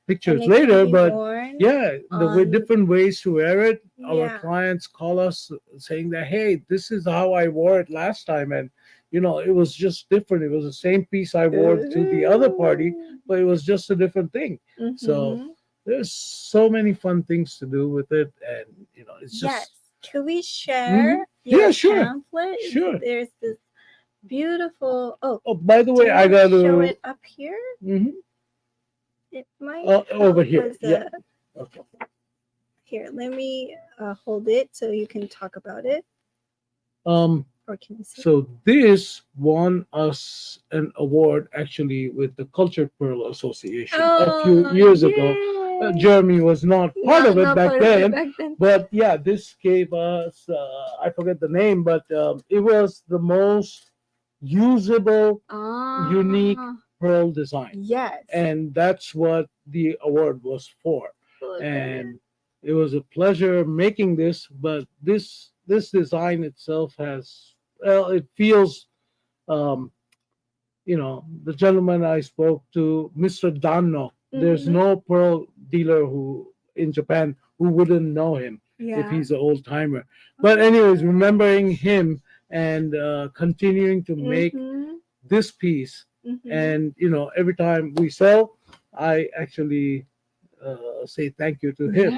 pictures later, but the different ways to wear it. Our clients call us saying that, hey, this is how I wore it last time, and it was just different. It was the same piece I wore to the other party, but it was just a different thing. So there's so many fun things to do with it, and it's just. Could we share your pamphlet? Sure. There's this beautiful. Oh, by the way, I got to show it up here. It might over here. Yeah. Okay. Here, let me hold it so you can talk about it. Or can you see? So this won us an award actually with the Cultured Pearl Association a few years ago. Jeremy was not part of it back then, but this gave us I forget the name, but it was the most usable, unique pearl design. Yes, and that's what the award was for. And it was a pleasure making this, but this design itself has it feels the gentleman I spoke to, Mr. Danno, there's no pearl dealer who in Japan who wouldn't know him if he's an old timer. But anyways, remembering him and continuing to make this piece, and every time we sell, I actually say thank you to him.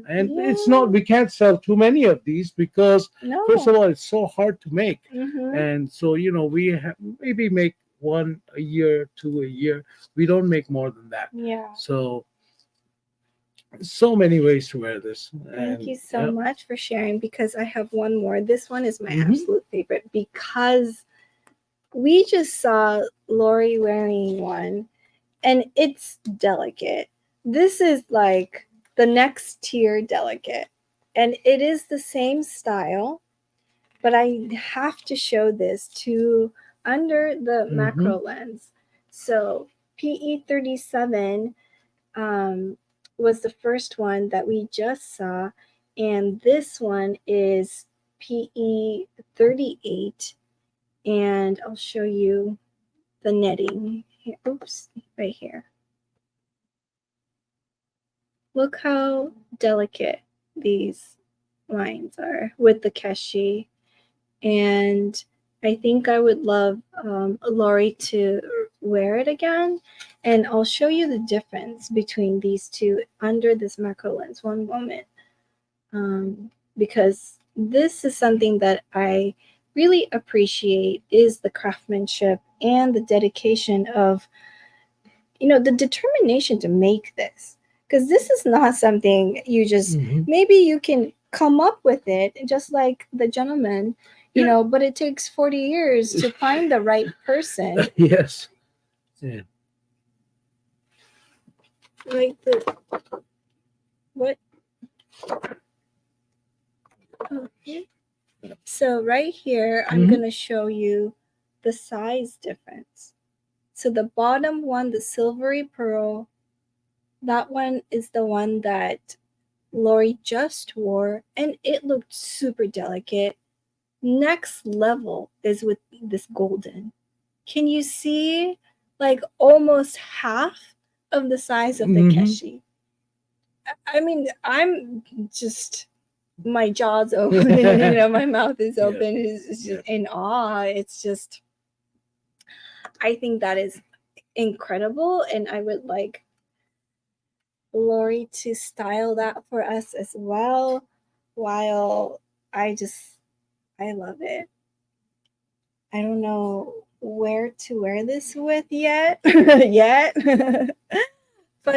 And it's not, we can't sell too many of these because first of all, it's so hard to make. And so we maybe make one a year, two a year. We don't make more than that. So so many ways to wear this. Thank And you so yeah. much for sharing because I have one more. This one is my Mhm. absolute favorite because we just saw Lori wearing one and it's delicate. This is like the next tier delicate. And it is the same style, but I have to show this to under the macro lens. So PE37 was the first one that we just saw, and this one is PE38, and I'll show you the netting. Here. Oops, right here. Look how delicate these lines are with the Keshi, and I think I would love Lori to wear it again. And I'll show you the difference between these two under this macro lens. One moment. Because this is something that I really appreciate is the craftsmanship and the dedication of, the determination to make this. Because this is not something you just, maybe you can come up with it just like the gentleman, but it takes 40 years to find the right person. Yes. Yeah. Like the, what? Okay. So right here, I'm going to show you the size difference. So the bottom one, the silvery pearl, that one is the one that Lori just wore, and it looked super delicate. Next level is with this golden. Can you see like almost half of the size of the Keshi? I mean, I'm just, my jaw's open, my mouth is open. It's just in awe. It's just, I think that is incredible, and I would like Lori to style that for us as well. While I love it. I don't know where to wear this with yet, but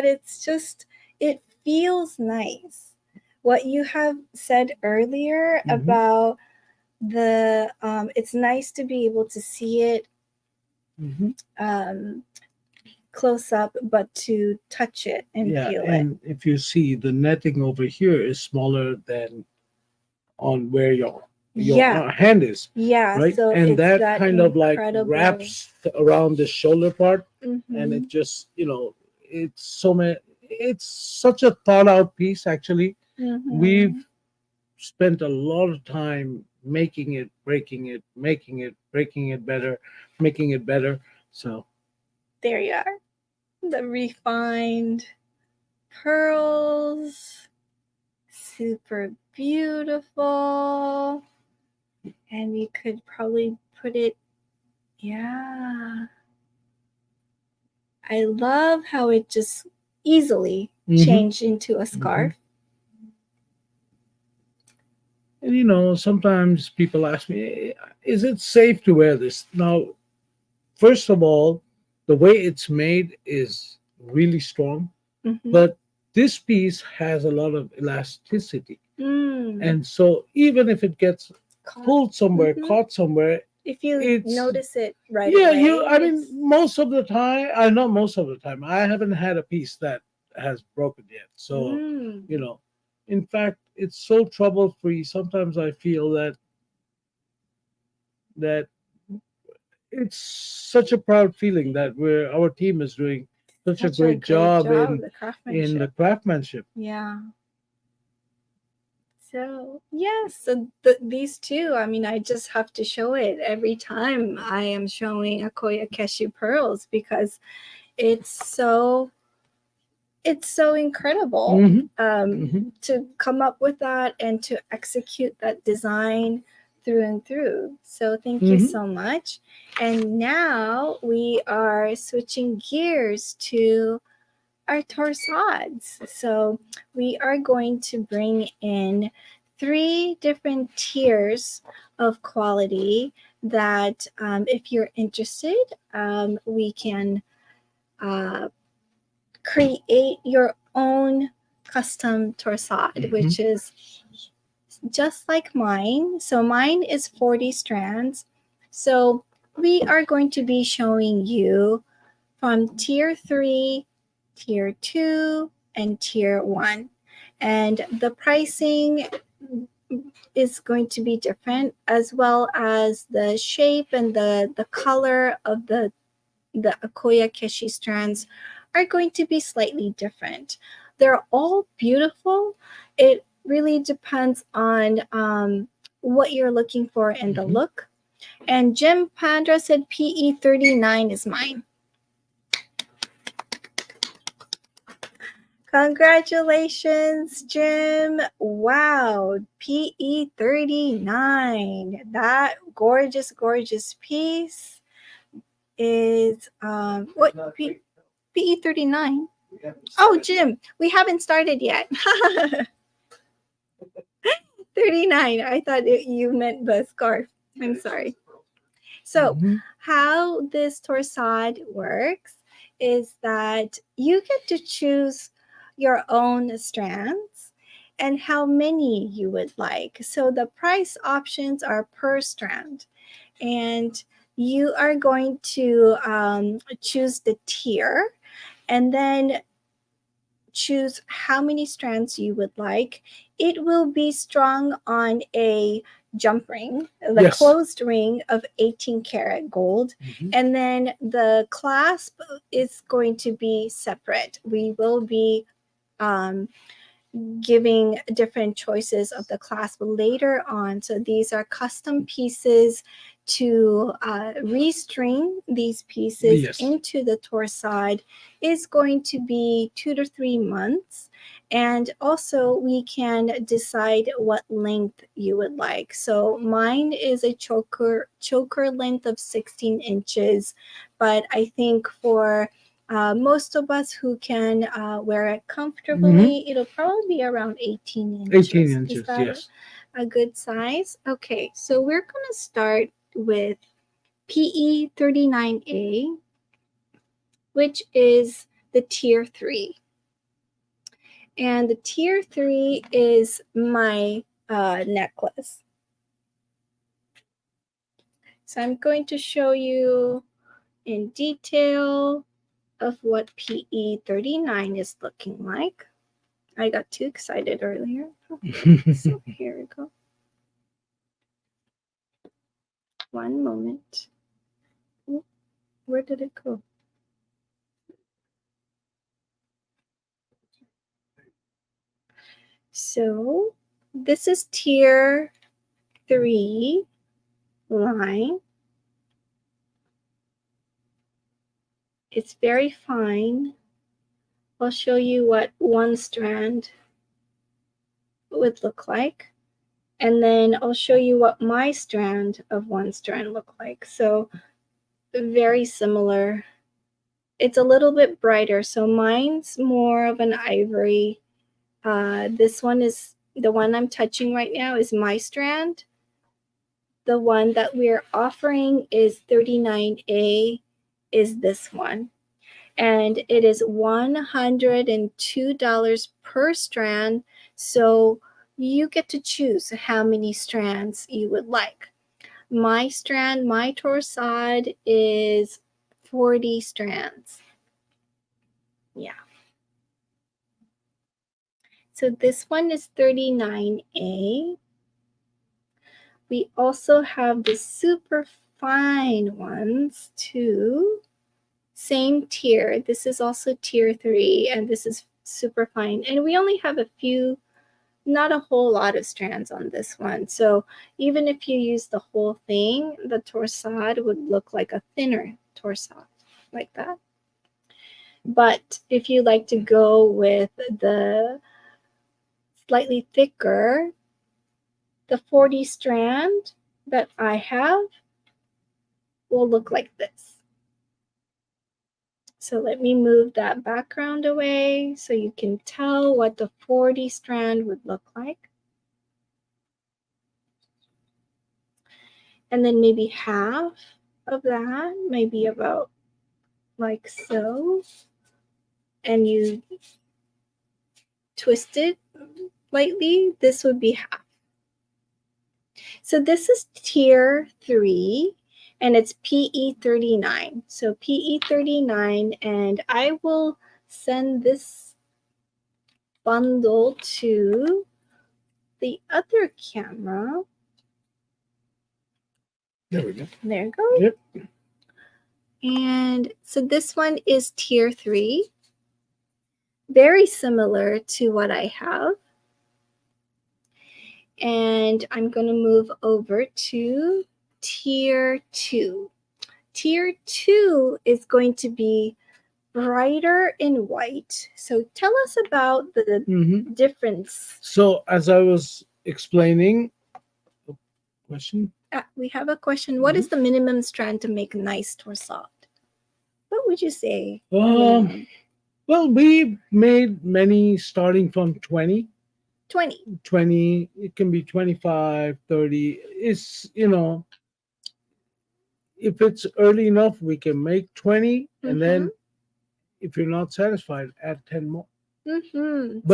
it's just, it feels nice. What you have said earlier about the, it's nice to be able to see it close up, but to touch it and feel and if you see the netting over here is smaller than on where your hand is. Right. So and it's that kind of like incredible. wraps around the shoulder part, and it Mhm. just it's so many. It's such a thought out piece. Actually, we've Mhm. spent a lot of time making it, breaking it, making it, breaking it better, making it better. So There you are. The refined pearls. Super beautiful. And you could probably put it, yeah. I love how it just easily changed into a scarf. and sometimes people ask me, is it safe to wear this? Now, first of all, the way it's made is really strong, Mhm. but this piece has a lot of elasticity. And so even if it gets pulled somewhere, caught somewhere, if you it's notice it right yeah, away, I mean, most of the time, not most of the time, I haven't had a piece that has broken yet. So, you know, in fact, it's so trouble free. Sometimes I feel that it's such a proud feeling that our team is doing such a great job in the craftsmanship. the craftsmanship. Yeah. So, yes, so these two, I mean, I just have to show it every time I am showing Akoya Keshi pearls because it's so incredible to come up with that and to execute that design through and through. So thank you so much. And now we are switching gears to our torsades. So we are going to bring in 3 different tiers of quality that, if you're interested, we can create your own custom torsade, which is just like mine. So mine is 40 strands. So we are going to be showing you from tier 3, tier 2, and tier 1. And the pricing is going to be different, as well as the shape and the color of the akoya keshi strands are going to be slightly different. They're all beautiful. It really depends on what you're looking for in the look. And Jim Pandra said PE39 is mine. Congratulations, Jim. Wow, PE39. That gorgeous, gorgeous piece is what PE39? Oh, Jim, we haven't started yet. 39. I thought you meant the scarf. I'm sorry. So, how this torsade works is that you get to choose your own strands and how many you would like. So, the price options are per strand, and you are going to choose the tier and then choose how many strands you would like. It will be strung on a jump ring, the closed ring of 18 karat gold. And then the clasp is going to be separate. We will be giving different choices of the clasp later on. So these are custom pieces to restring these pieces into the torsade is going to be 2 to 3 months. And also we can decide what length you would like. So mine is a choker length of 16 inches, but I think for most of us who can wear it comfortably, it'll probably be around 18 inches. 18 inches, is that a good size? Okay, so we're going to start with PE39A, which is the tier 3. And the tier 3 is my necklace. So I'm going to show you in detail of what PE39 is looking like. I got too excited earlier. So here we go. One moment. Where did it go? So this is tier 3 line. It's very fine. I'll show you what one strand would look like. And then I'll show you what my strand of one strand look like. So very similar. It's a little bit brighter. So mine's more of an ivory. This one is the one I'm touching right now is my strand. The one that we're offering is 39A is this one. And it is $102 per strand. So you get to choose how many strands you would like. My strand, my torsade is 40 strands. Yeah. So this one is 39A. We also have the super fine ones too. Same tier. This is also tier 3, and this is super fine. And we only have a few, not a whole lot of strands on this one. So even if you use the whole thing, the torsade would look like a thinner torsade, like that. But if you like to go with the slightly thicker, the 40 strand that I have will look like this. So let me move that background away so you can tell what the 40 strand would look like. And then maybe half of that, maybe about like so. And you twisted lightly, this would be half. So this is tier 3 and it's PE39. So PE39, and I will send this bundle to the other camera. There we go. There you go. Yep. And so this one is tier 3. Very similar to what I have. And I'm going to move over to tier 2. Tier 2 is going to be brighter in white. So tell us about the Mhm. difference. So as I was explaining, question. We have a question. What is the minimum strand to make a nice torsade? What would you say? Minimum? Well, we made many starting from 20. 20. 20, it can be 25, 30. It's, if it's early enough, we can make 20. And then if you're not satisfied, add 10 more. But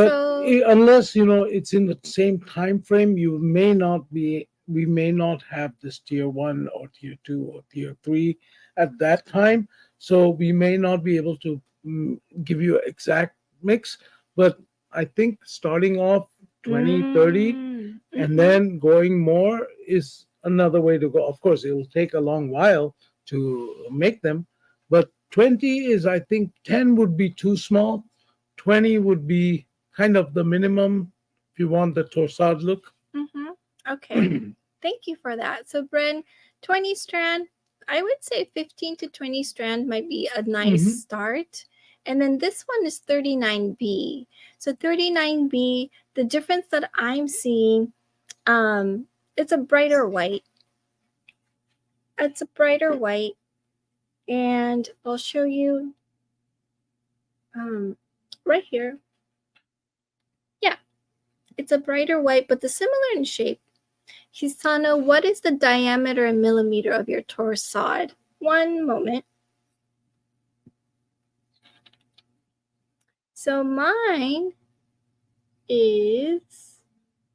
So, unless, it's in the same time frame, we may not have this tier 1 or tier 2 or tier 3 at that time. So we may not be able to give you an exact mix. But I think starting off 20, 30, and then going more is another way to go. Of course, it will take a long while to make them, but 20 is, I think 10 would be too small. 20 would be kind of the minimum if you want the torsade look. Okay. Thank you for that. So, Bren, 20 strand, I would say 15 to 20 strand might be a nice start. And then this one is 39B. So 39B, the difference that I'm seeing, it's a brighter white. It's a brighter white. And I'll show you right here. Yeah, it's a brighter white, but the similar in shape. Hisano, what is the diameter in millimeter of your torsade? One moment. So mine is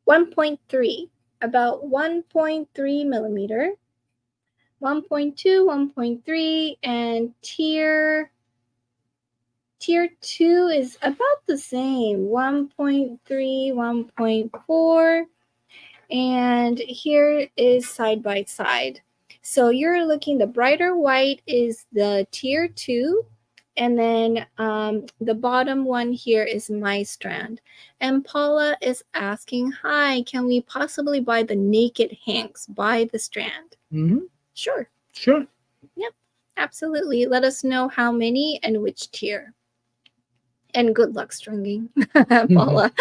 1.3, about 1.3 millimeter, 1.2, 1.3, and tier 2 is about the same, 1.3, 1.4, and here is side by side. So you're looking, the brighter white is the tier 2, and then the bottom one here is my strand. And Paula is asking, hi, can we possibly buy the naked hanks by the strand? Sure. Yep, absolutely. Let us know how many and which tier. And good luck stringing, Paula.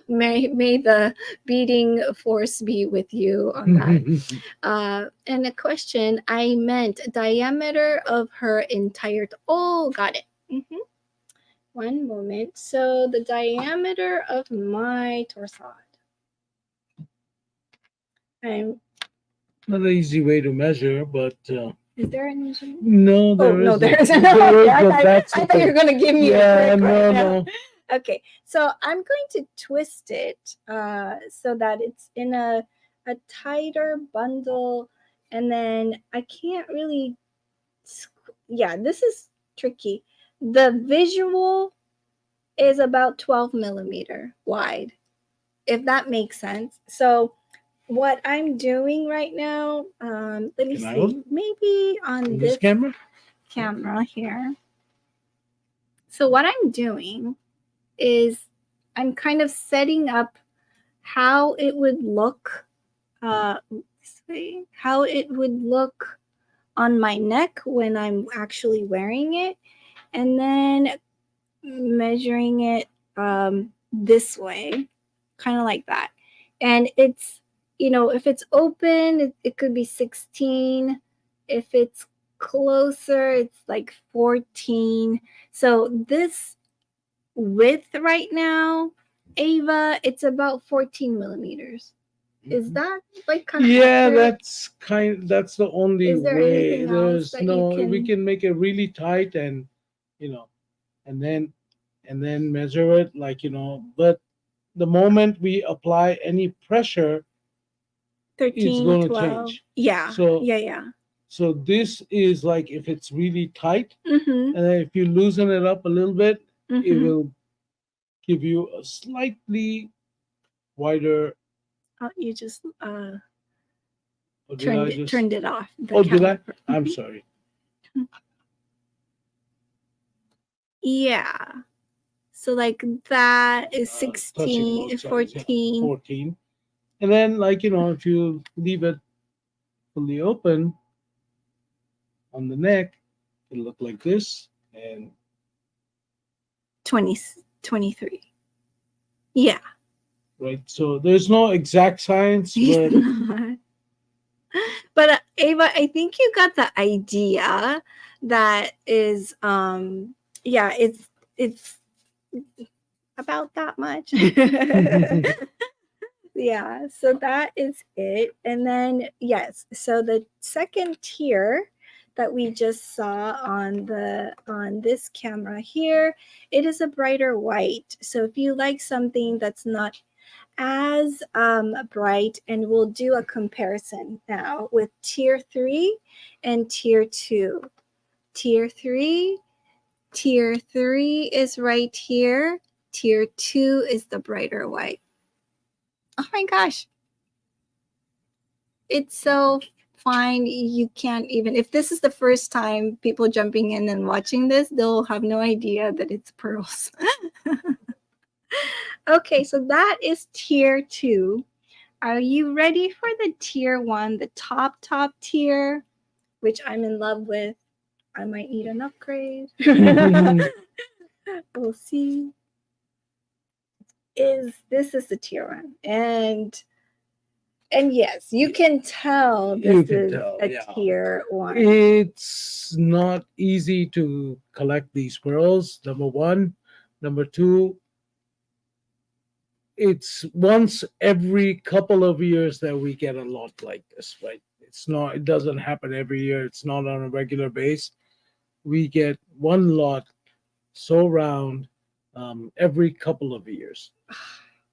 May the beating force be with you on that. And a question, I meant diameter of her entire, got it. One moment. So the diameter of my torsade. Not an easy way to measure, but is there an measurement? No, there isn't. No, there isn't. There is, I thought you were going to give me a trick right now. No. Okay, so I'm going to twist it so that it's in a tighter bundle, and then I can't really, this is tricky. The visual is about 12 millimeter wide, if that makes sense. So what I'm doing right now, let me see, maybe on this camera here. So what I'm doing is I'm kind of setting up how it would look, how it would look on my neck when I'm actually wearing it, and then measuring it this way, kind of like that. And it's, if it's open, it could be 16. If it's closer, it's like 14. So this width right now, Ava, it's about 14 millimeters. Is that like kind of accurate? That's the only Is there way. anything else There's that you can... we can make it really tight, and and then and then measure it, like, but the moment we apply any pressure, it's 13, going to 12. change. Yeah. So Yeah. so this is like if it's really tight, Mm-hmm. and then if you loosen it up a little bit, it Mm-hmm. will give you a slightly wider. Oh, you just Or did I just? turned it off. The Oh, did I? camera. I'm Mhm. sorry. Yeah. So like that is Touching mode. 16, Sorry, 14. 14. And then, like, if you leave it fully open on the neck, it'll look like this. And 20, 23. Yeah. right, so there's no exact science, but But Ava, I think you got the idea. That is yeah, it's about that much. Yeah, so that is it. And then yes, so the second tier that we just saw on this camera here, it is a brighter white. So if you like something that's not as bright, and we'll do a comparison now with tier 3 and tier 2. Tier 3 Tier 3 is right here. Tier 2 is the brighter white. Oh my gosh. It's so fine. You can't even, if this is the first time people jumping in and watching this, they'll have no idea that it's pearls. Okay, so that is tier 2. Are you ready for the tier 1, the top tier, which I'm in love with? I might need an upgrade. We'll see. This is the tier 1, and yes, you can tell You this can is tell, a yeah. tier 1. It's not easy to collect these pearls, number one. Number two, it's once every couple of years that we get a lot like this, right? It doesn't happen every year. It's not on a regular base. We get one lot so round every couple of years.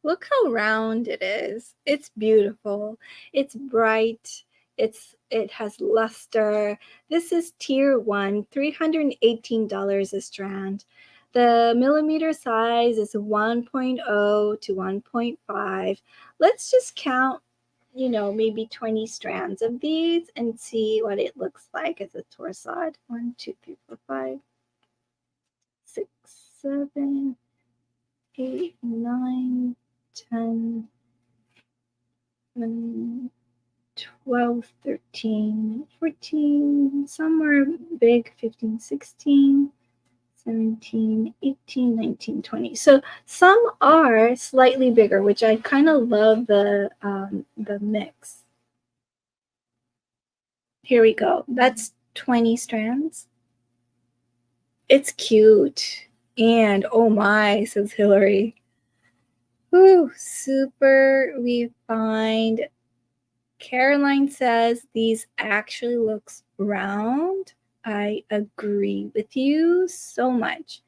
Look how round it is. It's beautiful. It's bright. It has luster. This is tier 1, $318 a strand. The millimeter size is 1.0 to 1.5. Let's just count, maybe 20 strands of these and see what it looks like as a torsade. 1, 2, 3, 4, 5, 6, 7, 8, 9, 10, 12, 13, 14, somewhere big, 15, 16, 17, 18, 19, 20. So some are slightly bigger, which I kind of love the mix. Here we go. That's 20 strands. It's cute. And oh my, says Hillary. Ooh, super refined. Caroline says these actually looks round. I agree with you so much.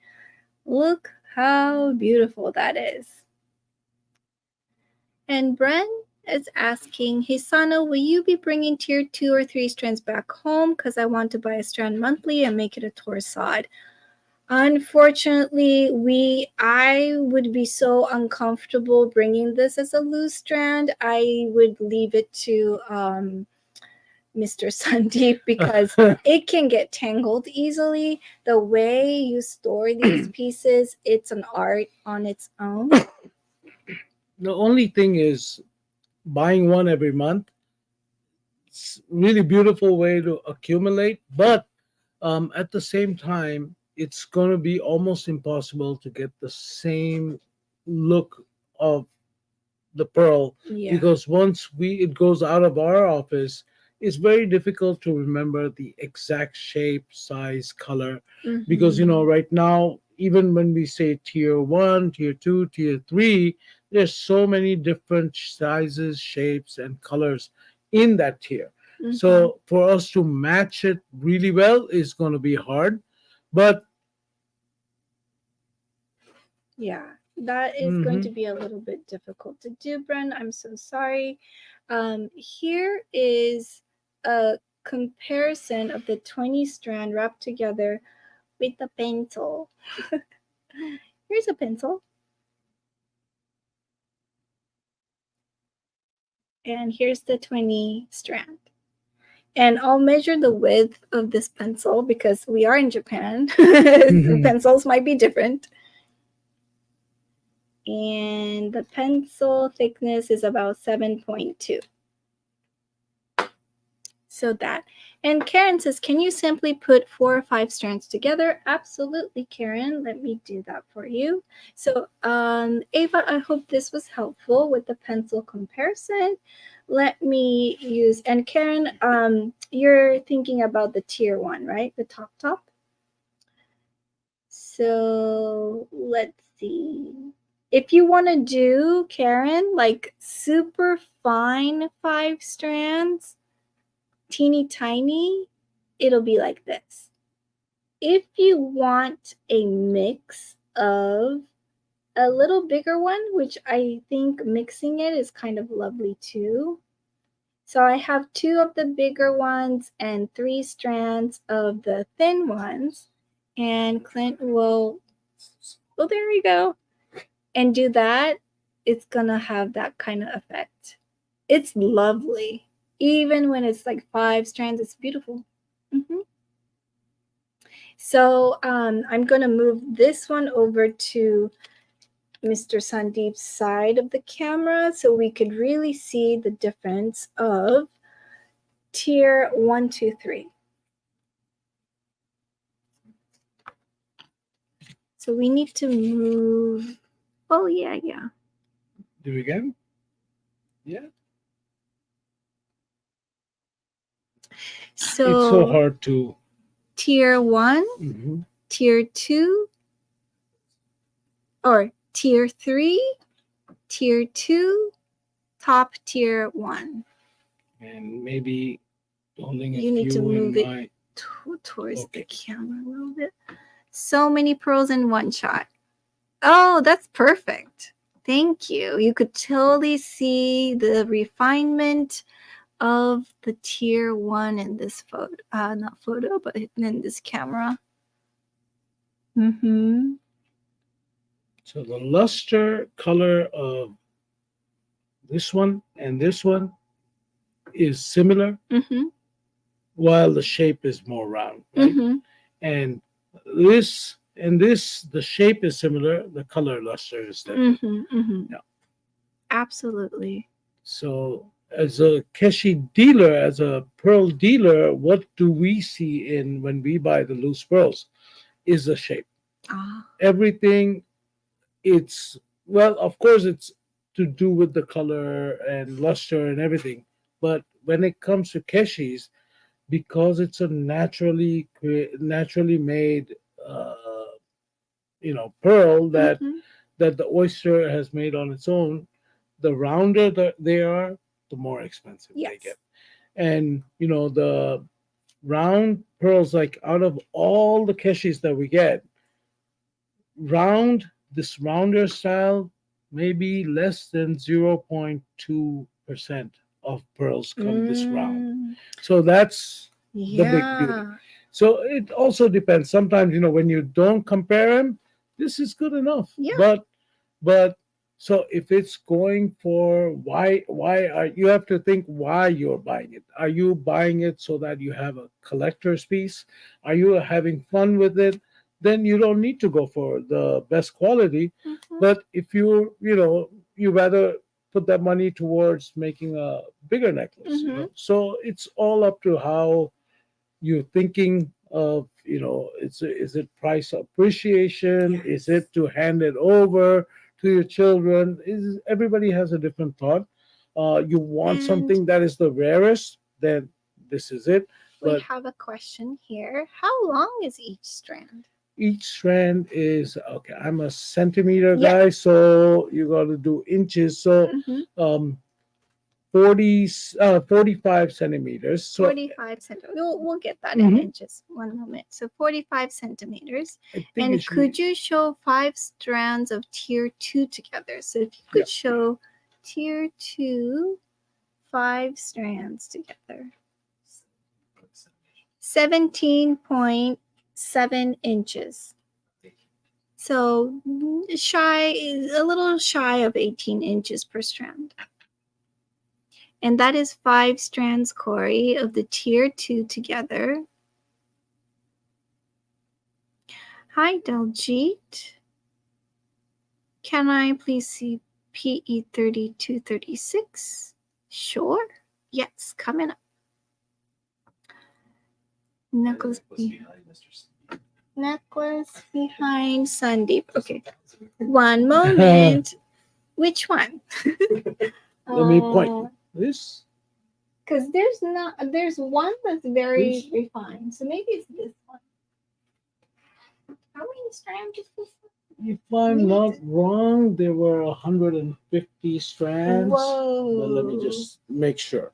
Look how beautiful that is. And Bren is asking, Hisano, will you be bringing tier 2 or 3 strands back home? Because I want to buy a strand monthly and make it a torsade. Unfortunately, I would be so uncomfortable bringing this as a loose strand. I would leave it to Mr. Sundeep because it can get tangled easily. The way you store these pieces, it's an art on its own. The only thing is buying one every month. It's really beautiful way to accumulate, but at the same time, it's going to be almost impossible to get the same look of the pearl, Yeah. because once it goes out of our office, it's very difficult to remember the exact shape, size, color, because right now, even when we say tier 1, tier 2, tier 3, there's so many different sizes, shapes, and colors in that tier. So for us to match it really well is going to be hard, but Yeah, that is going to be a little bit difficult to do, Bren. I'm so sorry. Here is a comparison of the 20 strand wrapped together with the pencil. Here's a pencil. And here's the 20 strand. And I'll measure the width of this pencil because we are in Japan. Pencils might be different. And the pencil thickness is about 7.2. So that. And Karen says, can you simply put 4 or 5 strands together? Absolutely, Karen. Let me do that for you. So, Ava, I hope this was helpful with the pencil comparison. Let me use, and Karen, you're thinking about the tier 1, right? The top. So let's see. If you want to do, Karen, like super fine 5 strands, teeny tiny, it'll be like this. If you want a mix of a little bigger one, which I think mixing it is kind of lovely too. So I have 2 of the bigger ones and 3 strands of the thin ones. And Clint will, oh, there we go. And do that. It's going to have that kind of effect. It's lovely. Even when it's like 5 strands, it's beautiful. So I'm going to move this one over to Mr. Sundeep's side of the camera so we could really see the difference of tier 1, 2, 3. So we need to move. Oh, yeah. Do we get him? Yeah. So it's so hard to. Tier 1, tier 2, or tier 3, tier 2, top tier 1. And maybe holding You need to move it towards the camera a little bit. So many pearls in one shot. Oh, that's perfect. Thank you. You could totally see the refinement of the tier 1 in this photo. Not photo, but in this camera. So the luster color of this one and this one is similar, while the shape is more round, right? And this and this, the shape is similar, the color luster is different. Yeah. Absolutely. So as a Keshi dealer, as a pearl dealer, what do we see in when we buy the loose pearls is the shape. Everything, it's, well, of course it's to do with the color and luster and everything, but when it comes to Keshis, because it's a naturally made pearl that the oyster has made on its own, the rounder that they are, the more expensive they get. And the round pearls, like out of all the Keshis that we get, this rounder style, maybe less than 0.2% of pearls come this round. So that's the big beauty. So it also depends. Sometimes, when you don't compare them, this is good enough. But so if it's going for why are you have to think why you're buying it. Are you buying it so that you have a collector's piece? Are you having fun with it? Then you don't need to go for the best quality. But if you rather put that money towards making a bigger necklace. So it's all up to how you're thinking of, is it price appreciation? Is it to hand it over to your children? Everybody has a different thought. You want something that is the rarest, then this is it. We have a question here. How long is each strand? Each strand is, okay, I'm a centimeter guy, so you got to do inches. So 45 centimeters. So 45 centimeters. We'll get that Mhm. in inches. One moment. So 45 centimeters. I think And it should could be, you show 5 strands of tier 2 together? So if you could Yeah. show tier 2, 5 strands together. 17.7 inches. So a little shy of 18 inches per strand. And that is 5 strands, Corey, of the tier 2 together. Hi, Daljeet. Can I please see PE 3236? Sure. Yes, coming up. Necklace behind Sundeep. Okay. One moment. Which one? let me point this. Because there's one that's very refined. So maybe it's this one. How many strands is this one? If I'm not wrong, there were 150 strands. Whoa. But let me just make sure.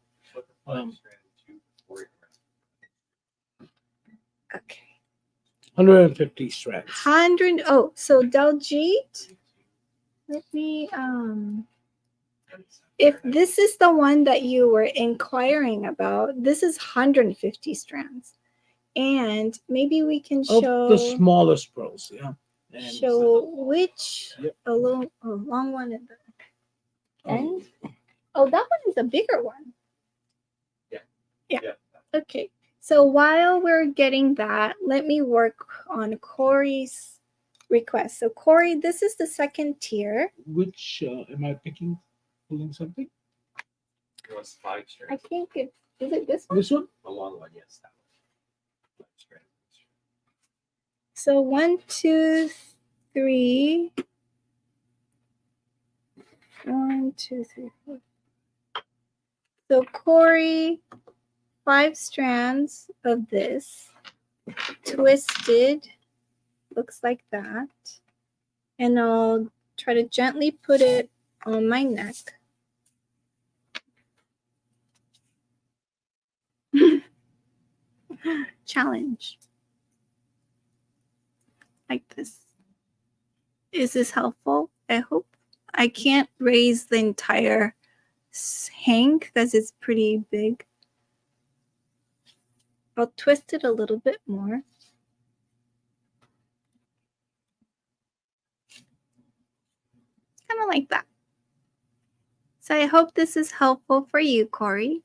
Okay. 150 strands. 100. Oh, so Daljeet, let me if this is the one that you were inquiring about, this is 150 strands. And maybe we can Of show the smallest pearls, yeah. And show which Yep. a long one at the Oh. end. Oh, that one is a bigger one. Yeah. Okay. So while we're getting that, let me work on Corey's request. So Corey, this is the second tier. Which am I pulling something? It was 5 I strands. think is it this one? This one? The long one, yes. That one. 5 strands. So 1, 2, 3. 1, 2, 3, 4. So Corey, 5 strands of this twisted, looks like that. And I'll try to gently put it on my neck. Challenge. Like this. Is this helpful? I hope. I can't raise the entire hang because it's pretty big. I'll twist it a little bit more. Kind of like that. So I hope this is helpful for you, Corey.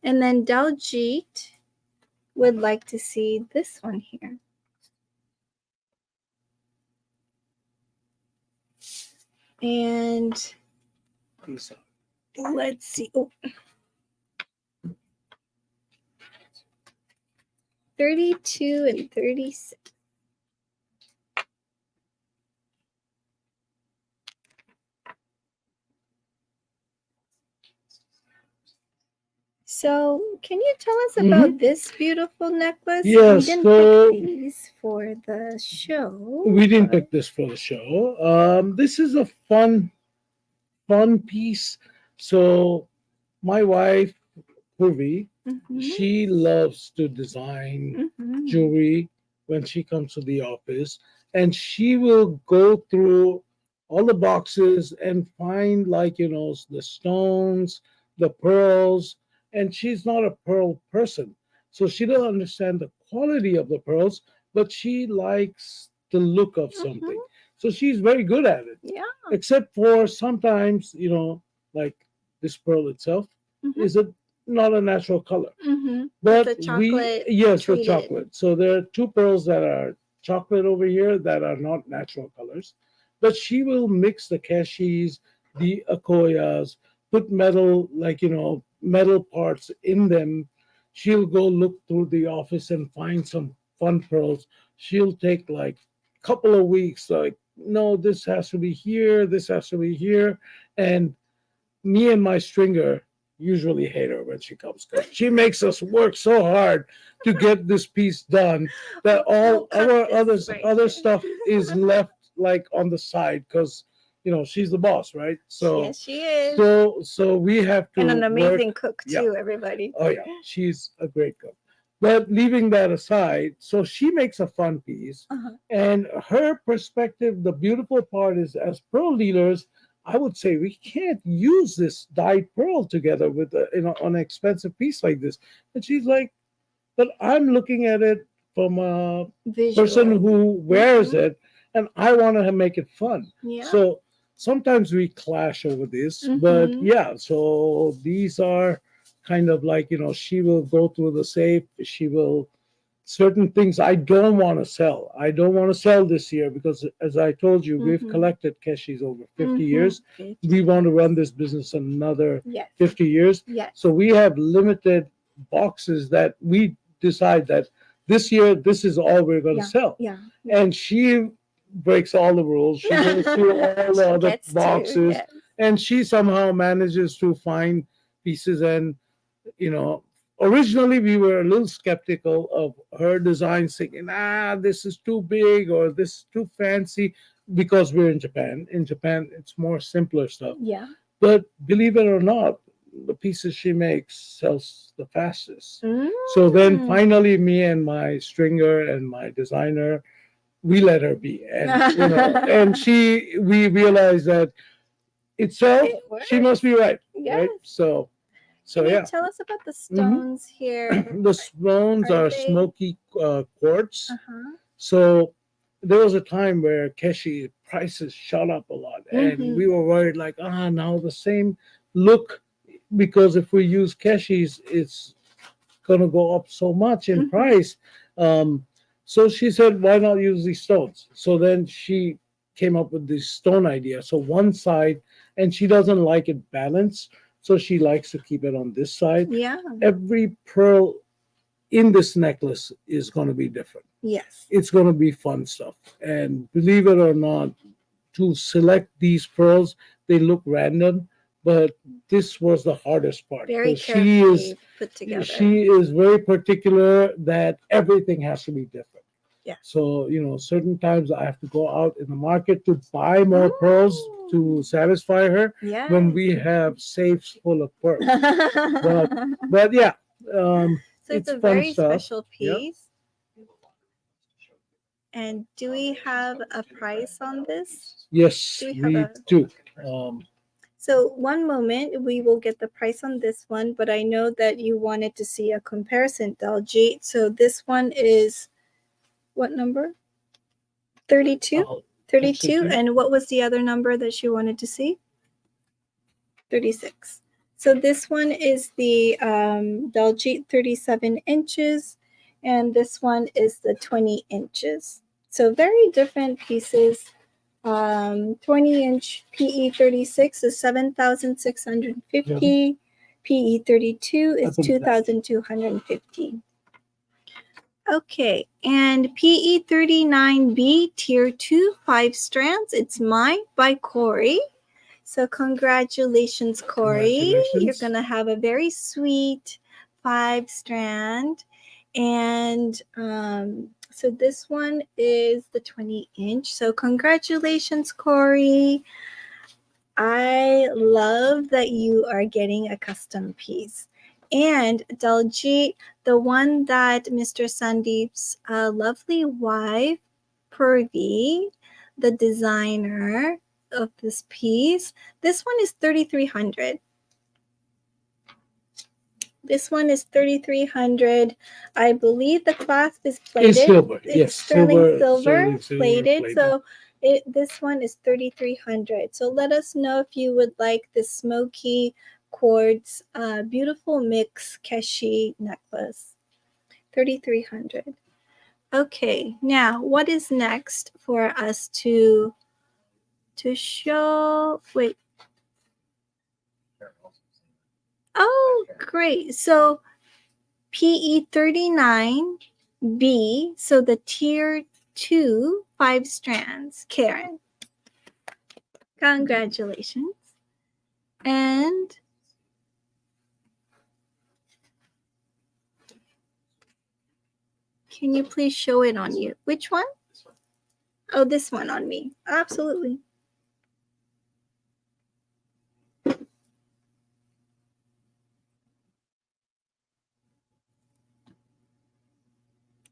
And then Daljeet would like to see this one here. And let's see. Oh. 32 and 36. So, can you tell us about this beautiful necklace? Yes, we didn't so- pick these for the show. We didn't but- pick this for the show. This is a fun piece. So my wife, Purvi, Mhm, she loves to design mhm. jewelry when she comes to the office, and she will go through all the boxes and find, like, the stones, the pearls. And she's not a pearl person, so she doesn't understand the quality of the pearls, but she likes the look of something. So she's very good at it, Yeah. except for sometimes, like this pearl itself Mhm. is not a natural color. Mhm. But the chocolate yes, the treated. chocolate. So there are 2 pearls that are chocolate over here that are not natural colors. But she will mix the Keshis, the akoyas, put metal, like, metal parts in them. She'll go look through the office and find some fun pearls. She'll take like a couple of weeks, like, no, this has to be here, this has to be here. And me and my stringer usually hate her when she comes, because she makes us work so hard to get this piece done that We'll all cut our this other right other here. stuff is left like on the side, because she's the boss, right? So Yes, she is. so we have to And an amazing work. cook Yeah. too, everybody. Oh yeah, she's a great cook. But leaving that aside, so she makes a fun piece, Uh-huh. and her perspective. The beautiful part is, as pearl dealers, I would say we can't use this dyed pearl together with on an expensive piece like this. And she's like, but I'm looking at it from a person Visual. who wears Mhm. it, and I want to make it fun. Yeah. So sometimes we clash over this, but Mhm. yeah. So these are kind of like, she will go through the safe. She will certain things I don't want to sell. I don't want to sell this year because, as I told you, we've Mhm. collected Keshis over 50 Mhm. years. We want to run this business another Yes. 50 years. Yes. So we have limited boxes that we decide that this year, this is all we're going to sell. Yeah. And she breaks all the rules. She goes through all the other Gets to, boxes, yes. and she somehow manages to find pieces. And you know, originally we were a little skeptical of her designs, thinking, this is too big or this is too fancy, because we're in Japan. In Japan, it's more simpler stuff. Yeah. But believe it or not, the pieces she makes sells the fastest. So then finally, me and my stringer and my designer, we let her be, and and we realized that itself, It she must be right, right? Yes. So Can you yeah. tell us about the Mhm. stones here? The stones Are are they- smoky quartz. Uh-huh. So there was a time where Keshi prices shot up a lot, and we were worried, like, now the same look, because if we use Keshi's, it's going to go up so much in price. Um, so she said, why not use these stones? So then she came up with this stone idea. So one side, and she doesn't like it balanced, so she likes to keep it on this side. Yeah. Every pearl in this necklace is going to be different. Yes. It's going to be fun stuff. And believe it or not, to select these pearls, they look random, but this was the hardest part. Very 'Cause she is carefully put together. she is very particular that everything has to be different. Yeah. So, certain times I have to go out in the market to buy more pearls to satisfy her Yeah. when we have safes full of pearls. But yeah, so it's a fun very stuff. special Yeah. piece. And do we have a price on this? Yes, Do we have we a- do. Um, So one moment, we will get the price on this one, but I know that you wanted to see a comparison, Daljeet. So this one is what number? 32? I'll 32. text it to you. And what was the other number that she wanted to see? 36. So this one is the Daljeet 37 inches, and this one is the 20 inches. So very different pieces. 20-inch PE 36 is 7,650. PE 32 is 2,250. Okay, and PE 39B Tier 2 5 strands. It's mine by Corey. So congratulations, Corey. Congratulations. You're going to have a very sweet 5-strand. And so this one is the 20-inch. So congratulations, Corey. I love that you are getting a custom piece. And Daljeet, the one that Mr. Sundeep's lovely wife, Purvi, the designer of this piece, this one is 3,300. This one is 3,300. I believe the clasp is plated. It's silver. It's Yes, sterling silver plated. So this one is 3,300. So let us know if you would like this smoky quartz, beautiful mix Keshi necklace. 3,300. Okay, now what is next for us to show? Wait. Oh, great. So PE 39B, so the tier 2 5 strands. Karen, congratulations. And can you please show it on you? Which one? Oh, this one on me. Absolutely.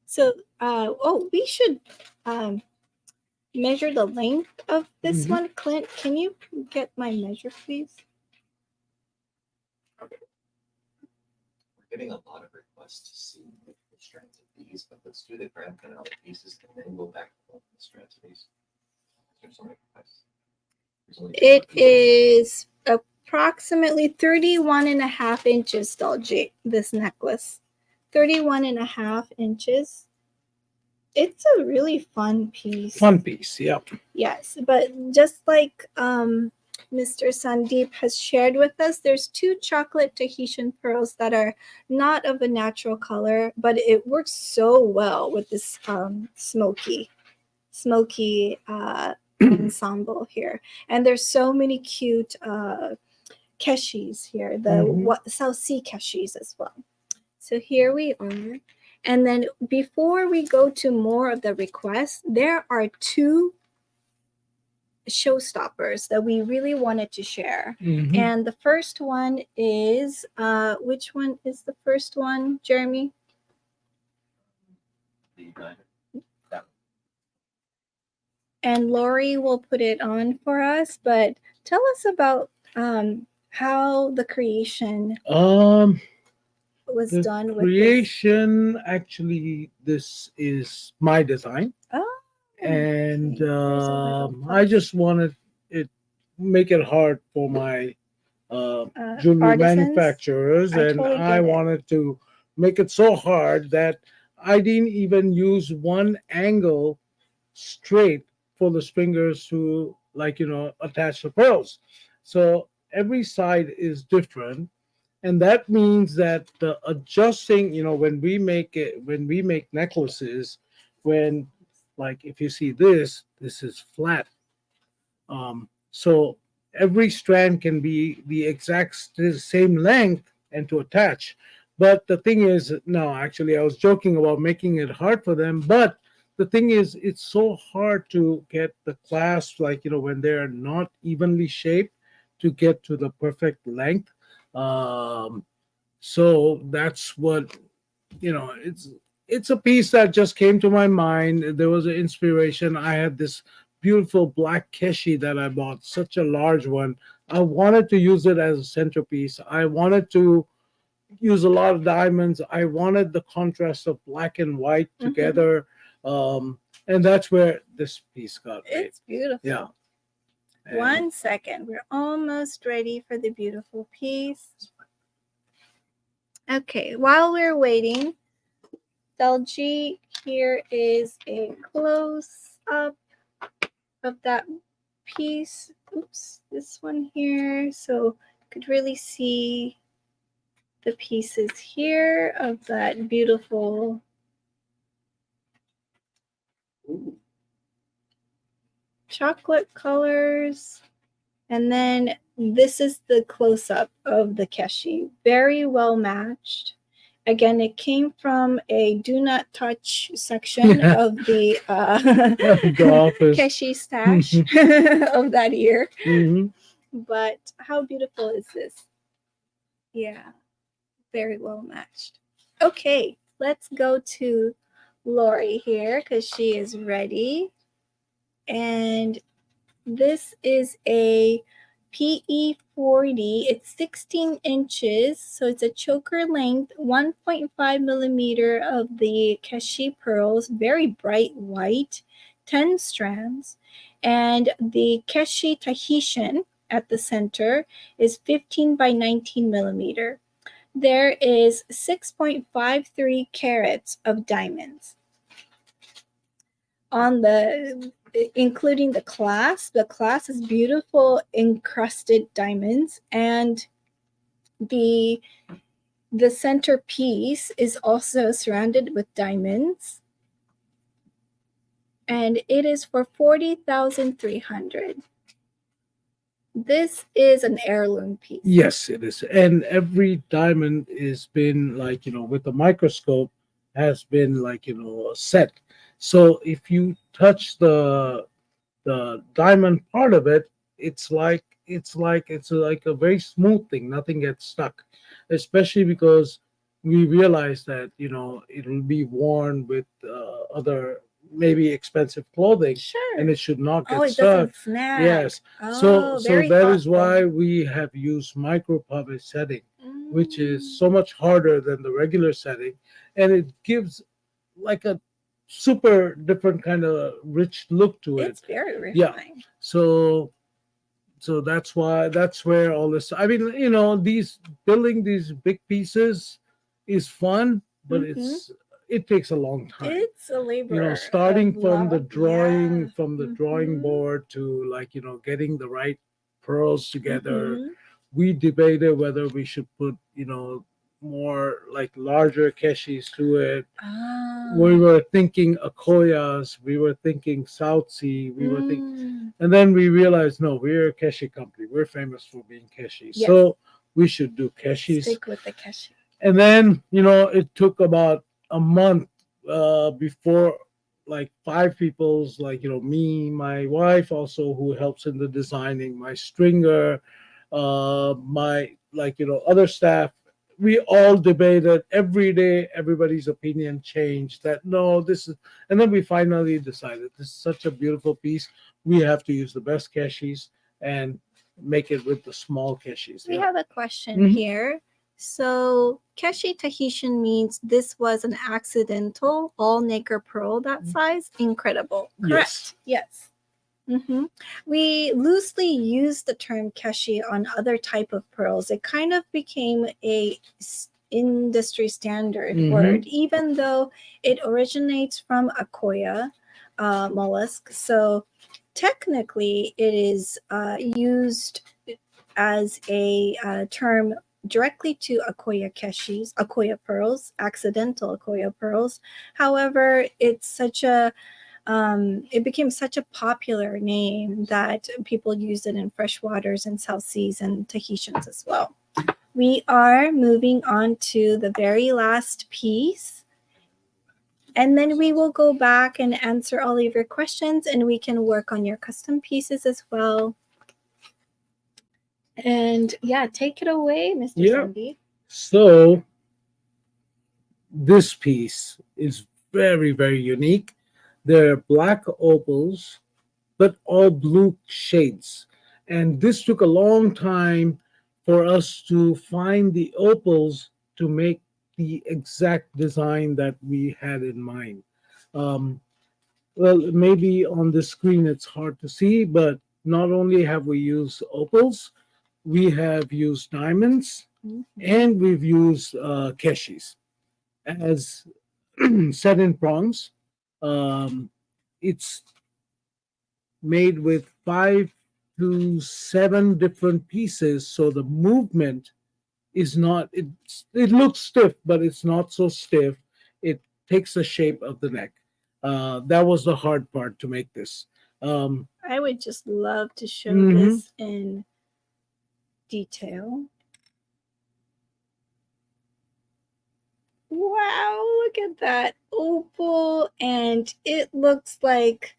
So, we should um, measure the length of this Mhm. one. Clint, can you get my measure, please? We're getting a lot of requests to see the strands of these, but let's do the grand finale pieces and then go back to the strands of these. There's so many requests. There's only It 2 more pieces. is approximately 31 and a half inches, Dolce, this necklace. 31 and a half inches. It's a really fun piece. Fun piece. Yeah. Yes, but just like Mr. Sandeep has shared with us, there's 2 chocolate Tahitian pearls that are not of a natural color, but it works so well with this smoky ensemble here. And there's so many cute keshis here, the Mhm. South Sea keshis as well. So here we are. And then before we go to more of the requests, there are 2 showstoppers that we really wanted to share. Mhm. And the first one is which one is the first one, Jeremy? The diamond. And Lori will put it on for us, but tell us about how the creation Um, was the done with this. creation actually, this is my design, Oh, and okay. There's a little I puff. just wanted it make it hard for my jewelry Artisans. manufacturers, I and totally I get it. wanted to make it so hard that I didn't even use one angle straight for the stringers to, like, attach the pearls. So every side is different, and that means that the adjusting, when we make necklaces, when, like, if you see this is flat, so every strand can be the exact same length and to attach. But the thing is, no, actually, I was joking about making it hard for them. But the thing is, it's so hard to get the clasps, like, when they're not evenly shaped, to get to the perfect length. Um, so that's what, it's a piece that just came to my mind. There was an inspiration. I had this beautiful black keshi that I bought, such a large one. I wanted to use it as a centerpiece. I wanted to use a lot of diamonds. I wanted the contrast of black and white together. And that's where this piece got made. It's beautiful. Yeah. And 1 second. We're almost ready for the beautiful piece. Okay, while we're waiting, Delji, here is a close up of that piece. Oops, this one here. So you could really see the pieces here of that beautiful chocolate colors. And then this is the close up of the keshi. Very well matched. Again, it came from a do not touch section of the the office. keshi stash of that year. Mhm. But how beautiful is this? Yeah, very well matched. Okay, let's go to Lori here because she is ready. And this is a PE40. It's 16 inches, so it's a choker length, 1.5 millimeter of the Keshi pearls, very bright white, 10 strands. And the Keshi Tahitian at the center is 15 by 19 millimeter. There is 6.53 carats of diamonds on the, including the clasp. The clasp is beautiful encrusted diamonds, and the centerpiece is also surrounded with diamonds, and it is for 40,300. This is an heirloom piece. Yes, it is. And every diamond is been, like, with a microscope, has been, like, set. So if you touch the diamond part of it, it's like a very smooth thing. Nothing gets stuck, especially because we realized that it'll be worn with other maybe expensive clothing, Sure. and it should not Oh, get it doesn't stuck. snag. Yes. Oh, So very that is why thoughtful. we have used micro puppet setting, which is Mm. so much harder than the regular setting, and it gives like a super different kind of rich look to it. It's very Yeah. refined. So that's where all this, I mean, these building these big pieces is fun, but Mhm. it takes a long time. It's a labor Starting of from the love. Yeah. drawing Mhm. board to, like, getting the right pearls together. Mhm. We debated whether we should put, more like larger keshis to it. We Ah. were thinking akoyas, we were thinking South Sea, we were thinking, Mm. and then we realized, no, we're a Keshi company. We're famous for being Keshi. Yes. So we should do Keshis. Stick with the Keshi. And then, it took about a month before, like, five people's, like, me, my wife also, who helps in the designing, my stringer, my, like, other staff. We all debated every day. Everybody's opinion changed that no, this is, and then we finally decided this is such a beautiful piece. We have to use the best Keshis and make it with the small Keshis. We Yeah. have a question Mhm. here. So, Keshi Tahitian means this was an accidental all nacre pearl that size. Incredible. Correct. Yes. We loosely use the term keshi on other type of pearls. It kind of became a industry standard word, even though it originates from akoya mollusk. So technically, it is used as a term directly to akoya keshis, akoya pearls, accidental akoya pearls. However, it became such a popular name that people use it in freshwaters and South Seas and Tahitians as well. We are moving on to the very last piece. And then we will go back and answer all of your questions, and we can work on your custom pieces as well. And yeah, take it away, Mr. Yeah. Sundeep. So this piece is very, very unique. They're black opals, but all blue shades. And this took a long time for us to find the opals to make the exact design that we had in mind. Um, well, maybe on the screen it's hard to see, but not only have we used opals, we have used diamonds, and we've used keshis as set in prongs. Um, it's made with 5 to 7 different pieces, so the movement is not. It looks stiff, but it's not so stiff. It takes the shape of the neck. That was the hard part to make this. I would just love to show Mhm. this in detail. Wow, look at that opal, and it looks like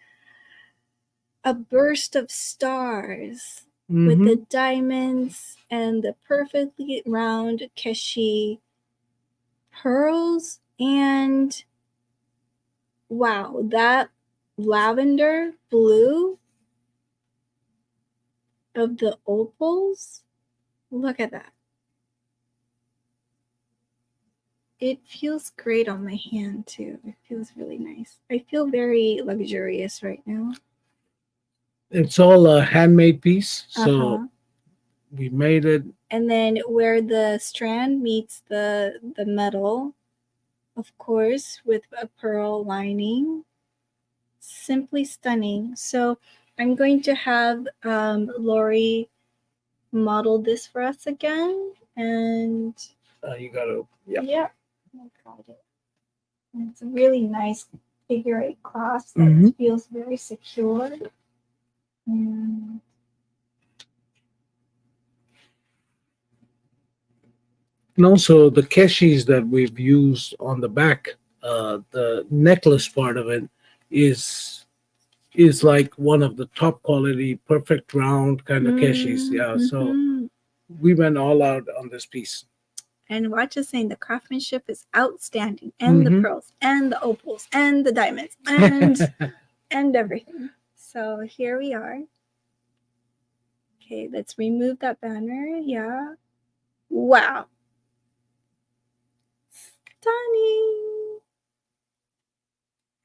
a burst of stars with the diamonds and the perfectly round keshi pearls. And wow, that lavender blue of the opals. Look at that. It feels great on my hand too. It feels really nice. I feel very luxurious right now. It's all a handmade piece, so Uh-huh. we made it. And then where the strand meets the metal, of course, with a pearl lining. Simply stunning. So I'm going to have Lori model this for us again. And You gotta, yeah. yeah, I got it. And it's a really nice figure eight clasp that feels very secure. And And also the keshis that we've used on the back, the necklace part of it is like one of the top quality, perfect round kind of keshis. Yeah, so we went all out on this piece. And watch us saying the craftsmanship is outstanding, and the pearls, and the opals, and the diamonds, and everything. So here we are. Okay, let's remove that banner. Yeah. Wow. Stunning.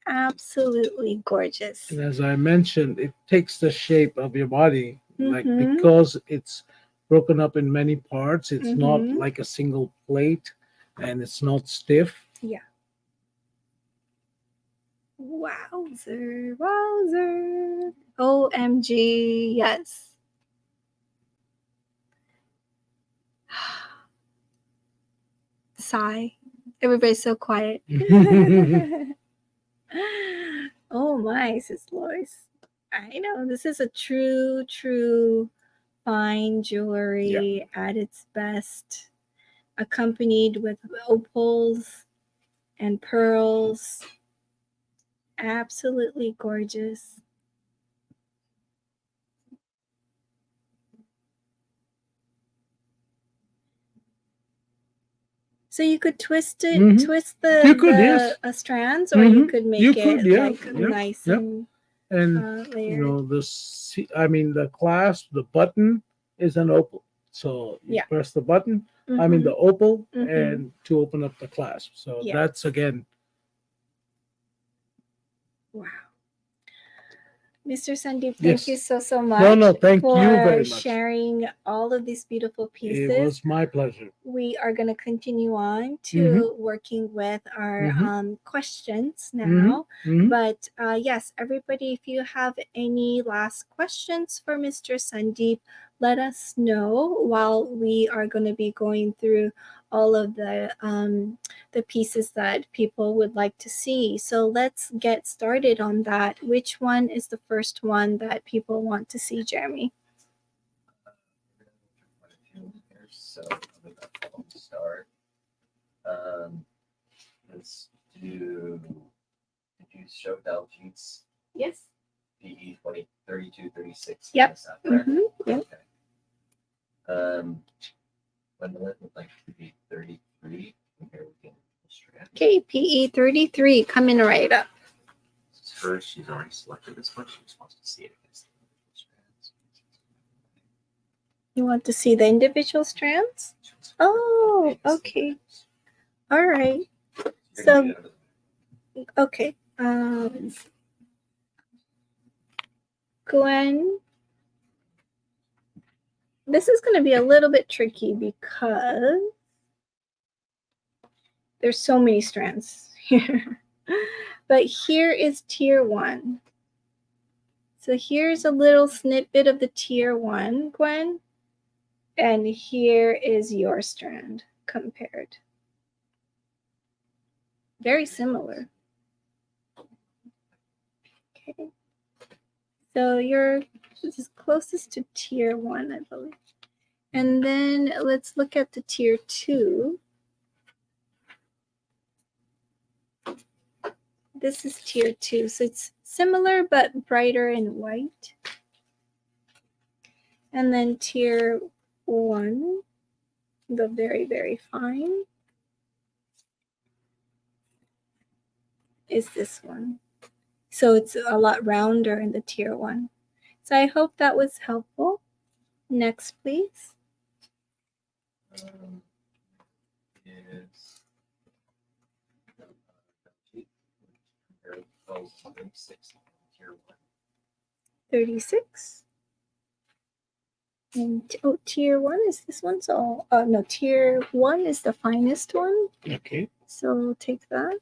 Absolutely gorgeous. And as I mentioned, it takes the shape of your body, like Mhm. because it's broken up in many parts. It's not Mhm. like a single plate, and it's not stiff. Yeah. Wowzer, wowzer. OMG, yes. Sigh. Everybody's so quiet. Oh my, says Lois. I know this is a true fine jewelry at its best, accompanied with opals and pearls. Absolutely gorgeous. So you could twist it, Mhm. twist the You could, yes. strands, or you Mhm. could make You it could, yeah, like yeah, nice yeah. and And layered. the clasp, the button is an opal. So you Yeah. press the button, Mhm. the opal, Mhm. and to open up the clasp. So Yeah. that's again. Wow. Mr. Sundeep, thank you Yes. so much No, thank for you very much. sharing all of these beautiful pieces. It was my pleasure. We are going to continue on to Mhm. working with our Mhm. questions Mhm. now. Mhm. But yes, everybody, if you have any last questions for Mr. Sundeep, let us know while we are going to be going through all of the pieces that people would like to see. So let's get started on that. Which one is the first one that people want to see, Jeremy? So I'm about to start. Let's do. Did you show Daljeet's Yes. PE 3236? Yep. Yep. Yep. Okay. Gwendolyn would like to be 33. Here we can strand. Okay, PE 33 coming right up. First, she's already selected this one. She just wants to see it against the individual strands. You want to see the individual strands? Oh, okay. All right. So, okay. Gwen, this is going to be a little bit tricky because there's so many strands here. But here is tier 1. So here's a little snippet of the tier 1, Gwen. And here is your strand compared. Very similar. Okay. So this is closest to tier 1, I believe. And then let's look at the tier 2. This is tier 2. So it's similar but brighter in white. And then tier 1, the very fine, is this one. So it's a lot rounder in the tier 1. So I hope that was helpful. Next, please. Is compared to 36 tier 1. 36. And tier 1 is this one. So no, tier 1 is the finest one. Okay. So take that.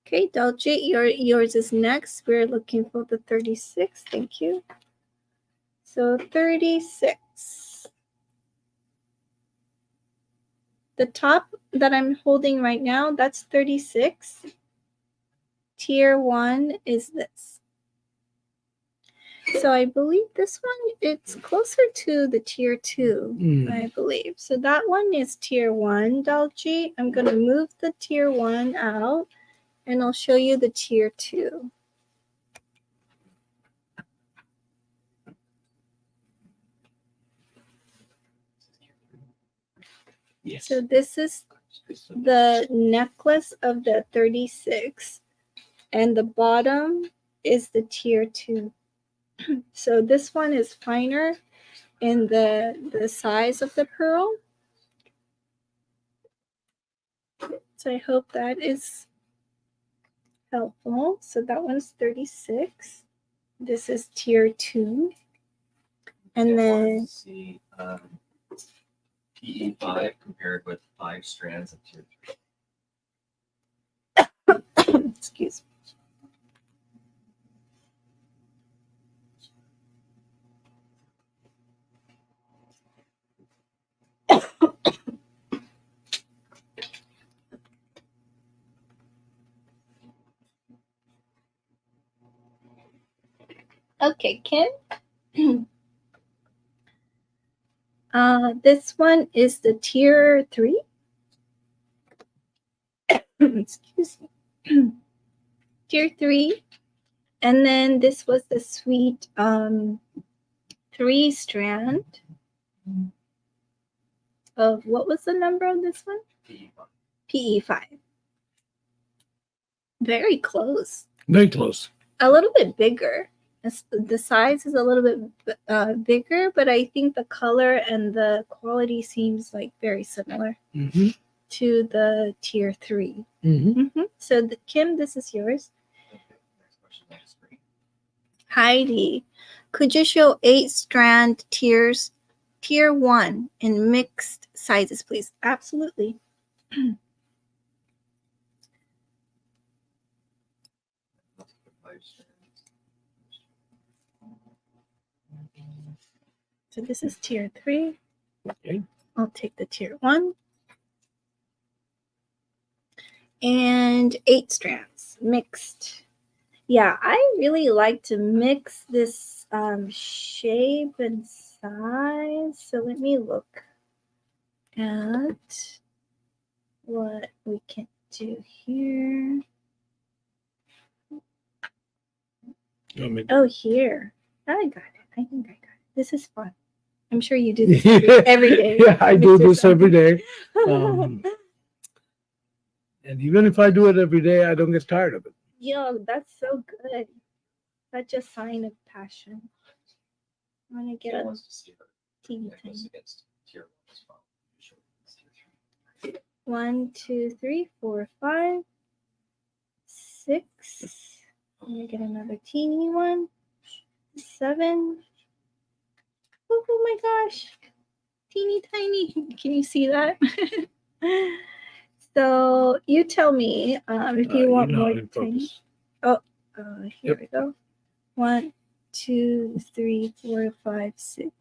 Okay, Daljeet, yours is next. We're looking for the 36. Thank you. So 36. The top that I'm holding right now, that's 36. Tier 1 is this. So I believe this one, it's closer to the tier 2, I believe. So that one is tier 1, Daljeet. I'm going to move the tier 1 out, and I'll show you the tier 2. Yes. So this is the necklace of the 36, and the bottom is the tier 2. So this one is finer in the size of the pearl. So I hope that is helpful. So that one's 36. This is tier 2. And then see PE5 compared with 5 strands of tier 3. excuse me. Okay, Kim. This one is the tier 3. Excuse me. Tier 3. And then this was the sweet 3 strand of, what was the number of this one? PE5. PE5. Very close. Very close. A little bit bigger. The size is a little bit bigger, but I think the color and the quality seems like very similar Mm-hmm. to the tier 3. Mm-hmm. So Kim, this is yours. Okay, next question on the screen. Heidi, could you show 8-strand tier 1 in mixed sizes, please? Absolutely. Let's put 5 strands. So this is tier 3. Okay. I'll take the tier 1. And 8 strands mixed. Yeah, I really like to mix this shape and size. So let me look at what we can do here. You want me- Oh, here. I got it. I think I got it. This is fun. I'm sure you do this every day. Yeah, I do Mr. this every Sundeep. day. And even if I do it every day, I don't get tired of it. Yo, that's so good. Such a sign of passion. I'm gonna get Kim a wants to see her teeny necklace tiny. against tier 1 as well. Sure, it's tier 3. 1, 2, 3, 4, 5, 6. I'm gonna get another teeny one. 7. Oh my gosh. Teeny tiny. Can you see that? So you tell me if you want you're more not in tiny. focus. Here we go. 1, 2, 3, 4, 5, 6,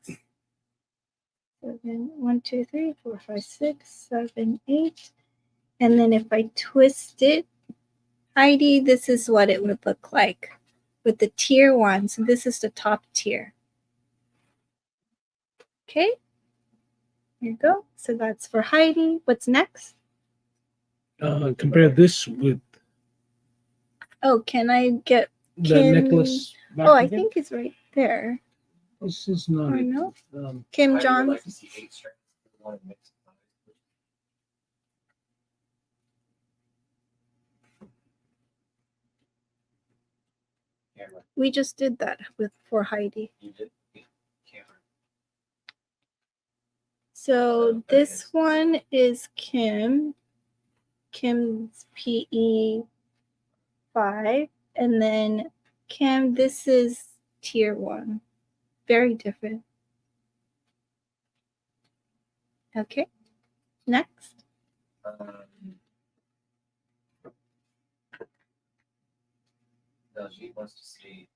7. 1, 2, 3, 4, 5, 6, 7, 8. And then if I twist it, Heidi, this is what it would look like with the tier 1. So this is the top tier. Okay. Here you go. So that's for Heidi. What's next? Compare this with Oh, can I get the Kim? necklace. Back Oh, I again. think it's right there. This is not Or it. no? Um, Kim I would John. like to see 8 strands. We want to mix it. Camera. We just did that for Heidi. You did camera. So this one is Kim. Kim's PE 5. And then Kim, this is tier 1. Very different. Okay. Next. No, she wants to see.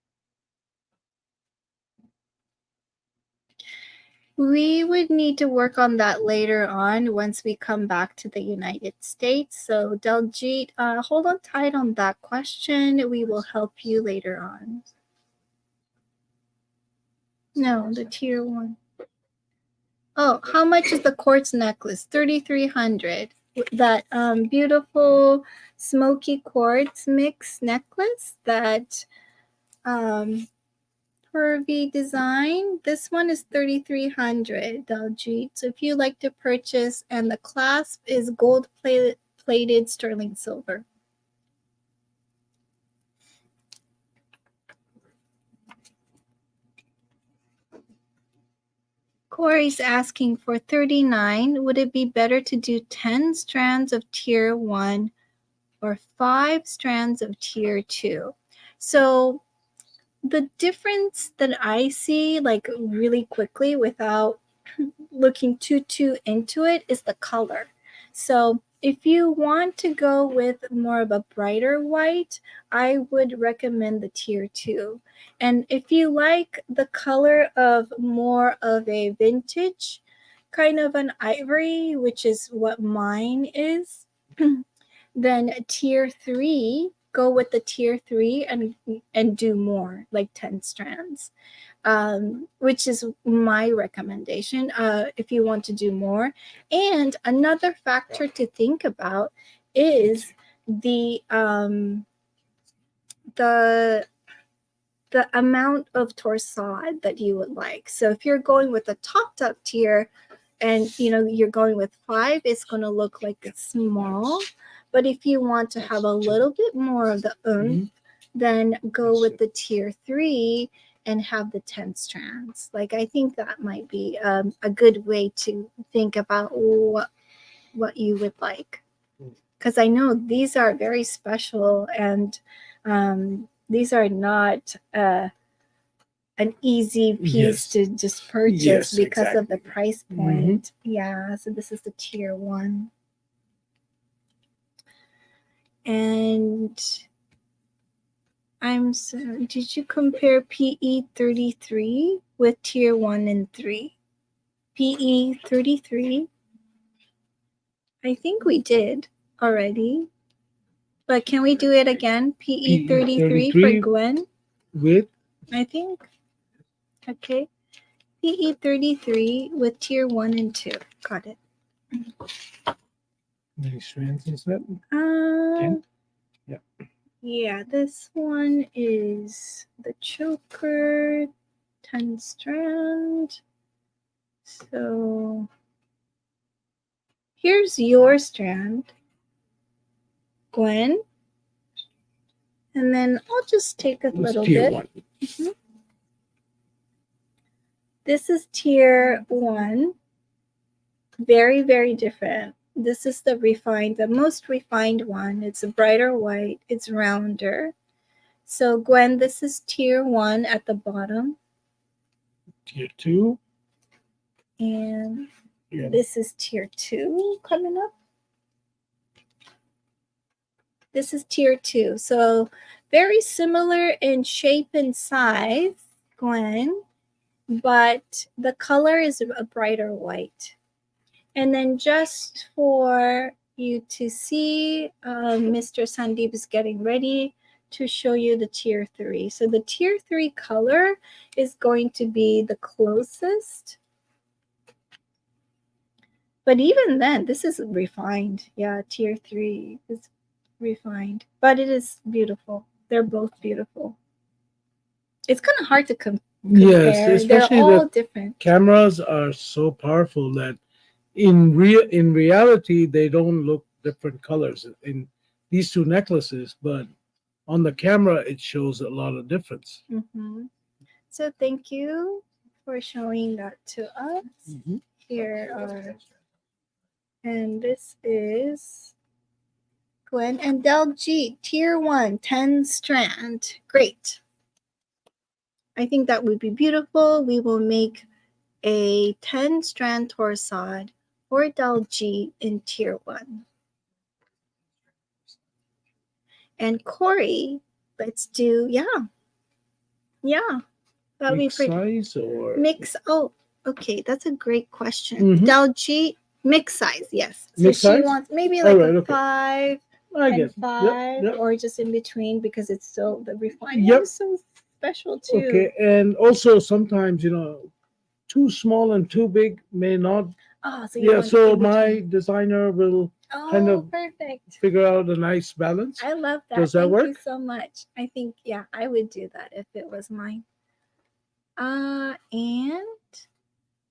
We would need to work on that later on once we come back to the United States. So Daljit, hold on tight on that question. We will help you later on. No, the tier 1. Oh, how much is the quartz necklace? 3,300. That beautiful smoky quartz mix necklace that curvy design. This one is 3,300 Daljeet. So if you like to purchase, and the clasp is gold plated sterling silver. Corey's asking for 39. Would it be better to do 10 strands of tier 1 or 5 strands of tier 2? So the difference that I see, like really quickly without looking too into it, is the color. So if you want to go with more of a brighter white, I would recommend the tier 2. And if you like the color of more of a vintage, kind of an ivory, which is what mine is, then tier 3, go with the tier 3 and do more, like 10 strands. Which is my recommendation if you want to do more. And another factor to think about is the amount of torsade that you would like. So if you're going with a top tier, and you're going with 5, it's going to look like it's small. But if you want to have a little bit more of the oomph, then go with the tier 3 and have the 10 strands. Like, I think that might be a good way to think about what you would like, because I know these are very special, and these are not an easy piece to just purchase because of the price point. Yeah, so this is the tier 1. And I'm sorry, did you compare PE 33 with tier 1 and 3? PE 33? I think we did already. But can we do it again? PE 33 for Gwen? With? I think. Okay. PE 33 with tier 1 and 2. Got it. Many strands is that? 10? Yeah. Yeah, this one is the choker, 10 strand. So here's your strand, Gwen. And then I'll just take a little tier bit. 1. Mm-hmm. This is tier 1. Very, very different. This is the most refined one. It's a brighter white. It's rounder. So Gwen, this is tier 1 at the bottom. Tier 2. And this is tier 2 coming up. This is tier 2. So very similar in shape and size, Gwen, but the color is a brighter white. And then just for you to see, Mr. Sundeep is getting ready to show you the tier 3. So the tier 3 color is going to be the closest. But even then, this is refined. Yeah, tier 3 is refined. But it is beautiful. They're both beautiful. It's kind of hard to compare. Yes, especially they're all different. Cameras are so powerful that in reality they don't look different colors in these two necklaces, but on the camera it shows a lot of difference. Mm-hmm. So thank you for showing that to us. Mm-hmm. Here are, and this is Gwen and Del G, tier 1, 10 strand. Great. I think that would be beautiful. We will make a 10 strand torsade or Del G in tier 1. And Corey, let's do, yeah. That would be pretty. Size or mix? Oh, okay, that's a great question. Del G, mix size, yes. So mix size? She wants maybe like right, a okay. 5 I and guess. 5, Yep. or just in between, because it's so the refined Yep. one is so special too. Okay, and also sometimes too small and too big may not. Oh, so you want so in my between. designer will kind of perfect. figure out a nice balance. I love that. Does that Thank work? you so much. I think, yeah, I would do that if it was mine. And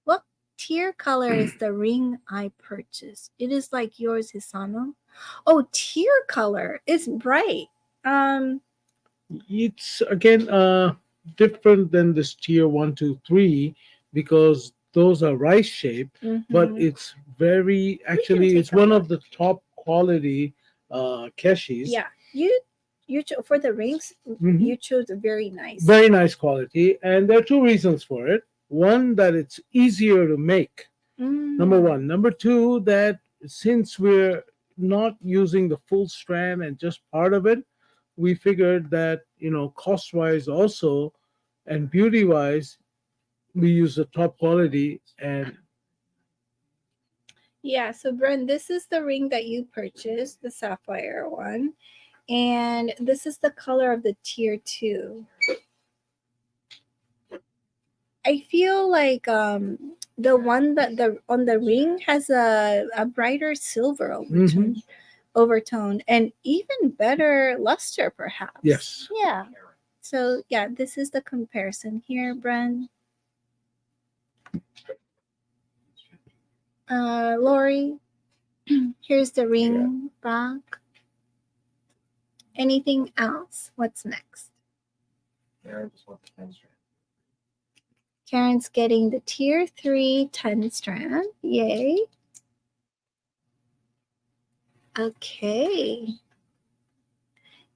what tier color is the ring I purchased? It is like yours, Hisano. Oh, tier color is bright. Um, It's again different than this tier 1, 2, 3 because those are rice shaped, but mhm. it's very actually take it's a one look. of the top quality keshis. Yeah, for the rings, Mhm. you chose a very nice. Very nice quality, and there are two reasons for it. One, that it's easier to make. Number Mm. one. Number two, that since we're not using the full strand and just part of it, we figured that cost wise also and beauty wise we use the top quality. And Yeah, so Bren, this is the ring that you purchased, the sapphire one, and this is the color of the tier 2. I feel like the one that the on the ring has a brighter silver Mhm. overtone and even better luster perhaps. Yes. Yeah. So yeah, this is the comparison here, Bren. Lori, here's the ring back. Anything else? What's next? Yeah, I just want the 10 strand. Karen's getting the tier 3 10 strand. Yay. Okay.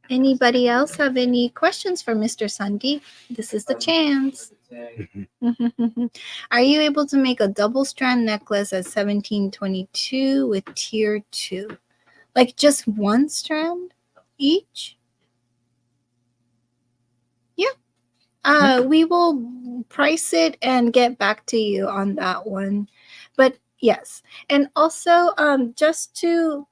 Anybody else have any questions for Mr. Sundeep? This is the chance. Are you able to make a double strand necklace at 1722 with tier 2? Like just one strand each? Yeah. We will price it and get back to you on that one. But yes. And also just to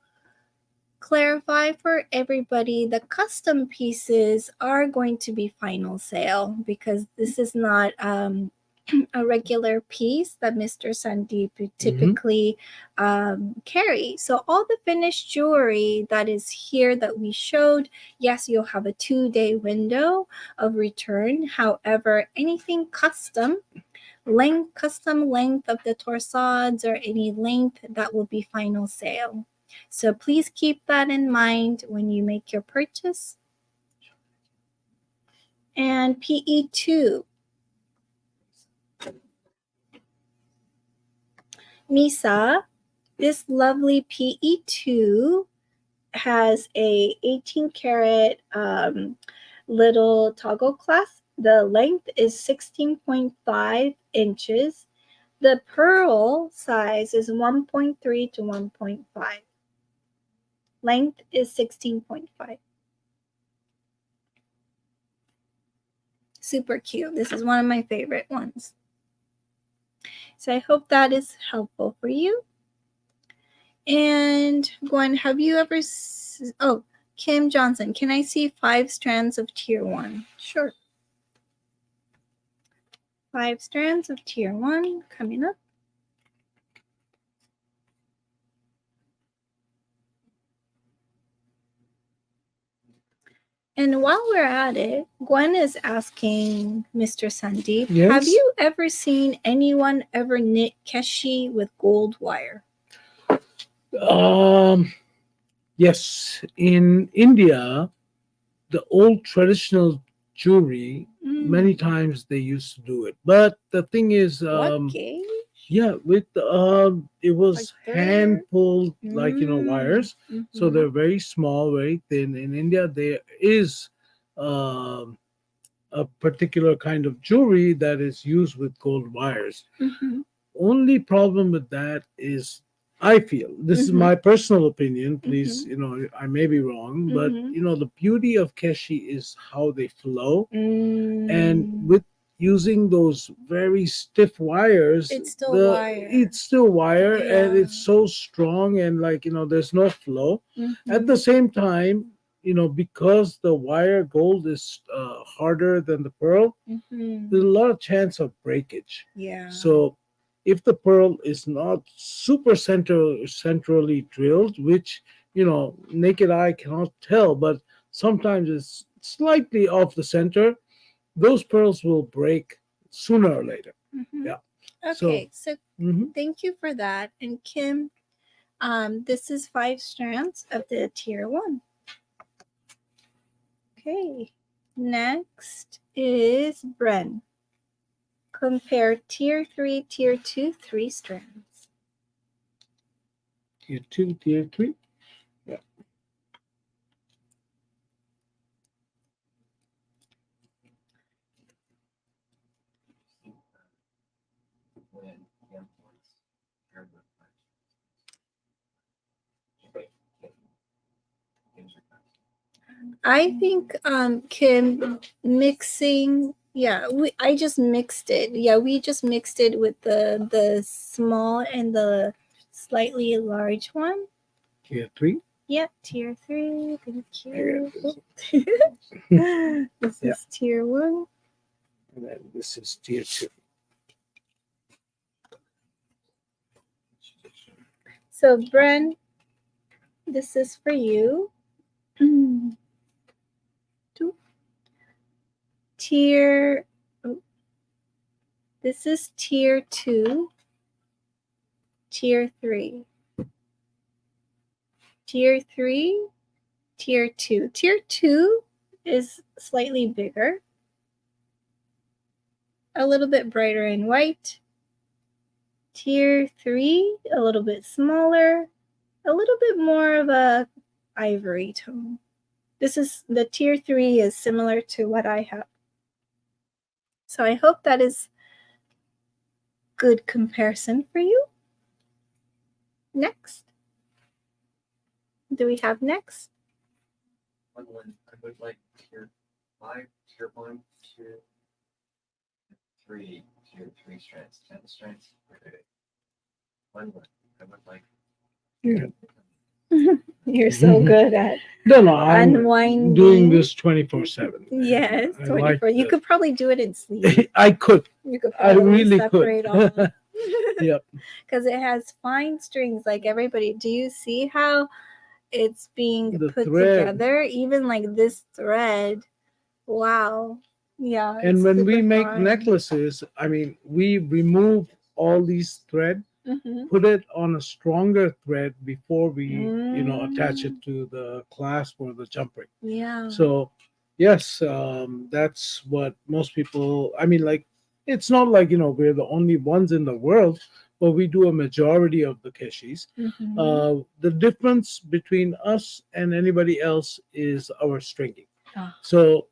clarify for everybody, the custom pieces are going to be final sale because this is not a regular piece that Mr. Sandeep typically carry. So all the finished jewelry that is here that we showed, yes, you'll have a 2-day window of return. However, anything custom length of the torsades or any length, that will be final sale. So please keep that in mind when you make your purchase. And PE2, Misa, this lovely PE2 has a 18 karat little toggle clasp. The length is 16.5 inches. The pearl size is 1.3 to 1.5. Length is 16.5. Super cute. This is one of my favorite ones. So I hope that is helpful for you. And Gwen, have you ever... Oh, Kim Johnson, can I see 5 strands of tier 1? Sure. 5 strands of tier 1 coming up. And while we're at it, Gwen is asking Mr. Sandeep, Yes? have you ever seen anyone ever knit keshi with gold wire? Yes, in India, the old traditional jewelry, many times they used to do it, but the thing is, What gauge? yeah, with it was Like hand thread? pulled, like wires. So they're very small, very thin. In India, there is um a particular kind of jewelry that is used with gold wires. Mhm. Only problem with that is, I feel, this is my personal opinion, please, I may be wrong, but the beauty of keshi is how they flow. And with using those very stiff wires, It's still wire. it's still wire, and Yeah. it's so strong, and like there's no flow. At the Mhm. same time, because the wire gold is harder than the pearl, Mhm. there's a lot of chance of breakage. Yeah. So if the pearl is not super centrally drilled, which naked eye cannot tell, but sometimes it's slightly off the center, those pearls will break sooner or later. Mhm. Yeah. Okay, so Mhm. thank you for that. And Kim, this is 5 strands of the tier 1. Okay. Next is Bren. Compare tier 3, tier 2, 3 strands. Tier 2, tier 3. when imports paired with I think Kim mixing, I just mixed it. Yeah, we just mixed it with the small and the slightly large one. Tier 3. Yep, tier 3. Thank I you. got This Yeah. is tier 1. And then this is tier 2. So Bren, this is for you. 2. Tier oh, this is tier 2, tier 3. Tier 3, tier 2. Tier 2 is slightly bigger, a little bit brighter in white. Tier 3, a little bit smaller, a little bit more of a ivory tone. This is the tier 3 is similar to what I have. So I hope that is good comparison for you. Next. Do we have next? I would like tier 5, tier 1, tier 3, tier 3 strands, 10 strands. I would like. Yeah. You're so good at No, I'm unwinding. doing this 24/7. Yes, I 24. You could probably do it in sleep. I could. You could I probably really separate could. all. Yep. Because it has fine strings like everybody. Do you see how it's being The put thread. together? Even like this thread. Wow. Yeah. And it's when we super make fine. necklaces, I mean, we remove all these thread, Mhm. put it on a stronger thread before we, attach it Mm. to the clasp or the jump ring. Yeah. So, yes, that's what most people. I mean, like, it's not like we're the only ones in the world, but we do a majority of the keshis. Mhm. The difference between us and anybody else is our stringing. Ah. So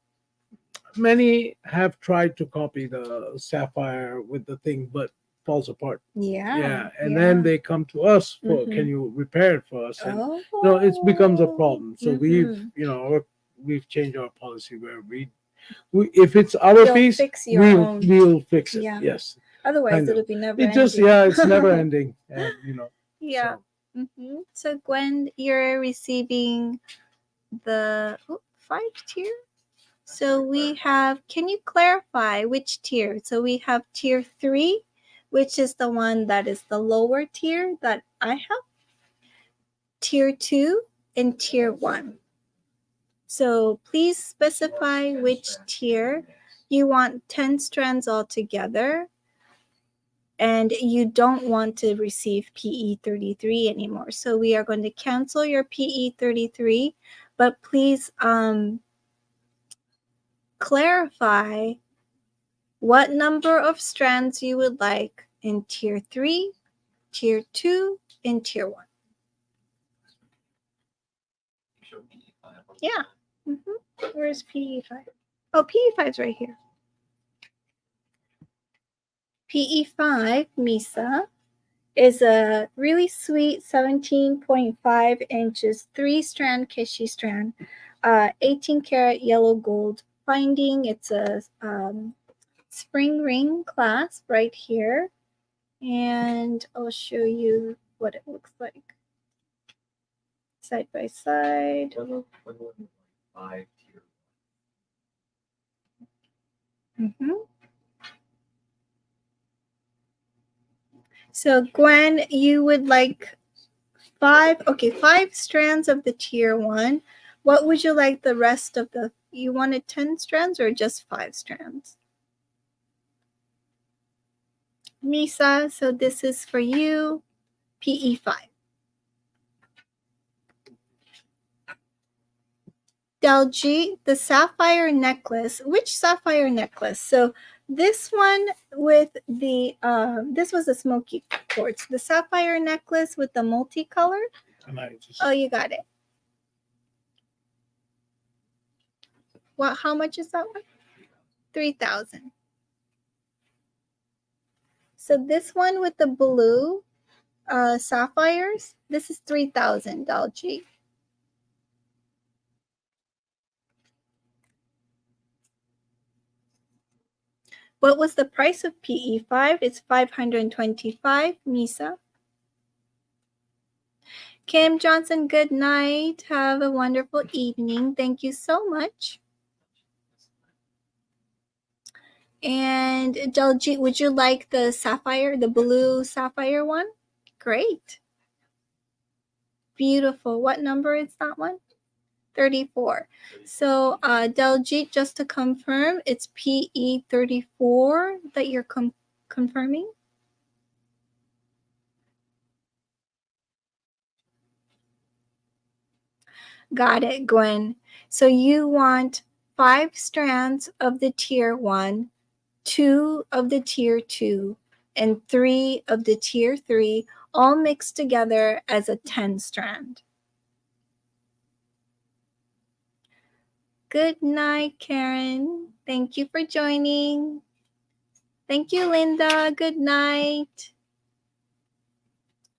many have tried to copy the sapphire with the thing, but falls apart. Yeah. Yeah, and then they come to us for, Mhm. can you repair it for us? And Oh. it becomes a problem. So Mhm. we've changed our policy where we if it's our You'll piece, fix your own. we'll fix it. Yeah. Yes, Otherwise, kind it'll of. be never It just ending. it's never ending, and Yeah. So, So Gwen, you're receiving the 5 tier. So we have. Can you clarify which tier? So we have tier 3, which is the one that is the lower tier that I have. Tier 2 and tier 1. So please specify which tier you want 10 strands altogether, and you don't want to receive PE33 anymore. So we are going to cancel your PE33, but please clarify what number of strands you would like in tier 3, tier 2, and tier 1. Yeah. Where's PE5? Oh, PE5 is right here. PE5, Misa, is a really sweet 17.5 inches 3-strand Keshi strand, 18 karat yellow gold binding. It's a spring ring clasp right here, and I'll show you what it looks like side by side. 5 tier. So Gwen, you would like 5 strands of the tier 1. What would you like the rest of the, you wanted 10 strands or just 5 strands? Misa, so this is for you, PE5. Dalji, the sapphire necklace. Which sapphire necklace? So this one with the, this was the smoky quartz. The sapphire necklace with the multicolor. Oh, you got it. What? How much is that one? 3,000. So this one with the blue sapphires, this is 3,000 Dalji. What was the price of PE5? It's 525, Misa. Kim Johnson, good night. Have a wonderful evening. Thank you so much. And Dalji, would you like the sapphire, the blue sapphire one? Great. Beautiful. What number is that one? 34. So Dalji, just to confirm, it's PE34 that you're confirming? Got it, Gwen. So you want 5 strands of the tier 1, 2 of the tier 2, and 3 of the tier 3, all mixed together as a 10 strand. Good night, Karen. Thank you for joining. Thank you, Linda. Good night.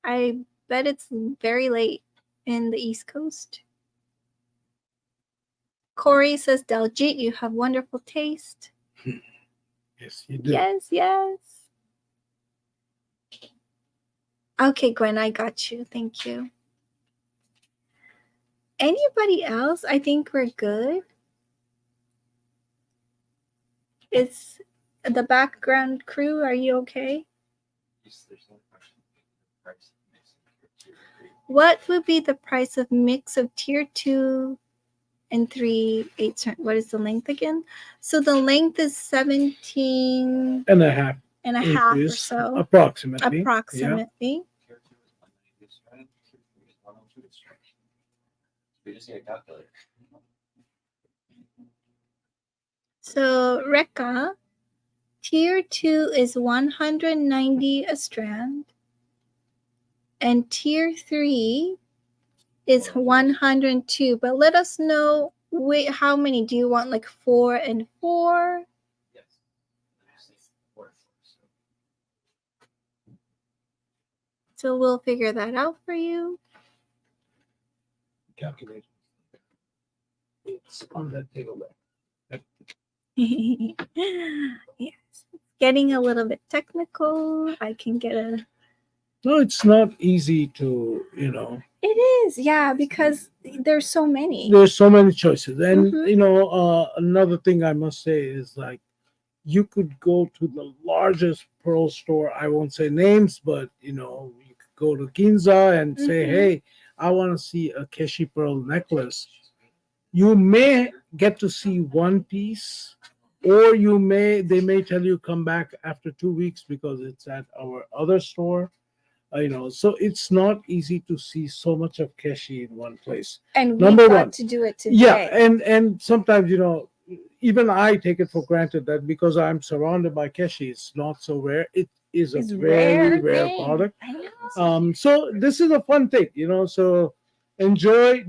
I bet it's very late in the East Coast. Corey says, Daljit, you have wonderful taste. Yes, you do. Yes, yes. Okay, Gwen, I got you. Thank you. Anybody else? I think we're good. Is the background crew, are you okay? What would be the price of mix of tier 2 and 3, 8? What is the length again? So the length is 17 and a half or so. Approximately. Approximately. We just need a calculator. So Rekka, tier 2 is 190 a strand, and tier 3 is 102. But let us know, wait, how many do you want? Like 4 and 4? Yes. So we'll figure that out for you. Calculator. It's on that table there. Yes, getting a little bit technical. I can get a. No, it's not easy to, It is, yeah, because there's so many. There's so many choices. And, Mhm. another thing I must say is like, you could go to the largest pearl store. I won't say names, but, you could go to Ginza and say, Mhm. hey, I want to see a Keshi pearl necklace. You may get to see one piece, or they may tell you come back after 2 weeks because it's at our other store. So it's not easy to see so much of Keshi in one place. And we Number got one. to do it today. Yeah, and sometimes even I take it for granted that because I'm surrounded by Keshi, it's not so rare. It is a It's very rare thing. product. I know. So this is a fun thing, so enjoy.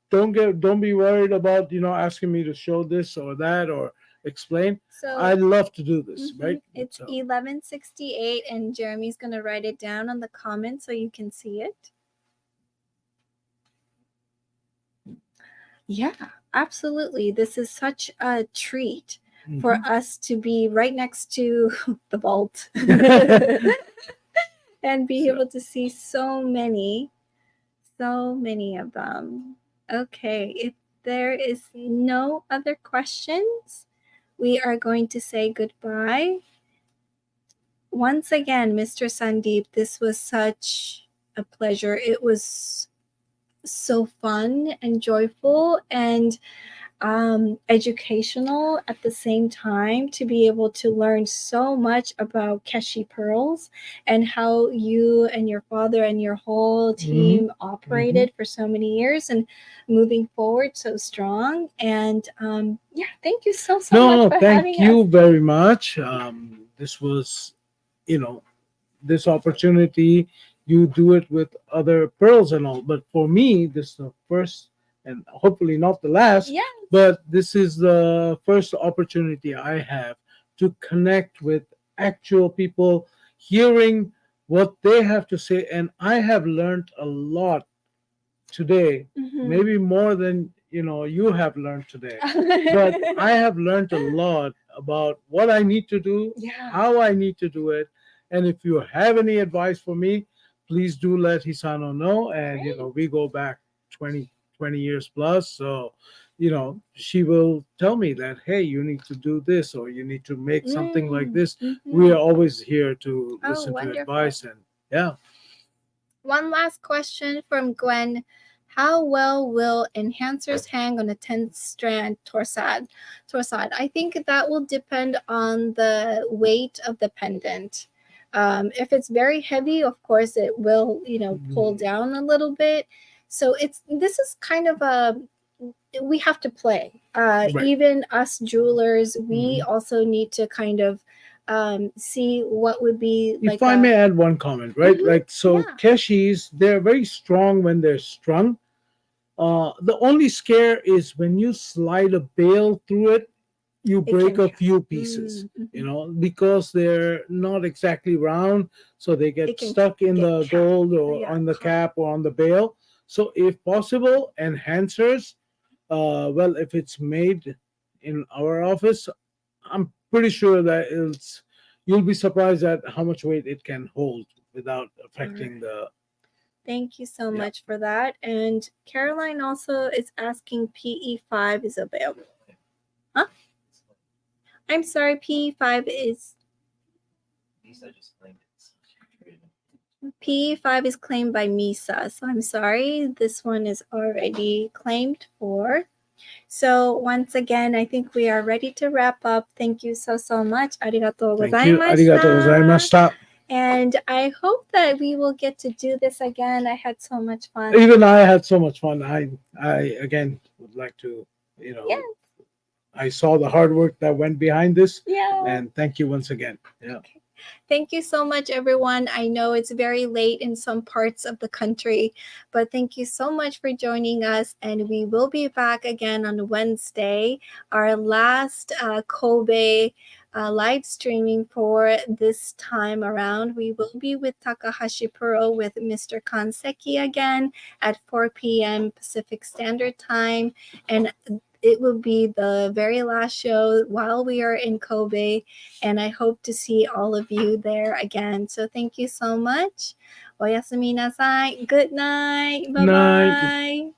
Don't be worried about asking me to show this or that or explain. So I love to do this, right? It's So 1168, and Jeremy's gonna write it down on the comments so you can see it. Yeah, absolutely. This is such a treat for us to be right next to the vault and be able to see so many of them. Okay, if there is no other questions, we are going to say goodbye. Once again, Mr. Sundeep, this was such a pleasure. It was so fun and joyful, and educational at the same time to be able to learn so much about Keshi pearls and how you and your father and your whole team operated for so many years and moving forward so strong. And yeah, thank you so much No, for thank having you us. very much. This was, you know, this opportunity. You do it with other pearls and all, but for me, this is the first and hopefully not the last. Yeah. But this is the first opportunity I have to connect with actual people, hearing what they have to say, and I have learned a lot today, maybe more than you have learned today. But I have learned a lot about what I need to do, Yeah. how I need to do it, and if you have any advice for me, please do let Hisano know. And we go back 20 years plus, so she will tell me that, hey, you need to do this or you need to make something like this. We are always here to Oh, listen to wonderful. advice. And yeah. One last question from Gwen. How well will enhancers hang on a 10 strand torsade? I think that will depend on the weight of the pendant. If it's very heavy, of course, it will, pull down a little bit. So this is kind of we have to play. Right. Even us jewelers, we also need to kind of see what would be like If I may add one comment, right? Like, so Yeah. Keshis, they're very strong when they're strung. The only scare is when you slide a bale through it, you break a few pieces, because they're not exactly round, so they get stuck in the gold or on the cap or on the bale. So, if possible, enhancers. Well, if it's made in our office, I'm pretty sure that you'll be surprised at how much weight it can hold without affecting the. Thank you so much for that. And Caroline also is asking PE5 is available. Huh? I'm sorry, PE5 is. Lisa just claimed it. PE5 is claimed by Misa. So I'm sorry, this one is already claimed for. So once again, I think we are ready to wrap up. Thank you so much. Arigatou Thank you. Arigatou gozaimashita. gozaimashita. And I hope that we will get to do this again. I had so much fun. Even I had so much fun. I again would like to, Yes. I saw the hard work that went behind this. Yeah. And thank you once again. Yeah. Okay. Thank you so much, everyone. I know it's very late in some parts of the country, but thank you so much for joining us. And we will be back again on Wednesday, our last Kobe live streaming for this time around. We will be with Takahashi Puro with Mr. Kanseki again at 4 p.m. Pacific Standard Time. And it will be the very last show while we are in Kobe, and I hope to see all of you there again. So thank you so much. Oyasumi nasai. Good night. Bye bye.